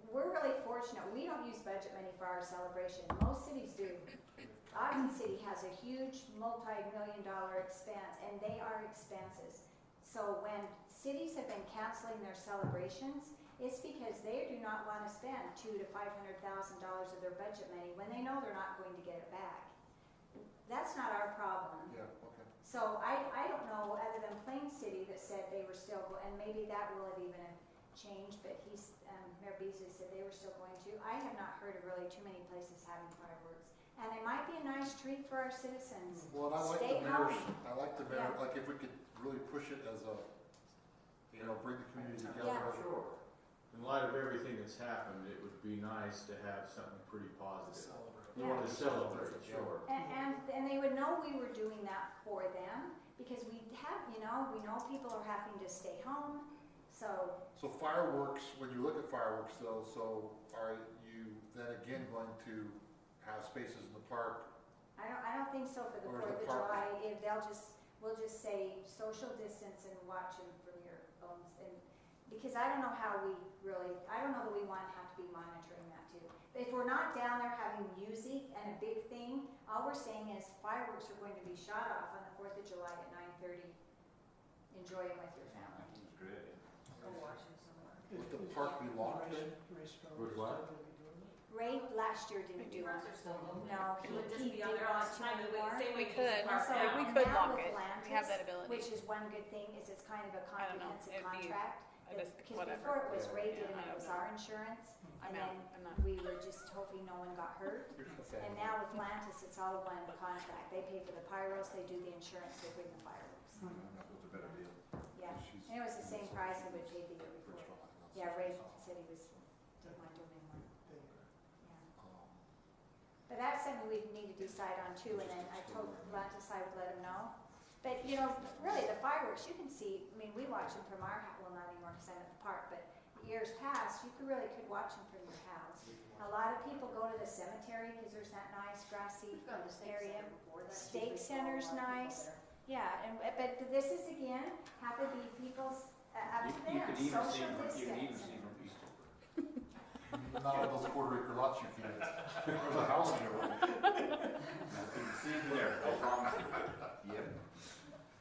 We're really fortunate, we don't use budget money for our celebration, most cities do. Ogden City has a huge multi-million-dollar expense, and they are expenses. So when cities have been canceling their celebrations, it's because they do not want to spend $200,000 to $500,000 of their budget money when they know they're not going to get it back. That's not our problem. Yeah, okay. So I don't know, other than Plain City that said they were still, and maybe that will have even changed, but Mayor Beasley said they were still going to. I have not heard of really too many places having fireworks. And they might be a nice treat for our citizens. Well, and Stay home. I like the mayor, Yeah. like if we could really push it as a, bring the community together. Yeah. Sure. In light of everything that's happened, it would be nice to have something pretty positive. Celebrate. We want to celebrate, sure. And they would know we were doing that for them, because we have, we know people are having to stay home, so. So fireworks, when you look at fireworks though, so are you then again going to have spaces in the park? I don't think so for the Or 4th the of park. July. We'll just say social distance and watch them from your phones. And because I don't know how I don't know that we want to have to be monitoring that too. If we're not down there having music and a big thing, all we're saying is fireworks are going to be shot off on the 4th of July at 9:30. Enjoy them with your family. It's great. Go watch it somewhere. Would the park be locked then? Would what? Ray last year didn't do Parks it. are still open. No, It would just he be on didn't there all want the to time. anymore. Same way We use could. the park So now. We and could now lock with it. We have that ability. Which is one good thing, is it's kind of a I don't know. comprehensive It'd be- contract. I just, Because whatever. before it was Ray Yeah, did it, I and it don't was know. our insurance, I'm and out. then I'm not. we were just hoping no one got hurt. You're just a And fan. now with Lantis, it's all one contract. They pay for the pyros, they do the insurance, they bring the fireworks. That was a better deal. Yeah, She's- and it was the same price that we paid the year Pretty before. strong, I think. Yeah, Ray said he didn't want to do it anymore. Yeah. But that's something we need to decide on too, and then I told Lantis I would let him know. But, really, the fireworks, you can see, we watch them from our house, well, not anymore because I'm at the park, but years past, you could watch them from your house. A lot of people go to the cemetery because there's that nice grassy We've gone to State area. Center before. That's Steak usually Center's full, a lot of people nice. there. Yeah, but this is again, have to be people's, up to You them, can even see social from, you can even distance. see from Eastover. Not on those quarter-acre lots you feed it. There's a house in your way. You can see it there, I promise you. Yep.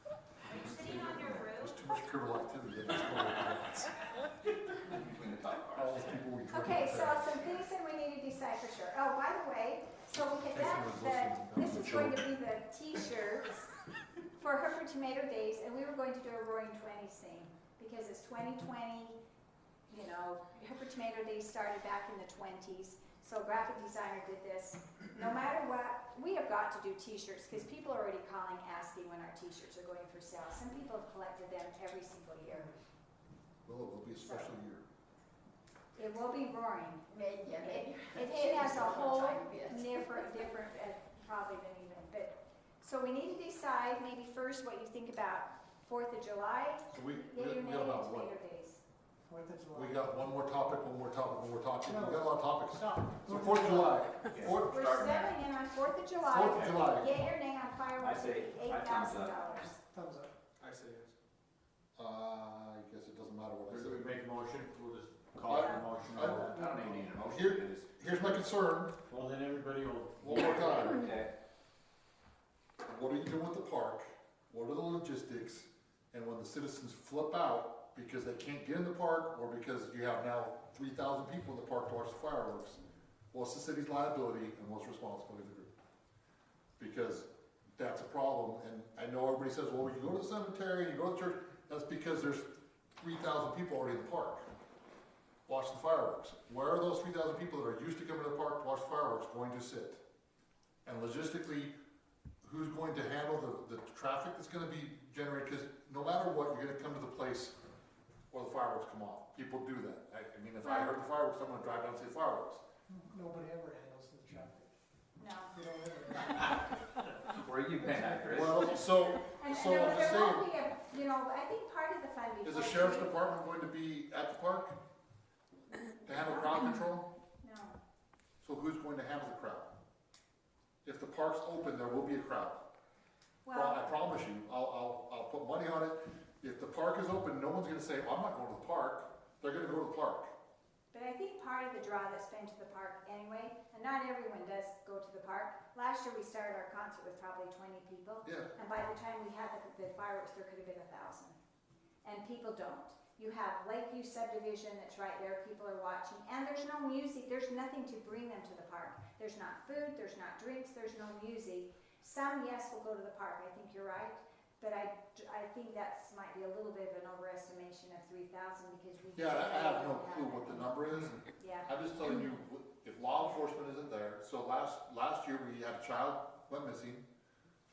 Are you sitting on your roof? There's too much criminal activity in those quarter-acre lots. Between the top All bars. those people we drove. Okay, so some things that we need to decide for sure. Oh, by the way, so we could, this is going to be the t-shirts for Hooker Tomato Days, and we were going to do a Roaring Twenties theme, because it's 2020, Hooker Tomato Days started back in the 20s, so graphic designer did this. No matter what, we have got to do t-shirts, because people are already calling asking when our t-shirts are going for sale. Some people have collected them every single year. Well, it will be a special year. It will be roaring. Maybe, yeah, maybe. It has a whole Time yet. different, probably than even, but, so we need to decide maybe first what you think about 4th of July, So we yea or nay, got and about what? Tomato Days. 4th of July. We got one more topic, one more topic, one more topic. We got a lot of topics. Stop. So 4th of July. We're settling in on 4th of July. 4th of July. Yea or nay on fireworks, I say, $8,000. Thumbs up. I say yes. I guess it doesn't matter what I Do we say. make a motion? We'll just call for a motion. I- I don't even need a motion. Here- I just- Here's my concern, Well, then everybody will. one more time. Okay. What are you doing with the park? What are the logistics? And when the citizens flip out because they can't get in the park or because you have now 3,000 people in the park to watch the fireworks, what's the city's liability and what's responsibility of the group? Because that's a problem, and I know everybody says, well, you go to the cemetery, you go to church, that's because there's 3,000 people already in the park watching the fireworks. Where are those 3,000 people that are used to coming to the park to watch the fireworks going to sit? And logistically, who's going to handle the traffic that's gonna be generated? Because no matter what, you're gonna come to the place where the fireworks come off. People do that. I mean, if I heard the fireworks, I'm gonna drive down and see the fireworks. Nobody ever handles the traffic. No. You don't ever. Where you been at, Chris? Well, so And I'm there just won't saying, be I think part of the fun before. is the sheriff's department going to be at the park to handle crowd control? No. So who's going to handle the crowd? If the park's open, there will be a crowd. Well, I Well, promise you, I'll put money on it. If the park is open, no one's gonna say, well, I'm not going to the park. They're gonna go to the park. but I think part of the draw that's been to the park anyway, and not everyone does go to the park. Last year, we started our concert with probably 20 people. Yeah. And by the time we had the fireworks, there could have been 1,000. And people don't. You have Lakeview subdivision that's right there, people are watching, and there's no music, there's nothing to bring them to the park. There's not food, there's not drinks, there's no music. Some, yes, will go to the park, I think you're right, but I think that might be a little bit of an overestimation of 3,000 because we. Yeah, I have no don't clue have what the that. number is. Yeah, I'm just telling you, if law enforcement isn't there, so last year we had a child went missing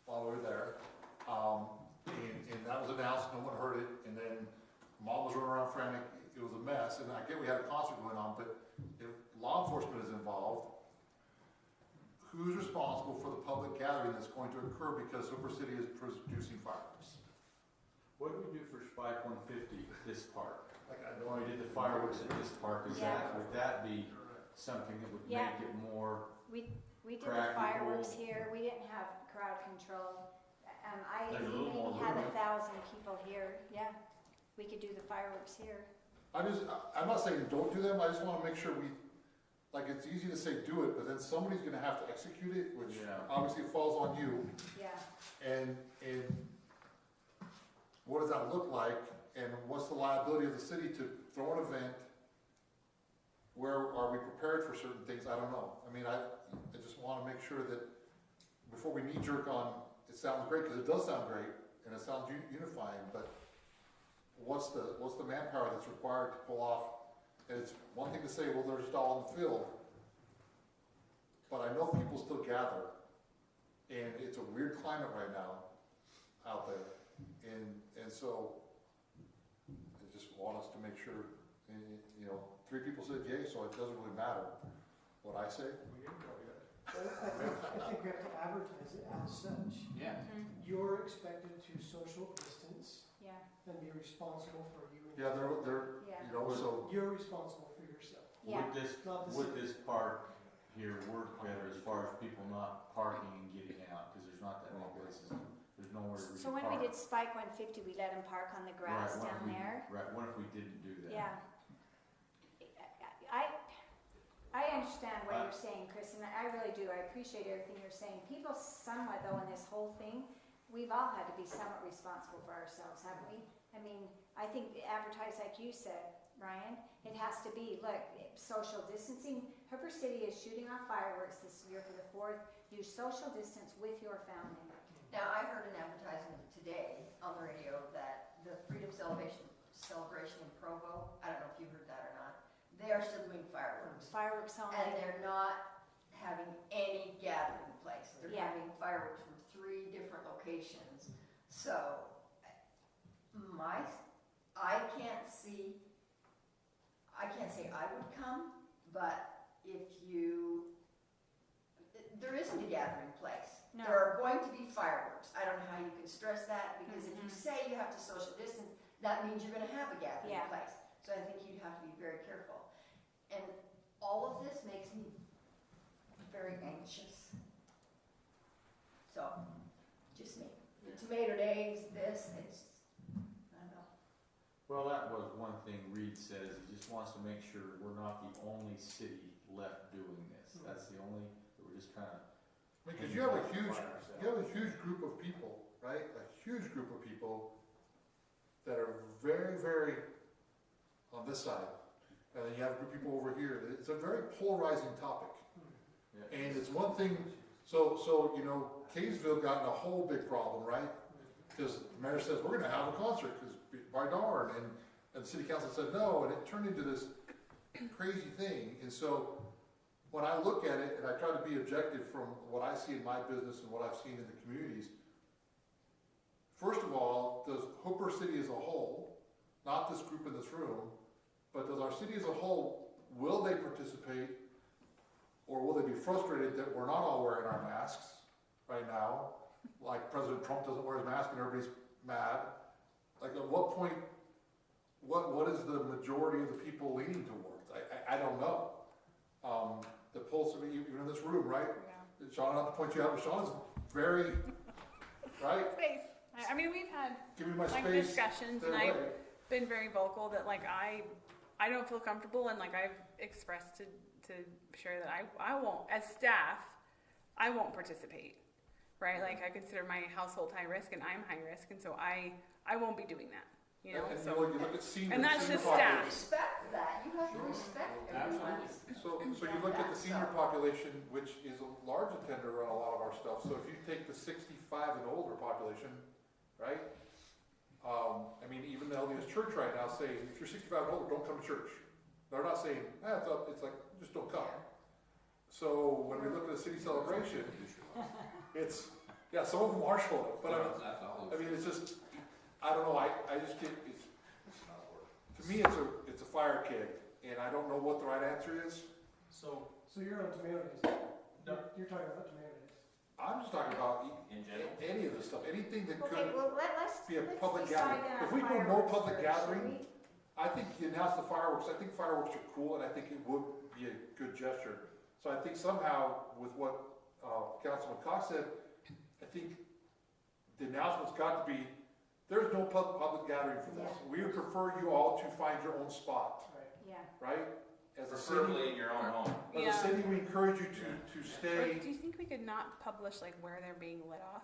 while we were there. And that was announced, no one heard it, and then mom was running around frantic, it was a mess, and I get we had a concert going on, but if law enforcement is involved, who's responsible for the public gathering that's going to occur because Hooper City is producing fireworks? What do we do for Spike 150 at this park? Like, I When we did the fireworks at this park, would that be something that would Yeah. make it more? we did the Practical. fireworks here, we didn't have crowd control. I There's a little maybe more had room. 1,000 people here, yeah. We could do the fireworks here. I'm not saying don't do them, I just wanna make sure like, it's easy to say do it, but then somebody's gonna have to execute it, which Yeah. obviously falls on you. Yeah. And what does that look like, and what's the liability of the city to throw an event? Where are we prepared for certain things? I don't know. I mean, I just wanna make sure that before we knee jerk on, it sounds great, cause it does sound great, and it sounds unifying, but what's the manpower that's required to pull off? And it's one thing to say, well, they're just all in the field, but I know people still gather, and it's a weird climate right now out there, and so I just want us to make sure, you know, 3 people said yay, so it doesn't really matter what I say. We didn't go yet. Well, I think we have to advertise it as such. Yeah. You're expected to social distance Yeah, and be responsible for you. and Yeah, your they're, yeah, you know, so, You're responsible for yourself. yeah. Not the Would city. this park here work better as far as people not parking and getting out? Cause there's not that many places, there's nowhere to So when we did Spike 150, we let them park on the grass Right, what if down we- there. Right, what if we didn't do that? Yeah. I understand what you're saying, Chris, and I really do. I appreciate everything you're saying. People somewhat, though, in this whole thing, we've all had to be somewhat responsible for ourselves, haven't we? I mean, I think advertise like you said, Ryan, it has to be, look, social distancing. Hooper City is shooting off fireworks this year for the 4th. Use social distance with your family. Now, I heard an advertisement today on the radio that the Freedom Celebration in Provo, I don't know if you heard that or not, they are still doing fireworks. Fireworks only. And they're not having any gathering place. They're Yeah. having fireworks from 3 different locations. So, my I can't say I would come, but if there isn't a gathering place. No. There are going to be fireworks. I don't know how you can stress that, because if you say you have to social distance, that means you're gonna have a gathering Yeah. place. So I think you'd have to be very careful. And all of this makes me very anxious. So, just me. The tomato days, I don't know. Well, that was one thing Reed says, he just wants to make sure we're not the only city left doing this. That's the only, we're just kind of. Because you have a huge group of people, right? A huge group of people that are very, very on this side. And then you have a group of people over here. It's a very polarizing topic. Yeah. And it's one thing, so you know, Kaysville got in a whole big problem, right? Because the mayor says, we're gonna have a concert, because by darn, and the city council said no, and it turned into this crazy thing. And so, when I look at it, and I try to be objective from what I see in my business and what I've seen in the communities, first of all, does Hooper City as a whole, not this group in this room, but does our city as a whole, will they participate, or will they be frustrated that we're not all wearing our masks right now? Like President Trump doesn't wear his mask and everybody's mad. Like at what point, what is the majority of the people leaning towards? I don't know. The pulse of even in this room, right? Yeah. Sean, not to point you out, but Sean is very, right? Space. I mean, we've had Give me my like space. discussions, and I've been very vocal that like I don't feel comfortable, and like I've expressed to share that I won't, as staff, I won't participate, right? Like I consider my household high risk, and I'm high risk, and so I won't be doing that, you know. And So you look at senior, and that's senior just population. Respect that. You have to respect everyone's. So you look at the senior population, which is a large attender on a lot of our stuff. So if you take the 65 and older population, right? I mean, even the LDS Church right now saying, if you're 65 and older, don't come to church. They're not saying, it's up. It's like, just don't come. So when we look at the city celebration, it's, yeah, some of them are showing up, but I mean, it's just, I don't know. I just get it's. To me, it's a fire keg, and I don't know what the right answer is. So, So you're on tomato days. You're talking about tomato days. I'm just talking about In general. any of this stuff, anything that Okay, could well, let's be a public decide gathering. on If we go no fireworks public first, gathering, should we? I think you announce the fireworks. I think fireworks are cool, and I think it would be a good gesture. So I think somehow, with what Councilman Cox said, I think the announcement's got to be, there's no public gathering for this. Yeah. We would prefer you all to find your own spot, Right. Yeah. right? As a city, Preferably in your own home. as a city, we encourage you to Or stay. do you think we could not publish like where they're being lit off?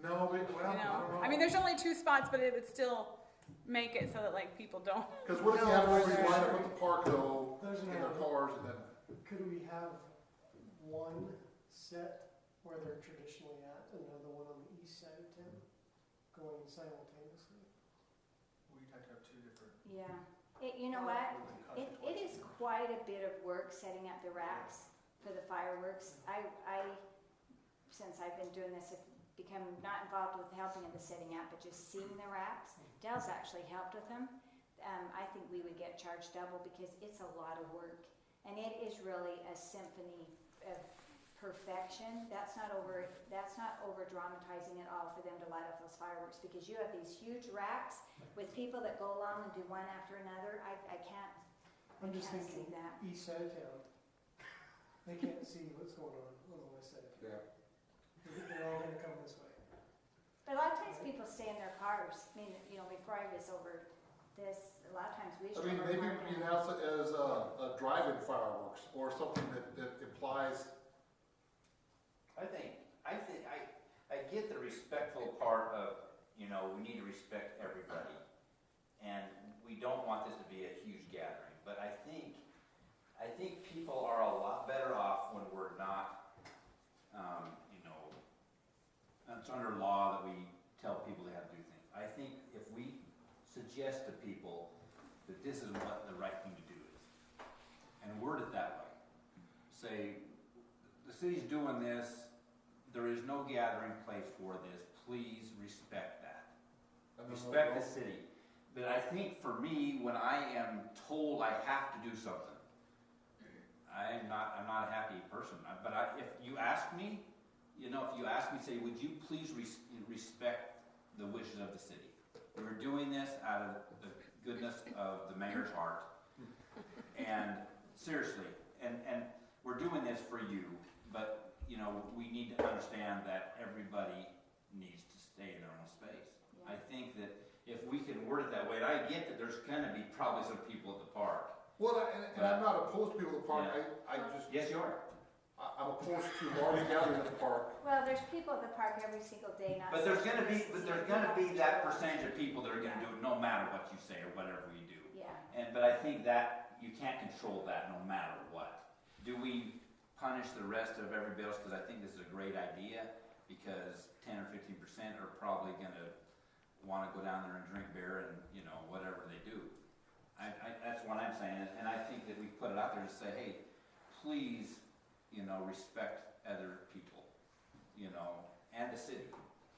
No, but, well, You I don't know. know, I mean, there's only 2 spots, but it would still make it so that like people don't. Because what if you have everybody line up at the park though, There's in an their alley. cars, and then, Could we have one set where they're traditionally at, and another one on the east side of town, going simultaneously? we'd have to have two different. Yeah. You know what? It is quite a bit of work setting up the racks for the fireworks. Since I've been doing this, have become not involved with helping in the setting up, but just seeing the racks. Dell's actually helped with them. I think we would get charged double because it's a lot of work. And it is really a symphony of perfection. That's not over dramatizing at all for them to light up those fireworks, because you have these huge racks with people that go along and do one after another. I can't I'm just see thinking that. east side of town. They can't see what's going on the west side. yeah. They're all gonna come this way. But a lot of times people stay in their cars. I mean, you know, before I was over this, a lot of times we used I to mean, over maybe one we and- announce it as a drive-in fireworks, or something that implies, I get the respectful part of, you know, we need to respect everybody. And we don't want this to be a huge gathering, but I think people are a lot better off when we're not, you know, it's under law that we tell people they have to do things. I think if we suggest to people that this is what the right thing to do is, and word it that way. Say, the city's doing this, there is no gathering place for this, please respect that. and then Respect they'll the city. But I think for me, when I am told I have to do something, I'm not a happy person. But if you ask me, you know, if you ask me, say, would you please respect the wishes of the city? We're doing this out of the goodness of the mayor's heart. And seriously, and we're doing this for you, but, you know, we need to understand that everybody needs to stay in their own space. Yeah. I think that if we can word it that way, and I get that there's gonna be probably some people at the park. Well, and I'm not opposed to people at the park, Yeah. I just, Yes, you are. I'm opposed to large gatherings at the park. Well, there's people at the park every single day, not. But there's gonna be, social that distancing. percentage of people that are gonna do it no matter what you say or whatever you do. Yeah, But I think that you can't control that no matter what. Do we punish the rest of everybody else? Because I think this is a great idea, because 10 or 15% are probably gonna wanna go down there and drink beer and, you know, whatever they do. That's what I'm saying, and I think that we put it out there to say, hey, please, you know, respect other people, you know, and the city.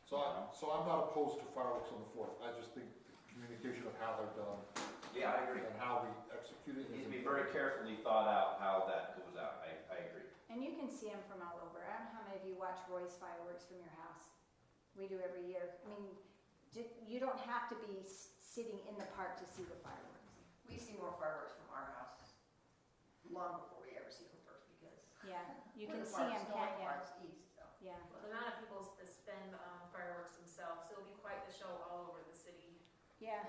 So I'm not opposed to fireworks on the 4th, I just think the communication of how they're done. Yeah, I agree. And how we execute it. It needs to be very carefully thought out how that goes out. I agree. and you can see them from all over. I don't know how many of you watch Roy's fireworks from your house. We do every year. I mean, you don't have to be sitting in the park to see the fireworks. We see more fireworks from our house long before we ever see Hooper's because. Yeah, you we're can the see them, farthest north, can't you? farthest east, so. Yeah. The amount of people that spend on fireworks themselves, it'll be quite the show all over the city. Yeah.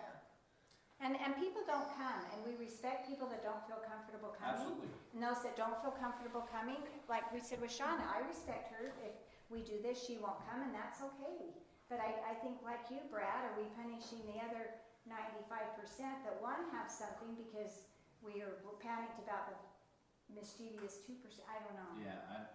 And people don't come, and we respect people that don't feel comfortable coming. Absolutely. And those that don't feel comfortable coming, like we said with Shauna, I respect her. If we do this, she won't come, and that's okay. But I think like you, Brad, are we punishing the other 95% that want to have something because we're panicked about the mischievous 2%? I don't know. Yeah,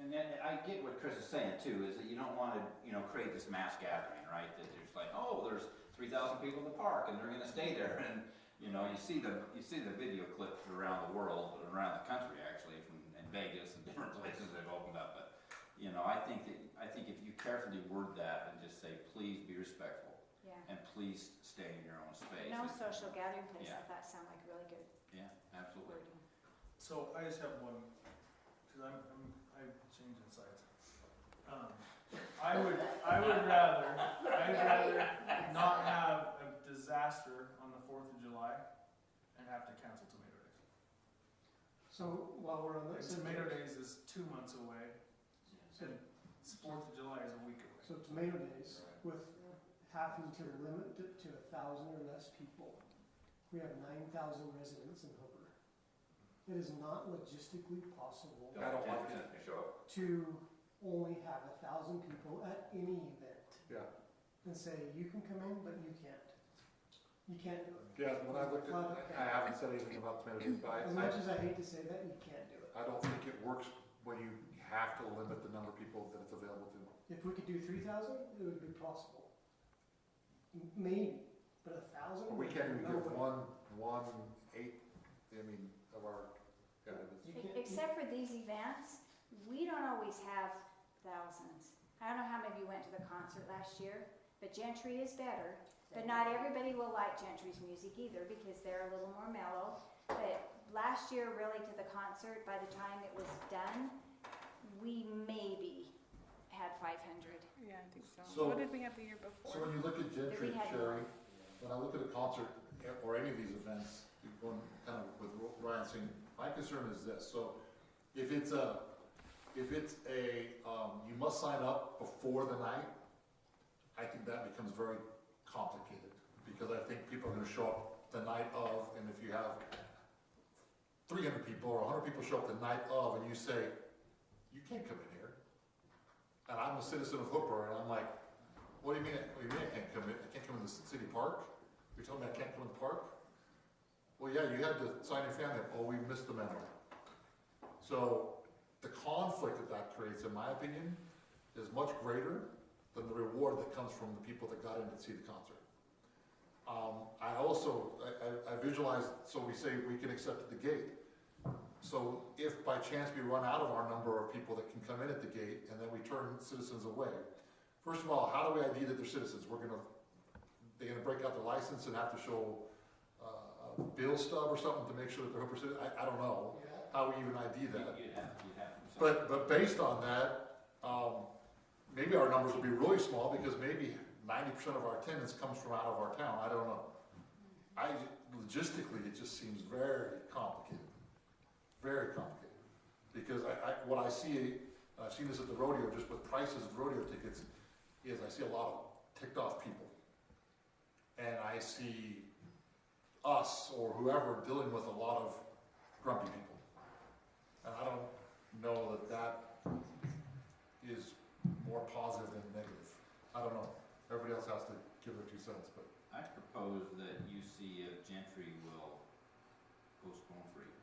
and then I get what Chris is saying too, is that you don't want to, you know, create this mass gathering, right? That there's like, oh, there's 3,000 people in the park and they're going to stay there, and you know, you see the video clips around the world, around the country actually, from in Vegas and different places they've opened up. But you know, I think if you carefully word that and just say, please be respectful. Yeah. And please stay in your own space. No social gathering place, Yeah. I thought sounded like really good Yeah, absolutely. wording. So I just have one, because I've changed sides. I'd rather not have a disaster on the 4th of July and have to cancel Tomato Days. So while we're on And this. Tomato Days is 2 months away, So, and 4th of July is a week away. so Tomato Days, with having to limit it to 1,000 or less people, we have 9,000 residents in Hooper. It is not logistically possible I don't like 10% may show up. to only have 1,000 people at any event Yeah, and say, you can come in, but you can't. You can't do it. yeah, when I looked at it, I haven't said anything about tomato juice, but As much as I hate to say that, you can't do it. I don't think it works when you have to limit the number of people that it's available to. If we could do 3,000, it would be possible. Maybe, but 1,000? We can't even no give way. one eighth, I mean, of our candidates. You can't- Except for these events, we don't always have thousands. I don't know how many of you went to the concert last year, but Gentry is better. But not everybody will like Gentry's music either because they're a little more mellow. But last year, really to the concert, by the time it was done, we maybe had 500. Yeah, I think so. So- What did we have the year So before? when you look at Gentry, We had Sherry, when I look at a concert or any of these events, going kind of with Ryan saying, my concern is this, so if it's a, you must sign up before the night, I think that becomes very complicated, because I think people are gonna show up the night of, and if you have 300 people or 100 people show up the night of, and you say, you can't come in here, and I'm a citizen of Hooper, and I'm like, what do you mean I can't come in? I can't come in the city park? You're telling me I can't come in the park? Well, yeah, you had to sign your family up. Oh, we missed the memo. So the conflict that creates, in my opinion, is much greater than the reward that comes from the people that got in to see the concert. I visualize, so we say we can accept at the gate. So if by chance we run out of our number of people that can come in at the gate and then we turn citizens away, first of all, how do we ID that they're citizens? We're gonna they're gonna break out their license and have to show a bill stub or something to make sure that they're Hooper citizens? I don't know Yeah. how we even ID that. You'd have to. But based on that, maybe our numbers will be really small because maybe 90% of our attendance comes from out of our town. I don't know. Logistically, it just seems very complicated. Very complicated. Because what I see, and I've seen this at the rodeo, just with prices of rodeo tickets, is I see a lot of ticked off people. And I see us or whoever dealing with a lot of grumpy people. And I don't know that that is more positive than negative. I don't know. Everybody else has to give their 2 cents, but. I propose that you see if Gentry will postpone for you.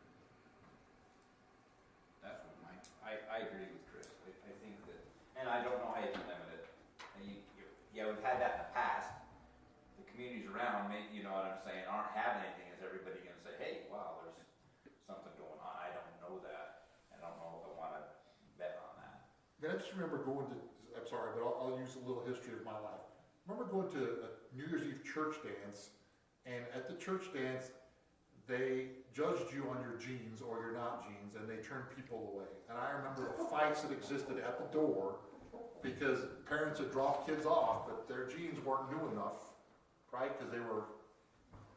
That's what I agree with Chris. I think that, and I don't know how you can limit it. And yeah, we've had that in the past. The communities around, you know what I'm saying, aren't having anything. Is everybody gonna say, hey, wow, there's something going on? I don't know that. I don't know if I wanna bet on that. Man, I just remember going to, I'm sorry, but I'll use a little history of my life. I remember going to a New Year's Eve church dance, and at the church dance, they judged you on your jeans or your not jeans, and they turned people away. And I remember the fights that existed at the door because parents had dropped kids off, but their jeans weren't new enough, right? Because they were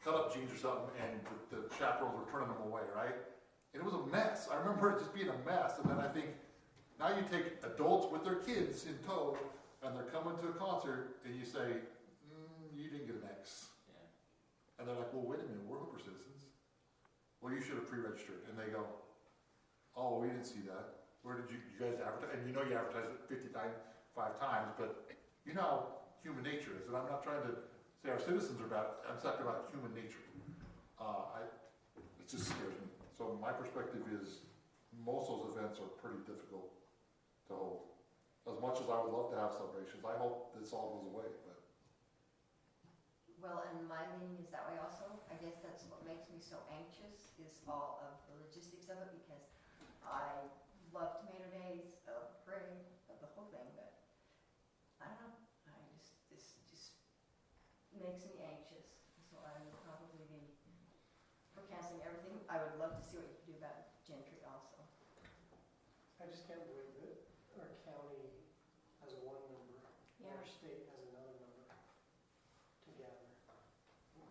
cut-up jeans or something, and the chaperones were turning them away, right? And it was a mess. I remember it just being a mess. And then I think, now you take adults with their kids in tow, and they're coming to a concert, and you say, you didn't get an X. Yeah. And they're like, well, wait a minute, we're Hooper citizens. Well, you should have pre-registered. And they go, oh, we didn't see that. Where did you guys advertise? And you know you advertised it 5 times, but you know how human nature is. And I'm not trying to say our citizens are bad. I'm talking about human nature. It just scares me. So my perspective is most of those events are pretty difficult to hold. As much as I would love to have celebrations, I hope this all goes away, but. Well, and my meaning is that way also. I guess that's what makes me so anxious is all of the logistics of it because I love tomato days, of parade, of the whole thing, but I don't know. This just makes me anxious. So I would probably be for canceling everything. I would love to see what you can do about Gentry also. I just can't believe that our county has one number, and our state has another number together.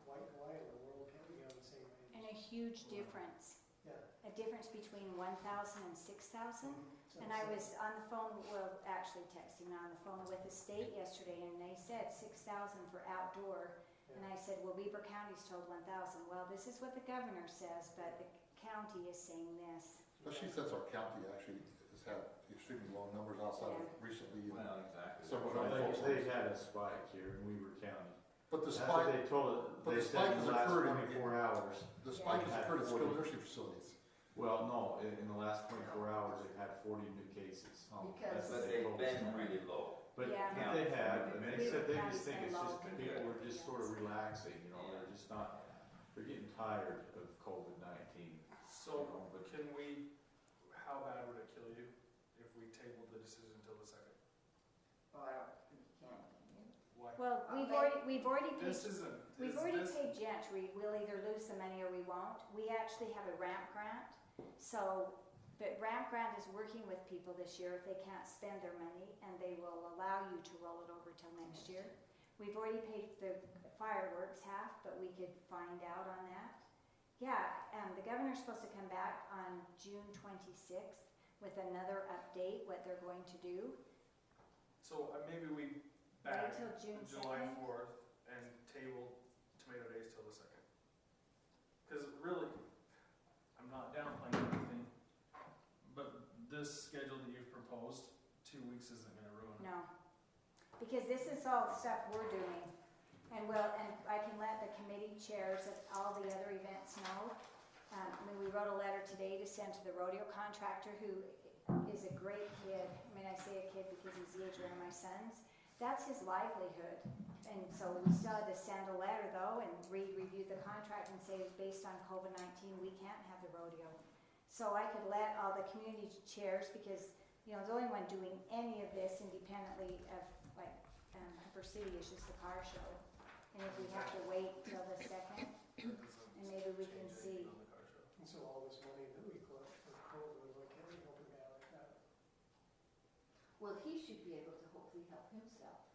Why in the world can't we be on the same page? And a huge difference. Yeah. A difference between 1,000 and 6,000. So And I was on the phone, well, actually texting on the phone with the state yesterday, and they said 6,000 for outdoor. And I said, well, Weber County's told 1,000. Well, this is what the governor says, but the county is saying this. Especially since our county actually has had extremely low numbers outside of recently. Well, exactly. Several Well, folks. they've had a spike here in Weaver County. But the That's what spike, they told, but they the said spike in has the last occurred 24 hours. the spike has Yeah. occurred at skilled nursing facilities. Well, no, in the last 24 hours, they've had 40 new cases. Because- That's what But they they've told us been tonight. really low. But Yeah. they have, and they said they Weaver just think County's it's been just, low. people are just sort of relaxing, you know, they're just not, they're getting tired of COVID-19. So, can we, how bad would it kill you if we tabled the decision until the 2nd? Well, I don't think you can you? Why? Well, we've already paid. This isn't, We've is already this, paid Gentry, we'll either lose the money or we won't. We actually have a ramp grant, so, but ramp grant is working with people this year if they can't spend their money, and they will allow you to roll it over till next year. We've already paid the fireworks half, but we could find out on that. Yeah, the governor's supposed to come back on June 26th with another update, what they're going to do. so maybe we Wait back till June July 2nd. 4th and table tomato days till the 2nd. Because really, I'm not downplaying anything, but this schedule that you've proposed, 2 weeks isn't gonna ruin it. No, because this is all stuff we're doing. And I can let the committee chairs of all the other events know. We wrote a letter today to send to the rodeo contractor, who is a great kid. I mean, I say a kid because he's the age of one of my sons. That's his livelihood. And so we still had to send a letter though and review the contract and say, based on COVID-19, we can't have the rodeo. So I could let all the community chairs, because, you know, the only one doing any of this independently of like Hooper City is just the car show. And if we have to wait till the second, That doesn't and maybe we can change anything see. on the car show. And so all this money that we collect for COVID, why can't we help a guy like that? Well, he should be able to hopefully help himself.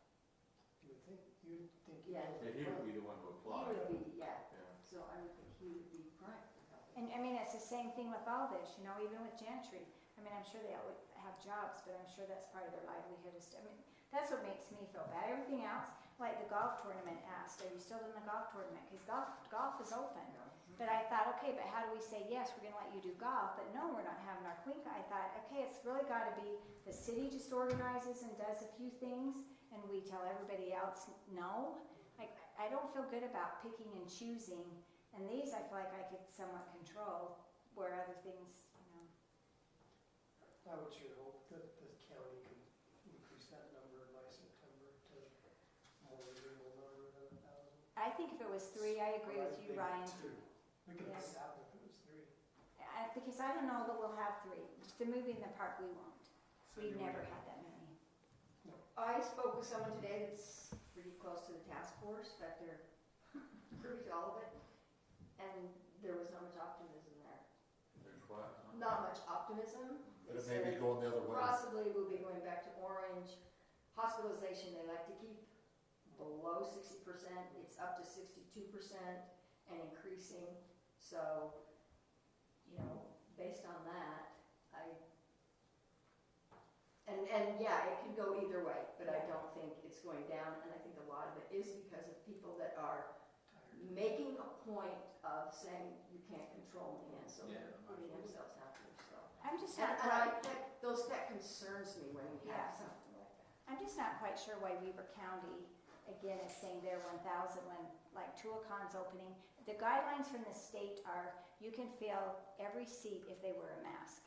You'd think Yeah. he Yeah, he would be the one to He apply. would be, yeah, Yeah. so I would think he would be prime for helping. And I mean, it's the same thing with all this, you know, even with gentry. I mean, I'm sure they all have jobs, but I'm sure that's part of their livelihood is, I mean, that's what makes me feel bad. Everything else, like the golf tournament asked, are you still in the golf tournament? Because golf is open. But I thought, okay, but how do we say, yes, we're gonna let you do golf, but no, we're not having our queen. I thought, okay, it's really gotta be, the city just organizes and does a few things, and we tell everybody else no. Like, I don't feel good about picking and choosing, and these I feel like I could somewhat control, where other things, you know. I would sure hope that the county can increase that number by September to more reasonable number than 1,000. I think if it was 3, I agree with you, Ryan. We could make Yes. it happen if it was 3. Because I don't know that we'll have 3. Just the movie in the park, we won't. Cindy, We've what do never you had that many. I spoke with someone today that's pretty close to the task force, but they're privy to all of it, and there was not much optimism there. There's what? Not much optimism. But They it may be said going the other way. possibly we'll be going back to orange. Hospitalization, they like to keep below 60%, it's up to 62% and increasing. So, you know, based on that, and yeah, it could go either way, but I don't think it's going down, and I think a lot of it is because of people that are making a point of saying, you can't control me, and so they're putting themselves out there, so. I'm just And, not and quite, that concerns me when we have Yeah. something like that. I'm just not quite sure why Weber County, again, is saying they're 1,000 when, like, Tuacon's opening. The guidelines from the state are, you can fill every seat if they wear a mask.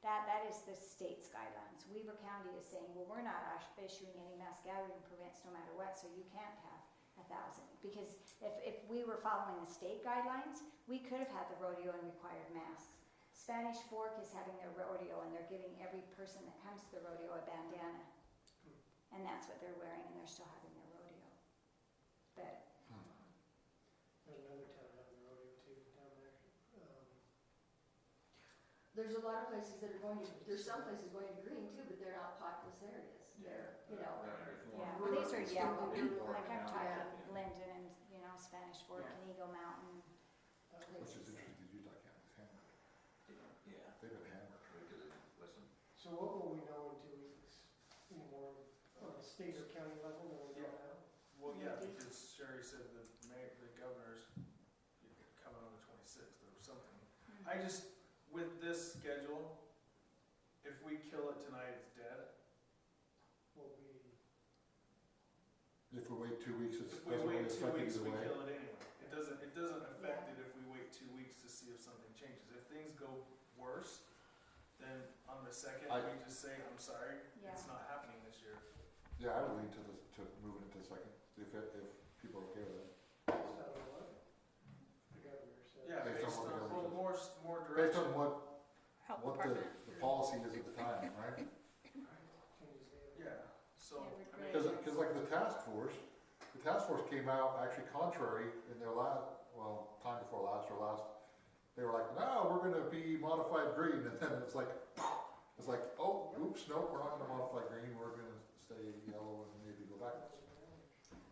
That is the state's guidelines. Weber County is saying, well, we're not issuing any mass gathering permits no matter what, so you can't have 1,000. Because if we were following the state guidelines, we could have had the rodeo and required masks. Spanish Fork is having their rodeo, and they're giving every person that comes to the rodeo a bandana. And that's what they're wearing, and they're still having their rodeo. But, There's another town having a rodeo too, down there. There's a lot of places that are going to, there's some places going to green too, but they're not populous areas. They're, you know, yeah, well, these are yellow, Rural. like I'm talking Yeah. Linden and, you know, Spanish Fork and Eagle Mountain. Which is interesting, because Utah County's hammered. Yeah. They've been hammered. We could listen. So what will we know in 2 weeks? Any more on the state or county level than we know now? Well, yeah, because Sherry said the governor's coming on the 26th or something. I just, with this schedule, if we kill it tonight, it's dead. Will we, If we wait 2 weeks, it If we doesn't really wait 2 affect weeks, either we way. kill it anyway. It doesn't affect it if we wait 2 weeks to see if something changes. If things go worse, then on the second, we just say, I'm sorry, it's not happening this year. Yeah, I would lean to moving it to the second, if people are okay with it. based on what the governor said? Yeah, Based on based what the on, governor more Based direction. on what Health the department. policy is at the time, right? Changes daily. Yeah, so, Yeah, I mean, Because like the task force came out actually contrary in their time before last, they were like, no, we're gonna be modified green, and then it's like, oh, oops, nope, we're not gonna modify green, we're gonna stay yellow and maybe go backwards.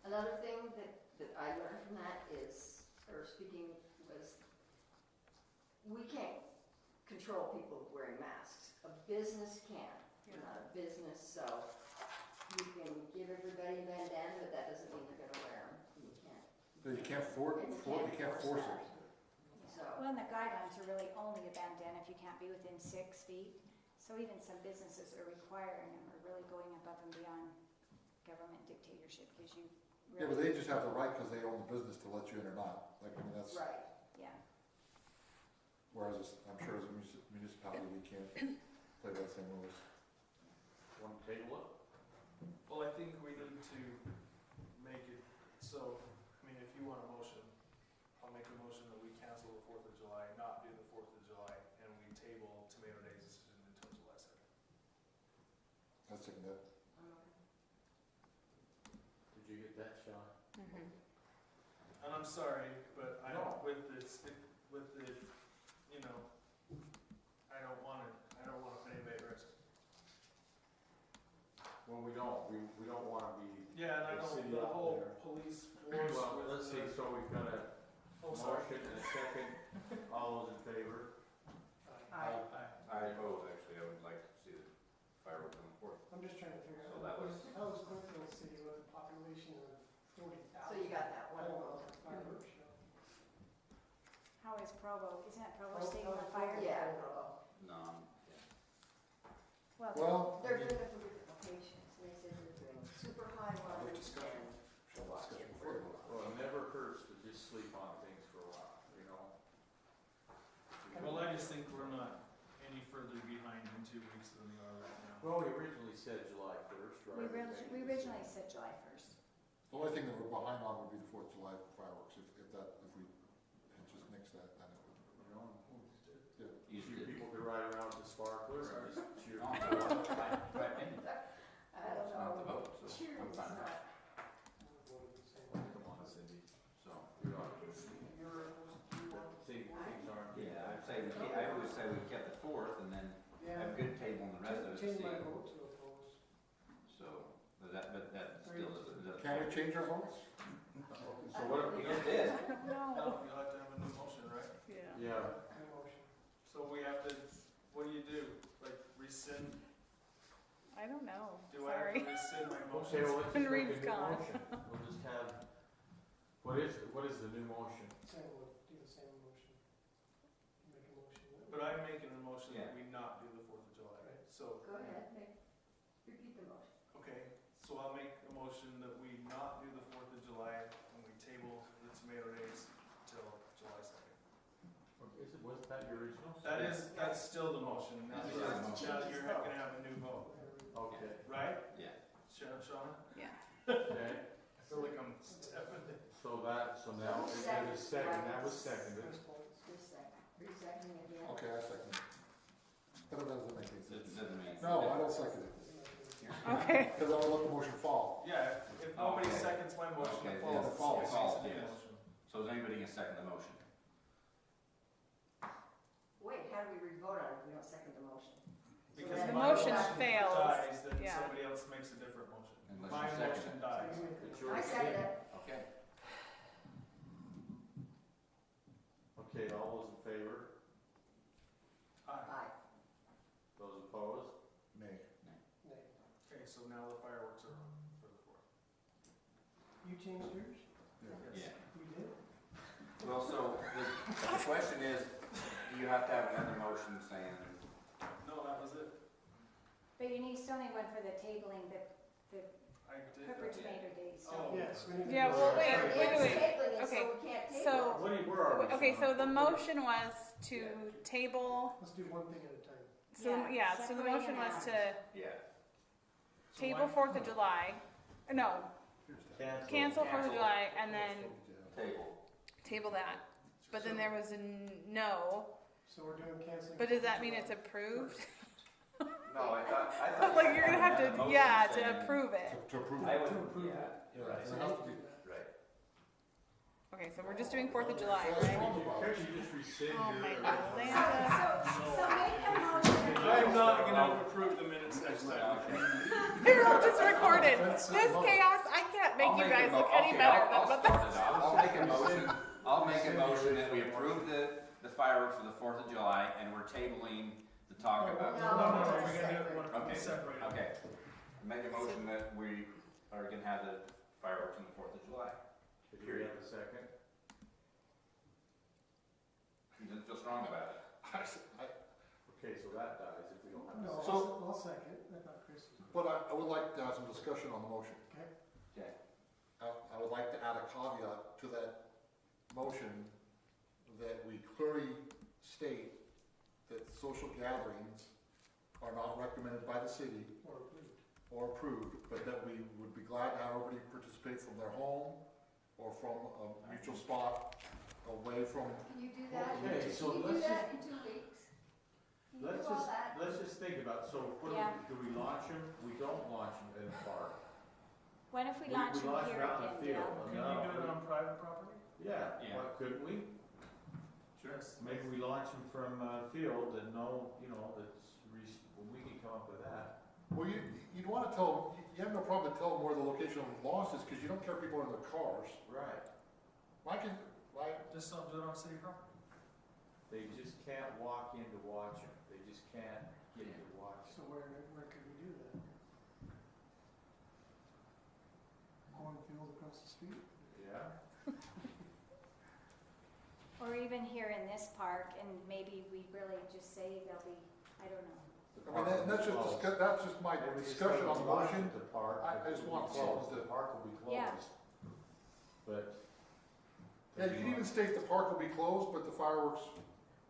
Another thing that I learned from that is, or speaking was, we can't control people wearing masks. A business can, we're not a business, so you can give everybody a bandana, but that doesn't mean they're gonna wear them. You can't. You can't force it. that. So, Well, and the guidelines are really only a bandana if you can't be within 6 feet. So even some businesses are requiring them, are really going above and beyond government dictatorship, because you Yeah, but really, they just have the right because they own the business to let you in or not. Like, I mean, that's, right. yeah. whereas I'm sure as a municipality, we can't play by the same rules. Want to table it? well, I think we need to make it, so, I mean, if you want a motion, I'll make a motion that we cancel the 4th of July, not do the 4th of July, and we table Tomato Day's decision until July 2nd. That's taking that. Did you get that, Sean? Mhm. And I'm sorry, but No. with this, with the, you know, I don't wanna put anybody at risk. Well, we don't wanna be, Yeah, and I The know city the out whole there. police force well, with let's see, the- so we've got a Oh, sorry. motion and a second, all those in favor? Aye. I oppose, actually, I would like to see the fireworks on the fourth. I'm just trying to figure So out, that was- how is Clinton City with a population of 40,000? So you got that one vote. Fireworks show. How is Provo, isn't that Provo Provo- State on Provo- fire? Yeah, Provo. No, yeah. Well, They're doing it from different locations, and they said they're doing super high ones discussion. and watch it. Well, it never hurts to just sleep on things for a while, you know? Well, I just think we're not any further behind in 2 weeks than we are right now. Well, we originally said July 1st, right? We originally said July 1st. The only thing that we're behind on would be the 4th of July fireworks. If we had just nixed that, then it would. You know, You few did. people could ride around with the sparklers and just cheer. No, I right, don't it's not the know. vote, so Cheer I'm is fine. not. Come on, Cindy. So, You ought to. Things aren't. yeah, I always say we kept the fourth and then have a good table and the rest of us Change see. my vote to oppose. So, but that still doesn't. Can we change our votes? So what, We just did. No. You'll have to have a new motion, right? Yeah. yeah, My motion. So we have to, what do? Like rescind, I don't know. do I have Sorry. to rescind my motion? okay, well, let's And just make a Reed's new gone. motion. We'll just have, what is the new motion? Same, we'll do the same motion. Make a motion. But I'm making a motion that Yeah. we not do the 4th of July. Right. So, Go ahead, repeat the motion. okay, so I'll make a motion that we not do the 4th of July and we table the tomato days till July 2nd. Wasn't that your original? That's still the motion. Now That's you're, the motion. now you're gonna have a new vote, Okay, right? Yeah. Shauna? Yeah. okay, I feel like I'm stepping in. so now, it was second, that was seconded. Reseconding again. Okay, I second it. But it doesn't make any It sense. doesn't make. No, I don't second it. Okay. Because I will let the motion fall. Yeah, if nobody Okay. seconds my motion, Okay, it then falls. it falls. It's a new Yes. motion. So is anybody gonna second the motion? Wait, how do we re-vote on it if we don't second the motion? Because then The my motion fails. dies, then Yeah. somebody else makes a different motion. Unless My you second motion it. dies. It's your I second it. Okay. Okay, all those in favor? Aye. Aye. Those opposed? Nay. Nay. Okay, so now the fireworks are on for the 4th. You changed yours? Yeah. You did? Well, so the question is, do you have to have another motion saying, No, that was it. But you still need one for the tabling, the I did pepper that. tomato days, so. Oh. Yes. we need to Yeah, go well, there. wait, It's wait. tabling it, Okay, so we can't table so- it. Where are we? Okay, so the Shauna? motion was to table, Let's do one thing at a time. so, Yeah, yeah, so the separate motion them was out. to yeah, So table why- 4th of July, no, cancel 4th of Cancel. July, and then table. table that. But then there was a no, So we're doing canceling. but does that mean it's approved? No, I thought. Like, you're gonna have another to, motion yeah, saying- to approve it. To approve I it. would, yeah, Yeah, right, so it has to be. right. Okay, so we're just doing 4th of July, Well, right? Can't you just rescind Oh your? my So, Lanta. so make a motion. I'm not gonna approve the minutes next time. They're all just recorded. This chaos, I can't make I'll you a guys mo- look any okay, better I'll than what start it off. I'll make a motion that we approve the fireworks for the 4th of July and we're tabling the talk about. No, we're gonna do it one, Okay. separate. Okay, make a motion that we are gonna have the fireworks on the 4th of July. Did you have a second? You didn't feel strong about it. Okay, so that dies if we don't have a No, second. I'll second. I thought Chris was. But I would like to have some discussion on the motion. Okay. I would like to add a caveat to that motion that we clearly state that social gatherings are not recommended by the city Or approved. or approved, but that we would be glad to have everybody participate from their home or from a mutual spot away from. Can you do that? Okay, so Can you do let's that in 2 weeks? Can you Let's do all that? just think about, so what Yeah. do we launch them? We don't launch them in a park. What if we launch them launch it here out in again, the field. Dale? Can you do it on private property? Yeah, Yeah. why couldn't we? Sure. Maybe we launch them from a field and know, well, we can come up with that. Well, you'd wanna tell, you have no problem telling them where the location of the launch is, cause you don't care if people are in their cars. Right. Why Just don't do it on city property. They just can't walk in to watch them. They just can't get in to watch So them. where could we do that? Cornfield across the street? Yeah? Or even here in this park, and maybe we really just say they'll be, I don't know. I mean, that's just my Maybe just discussion have on them the launch motion. at the park. I just want It'll be closed. something The park will be closed. Yeah. But. Yeah, you can even state the park will be closed, but the fireworks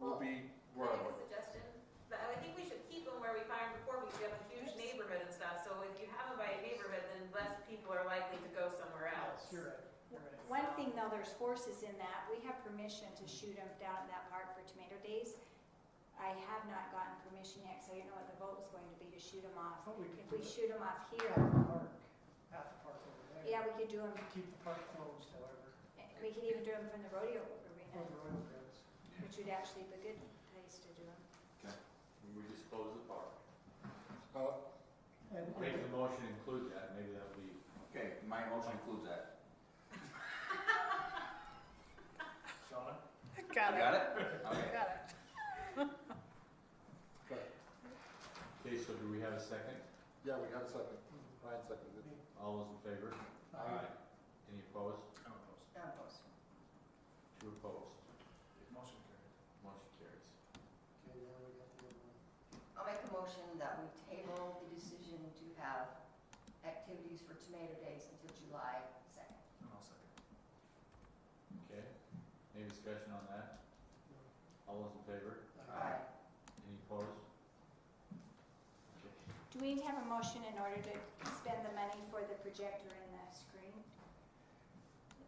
will be I wherever. have a suggestion, but I think we should keep them where we found them before, because we have a huge neighborhood and stuff, so if you have them by a neighborhood, then less people are likely to go somewhere else. You're right, you're right. One thing though, there's horses in that. We have permission to shoot them down in that park for Tomato Days. I have not gotten permission yet, so I didn't know what the vote was going to be to shoot them off. I thought we could If do we it shoot them off here, at the park over there. yeah, we could do them, Keep the park closed, however, we could even do them from the rodeo for arena, the royal grounds. which would actually be a good place to do them. We just close the park. And Make the motion include that, maybe that'll be. Okay, my motion includes that. Shauna? Got You it. got it? Okay. Got it. Okay, so do we have a second? Yeah, we have a second. Ryan seconded it. All those in favor? Aye. Any opposed? I'm opposed. Two opposed. Motion carried. Motion carries. Okay, now we got the other one. I'll make a motion that we table the decision to have activities for Tomato Days until July 2nd. And I'll second. Okay, any discussion on that? All those in favor? Aye. Any opposed? Okay. Do we need to have a motion in order to spend the money for the projector and the screen?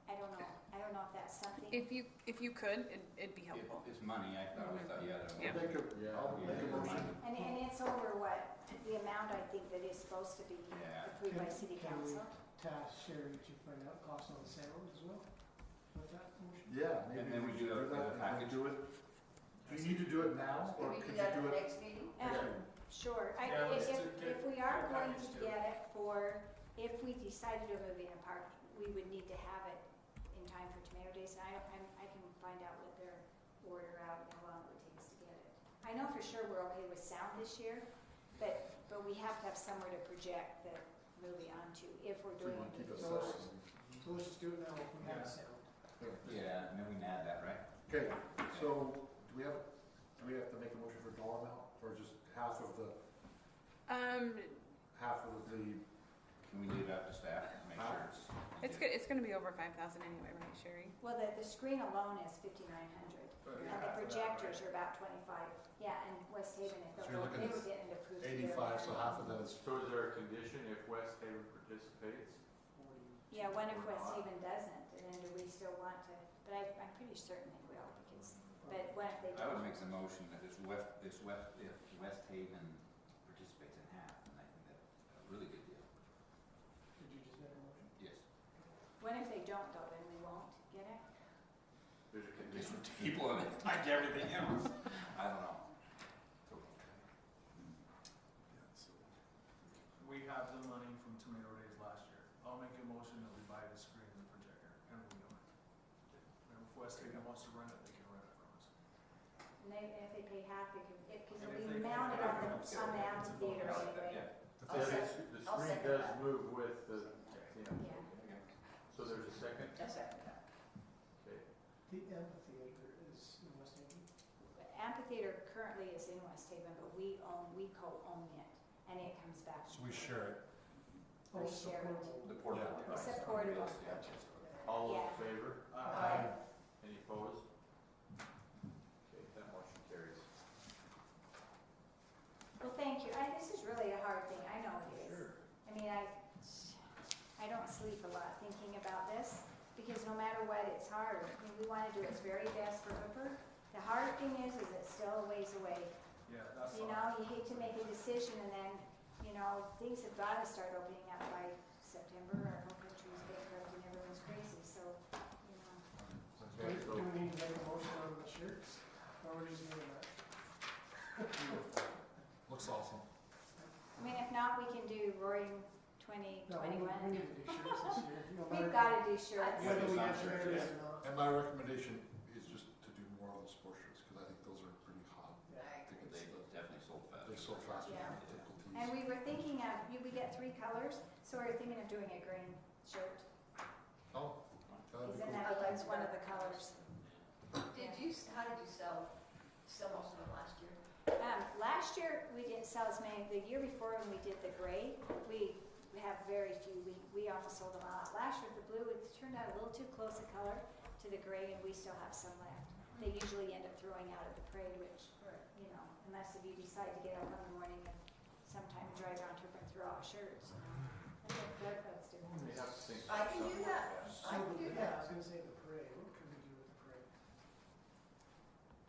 I don't know if that's something. If you could, it'd be If helpful. it's money, I thought you had a. Yeah. I'll make a motion. And it's over what, the amount I think that is supposed to be Yeah. approved by city Can we council? task Sherry to find out cost on the sales as well? With that motion? Yeah, maybe And then we do should a that, and package. do it. Do you need to do it now, Can or we could do you that at do the it? next meeting? Sure, Yeah, let's if we are get going packaged to too. get it for, if we decided to move in a park, we would need to have it in time for Tomato Days, and I can find out what their order out and how long it would take us to get it. I know for sure we're okay with sound this year, but we have to have somewhere to project the movie onto if we're So you doing wanna keep it. it So separate? So let's just do it now if we have Yeah. sound. Yeah, and then we can add that, right? Okay, so do we have to make a motion for dollar amount, or just half of the, Can we leave it up to staff to make sure it's? It's good. It's going to be over 5,000 anyway, right, Sherry? Well, the screen alone is $5,900, But and half the of that, projectors right? are about 25. Yeah, and West Haven, if So they you're were looking at getting it approved. 85, so half of that is, So is there a condition if West Haven participates? Yeah, what if West Haven doesn't, and then do we still want to, but I'm pretty certain they will, because, but what if they I don't? would make the motion that if West Haven participates in half, and I think that's a really good deal. Did you just make a motion? Yes. What if they don't though, then we won't get it? There's a There's condition. people in it, like everything else. I don't know. We have the money from Tomato Days last year. I'll make a motion that we buy the screen and the projector, and we know it. And if West Haven wants to rent it, they can rent it from us. And if they pay half, because And it'll if be they mounted pay on half, the amphitheater I like that, anyway. yeah. I'll second. The I'll screen second does that. move with the, yeah. Yeah. So there's a second? A second that. Okay. The amphitheater is in West Haven. Amphitheater currently is in West Haven, but we co-own it, and it comes back. so we share it. Oh, We share it. supportable. The portable. Yeah. It's right, a portable. yeah. All those Yeah. in favor? Aye. Any opposed? Okay, that motion carries. Well, thank you. This is really a hard thing. I know it is. Sure. I mean, I don't sleep a lot thinking about this, because no matter what, it's hard. I mean, we want to do its very best for Hooper. The hard thing is it's still a ways away. Yeah, that's You all. know, you hate to make a decision and then, things have got to start opening up by September, our whole country's bankrupt and everyone's crazy, so, you know. Do we need to make a motion on the shirts, or we're just doing that? Looks awesome. I mean, if not, we can do Roaring 2021. No, we need to do shirts this year. No We've matter- gotta do shirts. Whether we get shirts or not. And my recommendation is just to do more of the sports shirts, because I think those are pretty hot. Yeah. I think They it's definitely sold fast. they're so fast with Yeah. the typical tees. And we were thinking of, we get 3 colors, so we were thinking of doing a green shirt. Oh, that'd be Isn't cool. that becomes one of the colors? How did you sell most of them last year? Last year, we didn't sell as many. The year before, when we did the gray, we have very few. We almost sold them all out. Last year, the blue, it turned out a little too close a color to the gray, and we still have some left. They usually end up throwing out at the parade, which, you know, unless if you decide to get up in the morning and sometime drive around to and throw out shirts, you know. That's what Blood Club's doing. They have to think I can do something that. like So I can do yeah, I that. was gonna say the parade, what could we do with the parade?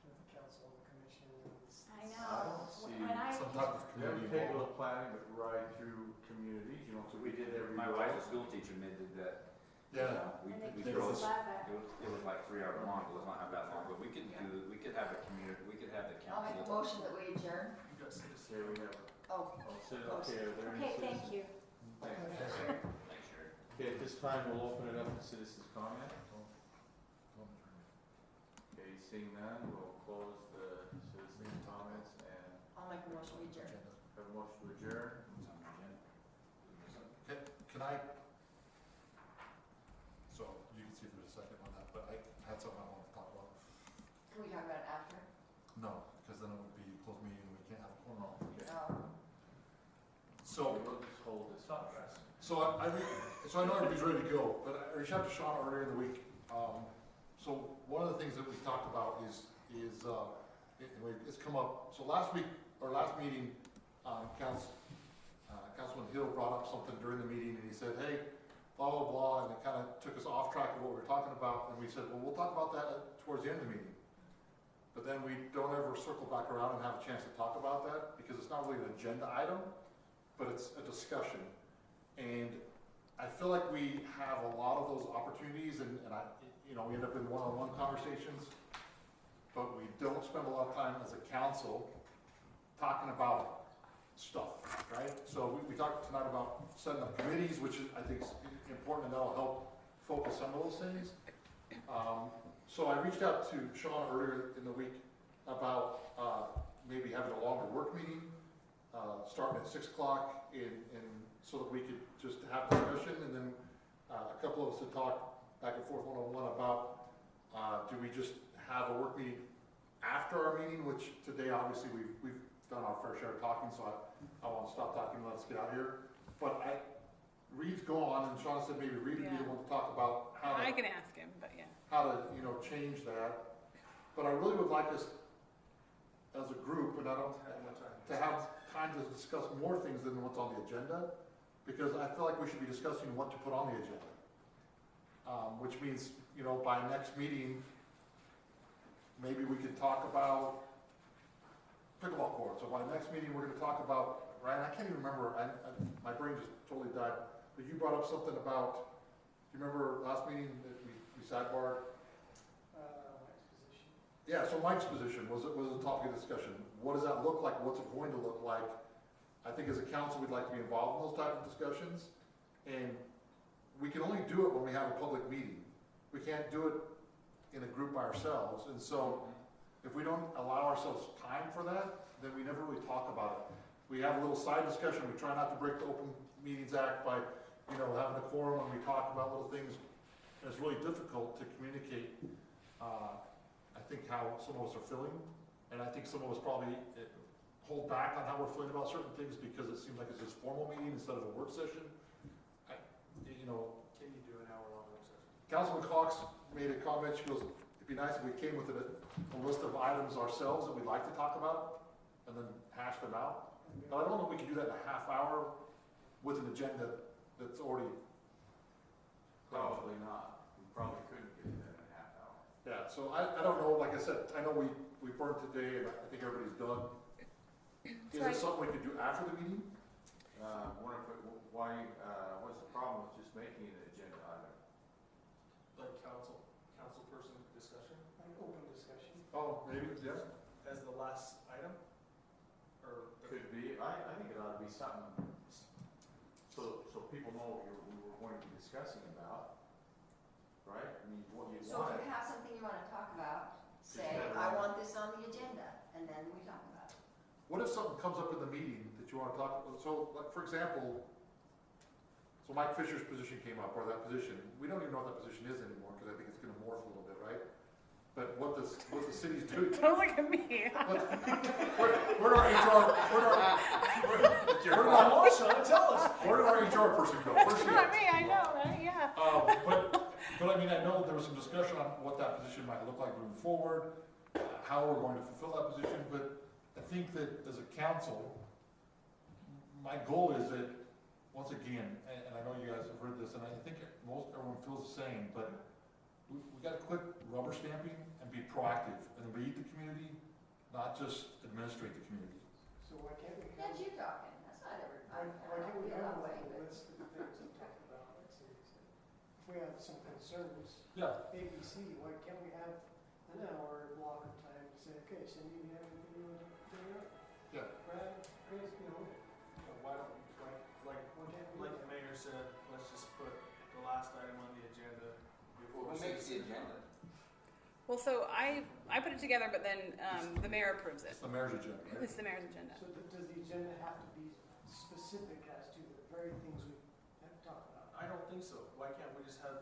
With the council, the commission, and I I know. don't see When I, Some type of You have community to take a involvement. little planning, but ride through communities, you know, so we did every. My wife's a school teacher, and they did that. Yeah, We and the we kids drove, love it. it was like 3 hours long, it was not that long, but we could have a community, we could have the I'll make a council. motion that we adjourn. You got citizens. Here we have, Oh, okay, are there any Okay, citizens? thank you. Thanks. Thanks, Sherry. Okay, at this time, we'll open it up to citizens' comment. Okay, seeing none, we'll close the citizens' comments and I'll make a motion we adjourn. have a motion to adjourn. Can I, so you can see if there's a second on that, but I had something I wanted to talk about. Can we talk about it after? No, because then it would be a closed meeting and we can't have a quorum. Okay. So, We'll just hold this. so I know everybody's ready to go, but I reached out to Sean earlier in the week. So one of the things that we talked about is it's come up, so last week, or last meeting, Councilman Hill brought up something during the meeting, and he said, hey, blah, blah, blah, and it kind of took us off track of what we were talking about, and we said, well, we'll talk about that towards the end of the meeting. But then we don't ever circle back around and have a chance to talk about that, because it's not really an agenda item, but it's a discussion. And I feel like we have a lot of those opportunities, and we end up in one-on-one conversations, but we don't spend a lot of time as a council talking about stuff, right? So we talked tonight about setting up committees, which I think is important, and that'll help focus some of those things. So I reached out to Sean earlier in the week about maybe having a longer work meeting, starting at 6 o'clock, and so that we could just have discussion, and then a couple of us to talk back and forth one-on-one about do we just have a work meeting after our meeting, which today obviously we've done our fair share of talking, so I want to stop talking and let us get out here. But Reed's gone, and Sean said maybe Reed would be the one to talk about how I to, can ask him, but yeah. change that. But I really would like us as a group, and I don't, to have time to discuss more things than what's on the agenda, because I feel like we should be discussing what to put on the agenda. Which means, by next meeting, maybe we could talk about pickleball court. So by next meeting, we're gonna talk about, Ryan, I can't even remember, my brain just totally died, but you brought up something about, do you remember last meeting that we sidebarred? Mike's position. Yeah, so Mike's position was a topic of discussion. What does that look like? What's it going to look like? I think as a council, we'd like to be involved in those type of discussions. And we can only do it when we have a public meeting. We can't do it in a group by ourselves. And so if we don't allow ourselves time for that, then we never really talk about it. We have a little side discussion. We try not to break the Open Meetings Act by, having a quorum when we talk about little things. And it's really difficult to communicate, I think, how some of us are feeling. And I think some of us probably hold back on how we're feeling about certain things because it seems like it's just formal meeting instead of a work session. Can you do an hour-long work session? Councilman Cox made a comment. She goes, it'd be nice if we came with a list of items ourselves that we'd like to talk about and then hash them out. But I don't know if we can do that in a half hour with an agenda that's already. Probably not. We probably couldn't get it in a half hour. Yeah, so I don't know, like I said, I know we burned today and I think everybody's done. Is it something we could do after the meeting? Wonder if what's the problem problem with just making it an agenda item. Like council person discussion An open discussion. Oh, maybe, yeah. as the last item? Or Could be, I think it ought to be something, so people know what we're going to be discussing about, right? I mean, what you So want. if you have something you wanna talk about, Just say, have it I on. want this on the agenda, and then we talk about it. What if something comes up in the meeting that you wanna talk about? So, like, for example, so Mike Fisher's position came up, or that position, we don't even know what that position is anymore, because I think it's gonna morph a little bit, right? But what the city's doing, Don't look at me. where did our HR, where did our HR person go? Where's she Not at? me, I know, right? Yeah. But I mean, I know there was some discussion on what that position might look like moving forward, how we're going to fulfill that position, but I think that as a council, my goal is that, once again, and I know you guys have heard this, and I think everyone feels the same, but we gotta quit rubber stamping and be proactive and lead the community, not just administrate the community. So why can't we That's have, you talking, that's not every, I why can't we feel have that way, a but. list of things to talk about, like Cindy said? If we have some concerns, Yeah. ABC, why can't we have an hour block of time to say, okay, Cindy, you have anything you want to bring up? Yeah. Brad, Chris, you know, why don't, like why can't we? the mayor said, let's just put the last item on the agenda before. Who makes the agenda? Well, so I put it together, but then the mayor approves it. It's the mayor's agenda, right? It's the mayor's agenda. So does the agenda have to be specific as to the very things we have to talk about? I don't think so. Why can't we just have?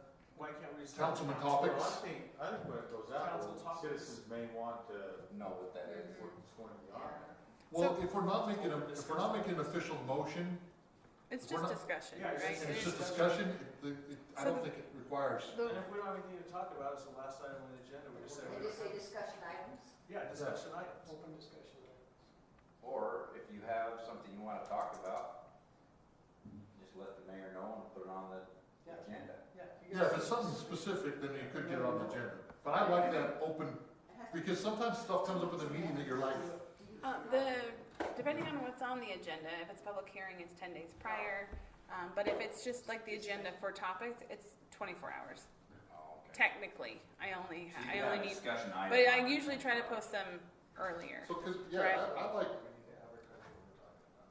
Councilman Well, topics? I think when it goes out, Council topics. citizens may want to Know what that is. what's going to be on. Well, if we're not making an official motion, It's We're just not- discussion, Yeah, right? and it's It just is- discussion, I So don't think it requires. the- And if we don't have anything to talk about, it's the last item on the agenda. We just say. They just say discussion items. Yeah, discussion items. Open discussion items. Or if you have something you wanna talk about, just let the mayor know and put it on the Yeah. agenda. Yeah, if it's something specific, then you could get it on the agenda. But I like that open, It has to because sometimes stuff comes up in the meeting that you're like, depending on what's on the agenda, if it's public hearing, it's 10 days prior. But if it's just like the agenda for topics, it's 24 hours. Oh, okay. Technically, I only So you have a need, discussion item but I on the usually try to agenda. post them earlier. so, cause, Right. yeah, I like,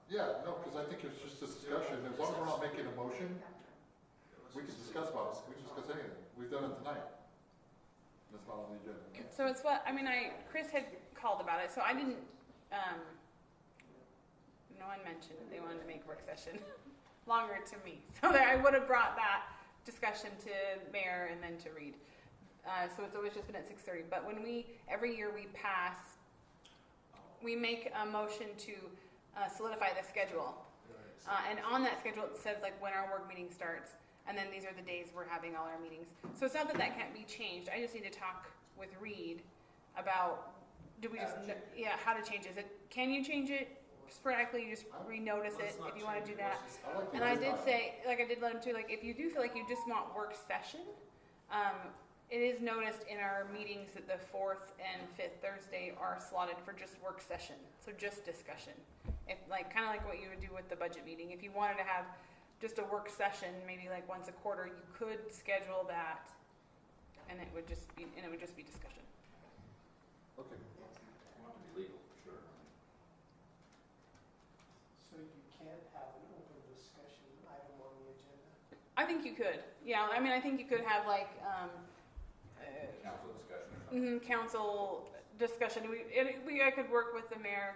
yeah, no, cause I think it's just a discussion, as long as we're not making a motion, we can discuss about it, we can discuss anything, we've done it tonight. That's not on the agenda. So it's what, I mean, Chris had called about it, so I didn't, no one mentioned they wanted to make work session longer to me. So I would have brought that discussion to mayor and then to Reed. So it's always just been at 6:30, but when every year we pass, we make a motion to solidify the schedule. And on that schedule, it says like when our work meeting starts, and then these are the days we're having all our meetings. So it's not that that can't be changed. I just need to talk with Reed about, how to change it. Can you change it sporadically? You just renotice it if you want to do that. I like the And I agenda. did say, like I did let him too, like if you do feel like you just want work session, it is noticed in our meetings that the 4th and 5th Thursday are slotted for just work session, so just discussion. If kind of like what you would do with the budget meeting, if you wanted to have just a work session, maybe like once a quarter, you could schedule that, and it would just be discussion. Okay. I want it to be legal, for sure. So you can't have an open discussion item on the agenda? I think you could, yeah. I mean, I think you could have Council discussion or something. council discussion. I could work with the mayor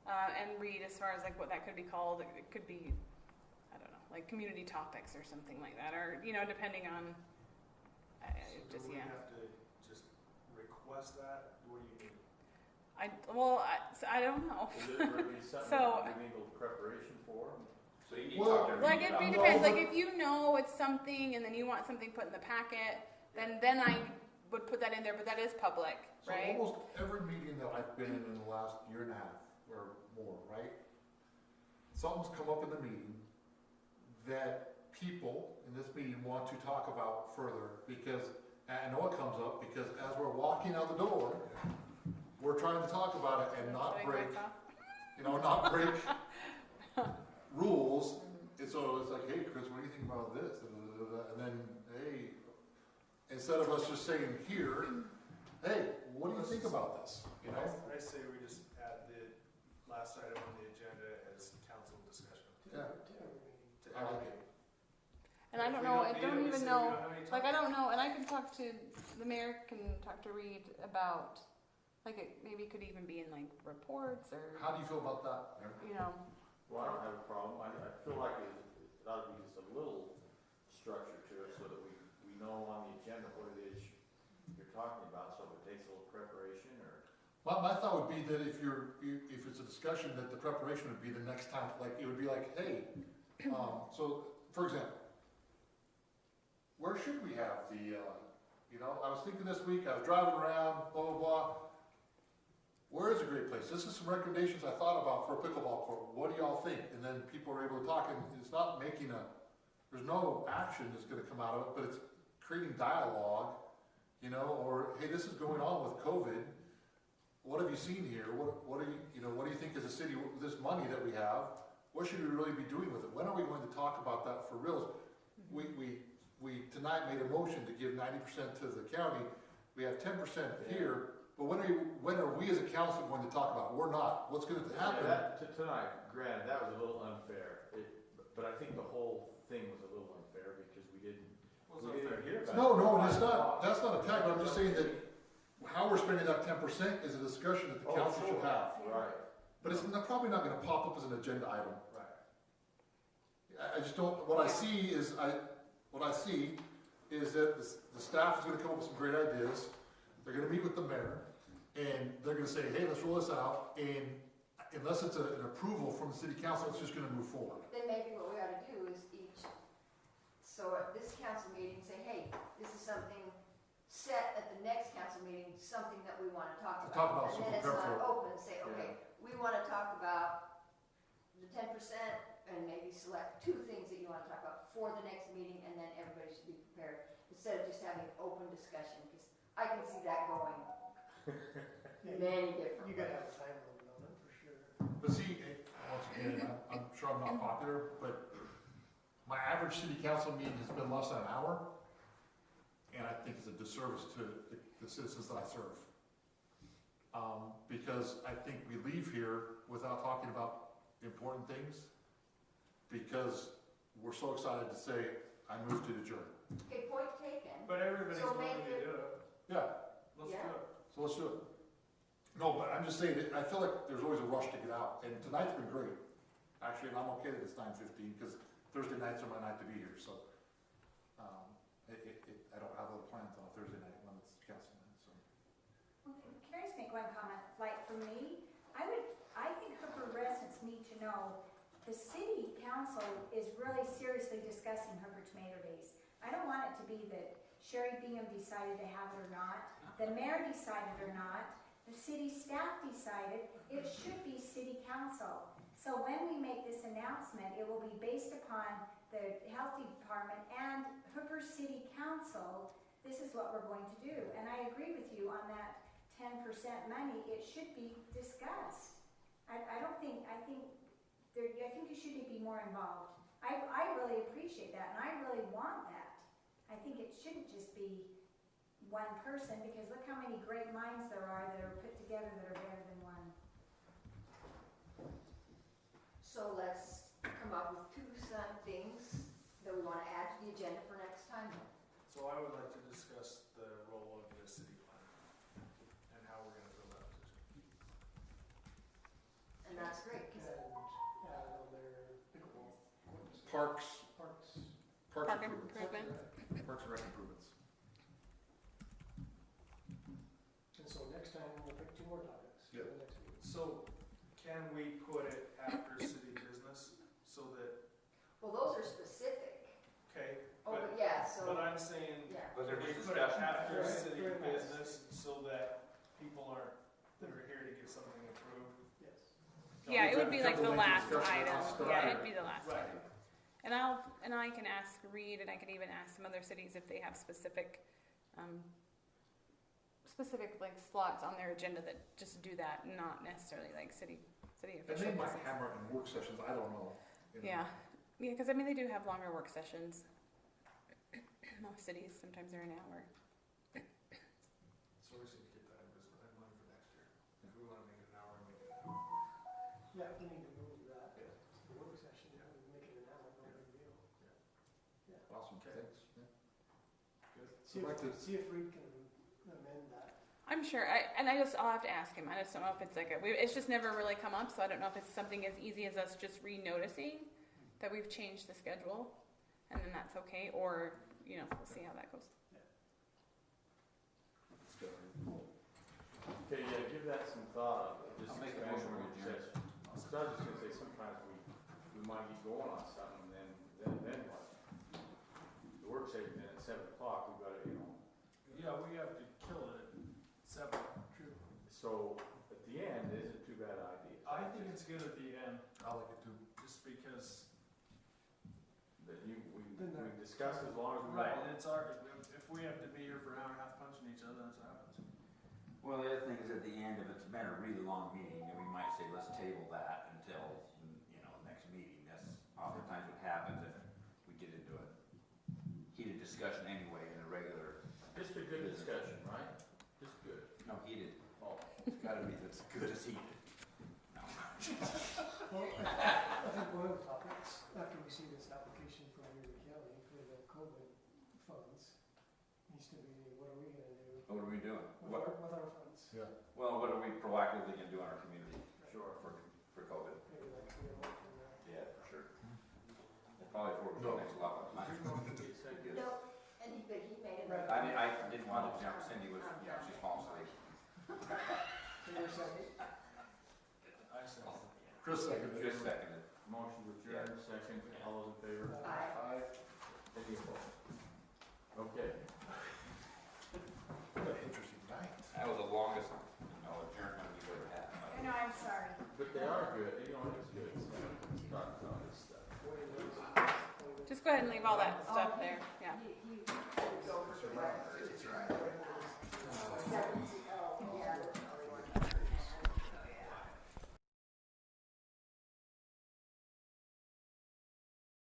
and Reed as far as like what that could be called. It could be, I don't know, like community topics or something like that, or depending on. Do we have to just request that? What do you need? I don't know. Is it really something So- that we need a little preparation for? So you need to Well, talk to Like Reed it about depends. No, Like if you know it's something and then you want something put in the packet, then I would put that in there. But that is public, So right? almost every meeting that I've been in the last year and a half or more, right? Something's come up in the meeting that people in this meeting want to talk about further because, and I know it comes up because as we're walking out the door, we're trying to talk about it and not Doing break, lights off. not break rules. And so it's like, hey, Chris, what do you think about this? and then, hey, instead of us just saying here, hey, what do you think about this? You know? I say we just add the last item on the agenda as council discussion. Yeah. To I like every it. And I If don't we know, I need don't it, we even say we know, don't have any like, I time. don't know, and I can talk to, the mayor can talk to Reed about, like, it maybe could even be in like reports or, How do you feel about that, Aaron? you know, Well, I don't have a problem. I feel like it ought to be just a little structure to it so that we know on the agenda what it is you're talking about, so if it takes a little preparation or. My thought would be that if it's a discussion, that the preparation would be the next time, like, it would be like, hey, so, for example, where should we have the, you know, I was thinking this week, I was driving around, blah, blah, blah. Where is a great place? This is some recommendations I thought about for a pickleball court. What do y'all think? And then people are able to talk, and it's not making there's no action that's gonna come out of it, but it's creating dialogue, you know, or, hey, this is going on with COVID. What have you seen here? What do you think as a city, this money that we have, what should we really be doing with it? When are we going to talk about that for reals? We tonight made a motion to give 90% to the county. We have 10% here, but when are we as a council going to talk about it? We're not. What's going to happen? Yeah, tonight, granted, that was a little unfair, but I think the whole thing was a little unfair because we didn't hear about it. No, that's not a tag, but I'm just saying that how we're spending that 10% is a discussion that the council should have. Right. But it's probably not gonna pop up as an agenda item. Right. I just don't, what I see is that the staff is gonna come up with some great ideas. They're gonna meet with the mayor, and they're gonna say, hey, let's roll this out, and unless it's an approval from the city council, it's just gonna move forward. Then maybe what we ought to do is so at this council meeting, say, hey, this is something set at the next council meeting, something that we wanna talk To about. talk about, And so then it's prepare not for it. open, say, okay, we wanna talk about the 10% and maybe select 2 things that you wanna talk about for the next meeting, and then everybody should be prepared, instead of just having an open discussion, because I can see that going many different You gotta ways. have a time limit on it for sure. But see, once again, I'm sure I'm not popular, but my average city council meeting has been less than an hour, and I think it's a disservice to the citizens that I serve. Because I think we leave here without talking about important things, because we're so excited to say, I move to adjourn. Okay, point taken. But everybody's So willing make to it- do it. Yeah, Let's Yeah. do it. so let's do it. No, but I'm just saying, that I feel like there's always a rush to get out, and tonight's been great. Actually, and I'm okay that it's 9:15, because Thursday nights are my night to be here, so. I don't have other plans on a Thursday night when it's council night, so. Okay, can I just make one comment? Like for me, I think Hooper residents need to know the city council is really seriously discussing Hooper Tomato Days. I don't want it to be that Sherry Bingham decided to have it or not, the mayor decided or not, the city staff decided. It should be city council. So when we make this announcement, it will be based upon the health department and Hooper City Council. This is what we're going to do. And I agree with you on that 10% money. It should be discussed. I think you should be more involved. I really appreciate that, and I really want that. I think it shouldn't just be one person, because look how many great minds there are that are put together that are better than one. So let's come up with 2 things that we wanna add to the agenda for next time. So I would like to discuss the role of the city planner and how we're gonna fill that position. And that's great, 'cause And add on their pickleball courts. Parks Park improvements. improvement. Parks and rec improvements. And so next time we'll pick 2 more topics for Yep. the next meeting. So can we put it after city business so that, well, those are specific. okay, Oh, but, but yeah, so, but I'm saying, yeah. But they're we just put it discussion. after Right, city very nice. business so that people that are here to get something approved. Yes. Yeah, it would be like the last item. Discussion. Yeah, it'd be the last Right. item. And I can ask Reed, and I could even ask some other cities if they have specific like slots on their agenda that just do that, not necessarily like city And official they might business. hammer it in work sessions, I don't know. You know. Yeah, because I mean they do have longer work sessions. Most cities, sometimes they're an hour. So we should get that in business, I have money for next year. If we wanna make it an hour, make it an hour. Yeah, we need to move that. Yeah. The work session, yeah, we make it an hour, no big deal. Awesome, Okay. thanks. Good. See I'd like to- see if Reed can amend that. I'm sure. I'll have to ask him. I just don't know if it's like it's just never really come up, so I don't know if it's something as easy as us just re-noticing that we've changed the schedule, and then that's okay, or we'll see how that goes. Let's go. Okay, yeah, give that some thought. Just I'll make a expand motion on to what you adjourn. said. I was just gonna say, sometimes we might get going on something, and then what? The work session, then at 7 o'clock, we've got to, Yeah, we have to kill it at 7. True. so at the end, it isn't too bad an idea. I think it's good at the end, I like it too. just because, That we Then that- discuss as long as we right, want. and it's our, if we have to be here for an hour and a half punching each other, that's what happens. Well, the other thing is at the end, if it's been a really long meeting, then we might say, let's table that until, next meeting. That's oftentimes what happens if we get into a heated discussion anyway in a regular. Just a good discussion, right? Just good. No, heated. Oh, It's gotta be as good as heated. No. Well, I think one of the topics, after we see this application from Erie County for the COVID funds, needs to be, what are we gonna do What are we doing? with our funds? Yeah. Well, what are we proactively gonna do in our community? sure. For COVID? Maybe like we don't from that. Yeah, for sure. Probably for the next lot of time. Good. No, but he made it. Right. I didn't want to jump, Cindy was, she's falling asleep. So you're second? I said. Chris seconded. Just seconded. Motion to adjourn, second. All those in favor? Aye. Any opposed? Okay. What an interesting night. That was the longest, adjournment we've ever had. No, I'm sorry. But they are good, it's good stuff. Talk about this stuff. Just go ahead and leave all that stuff there. Yeah. You go for the record. It's right. 7:16.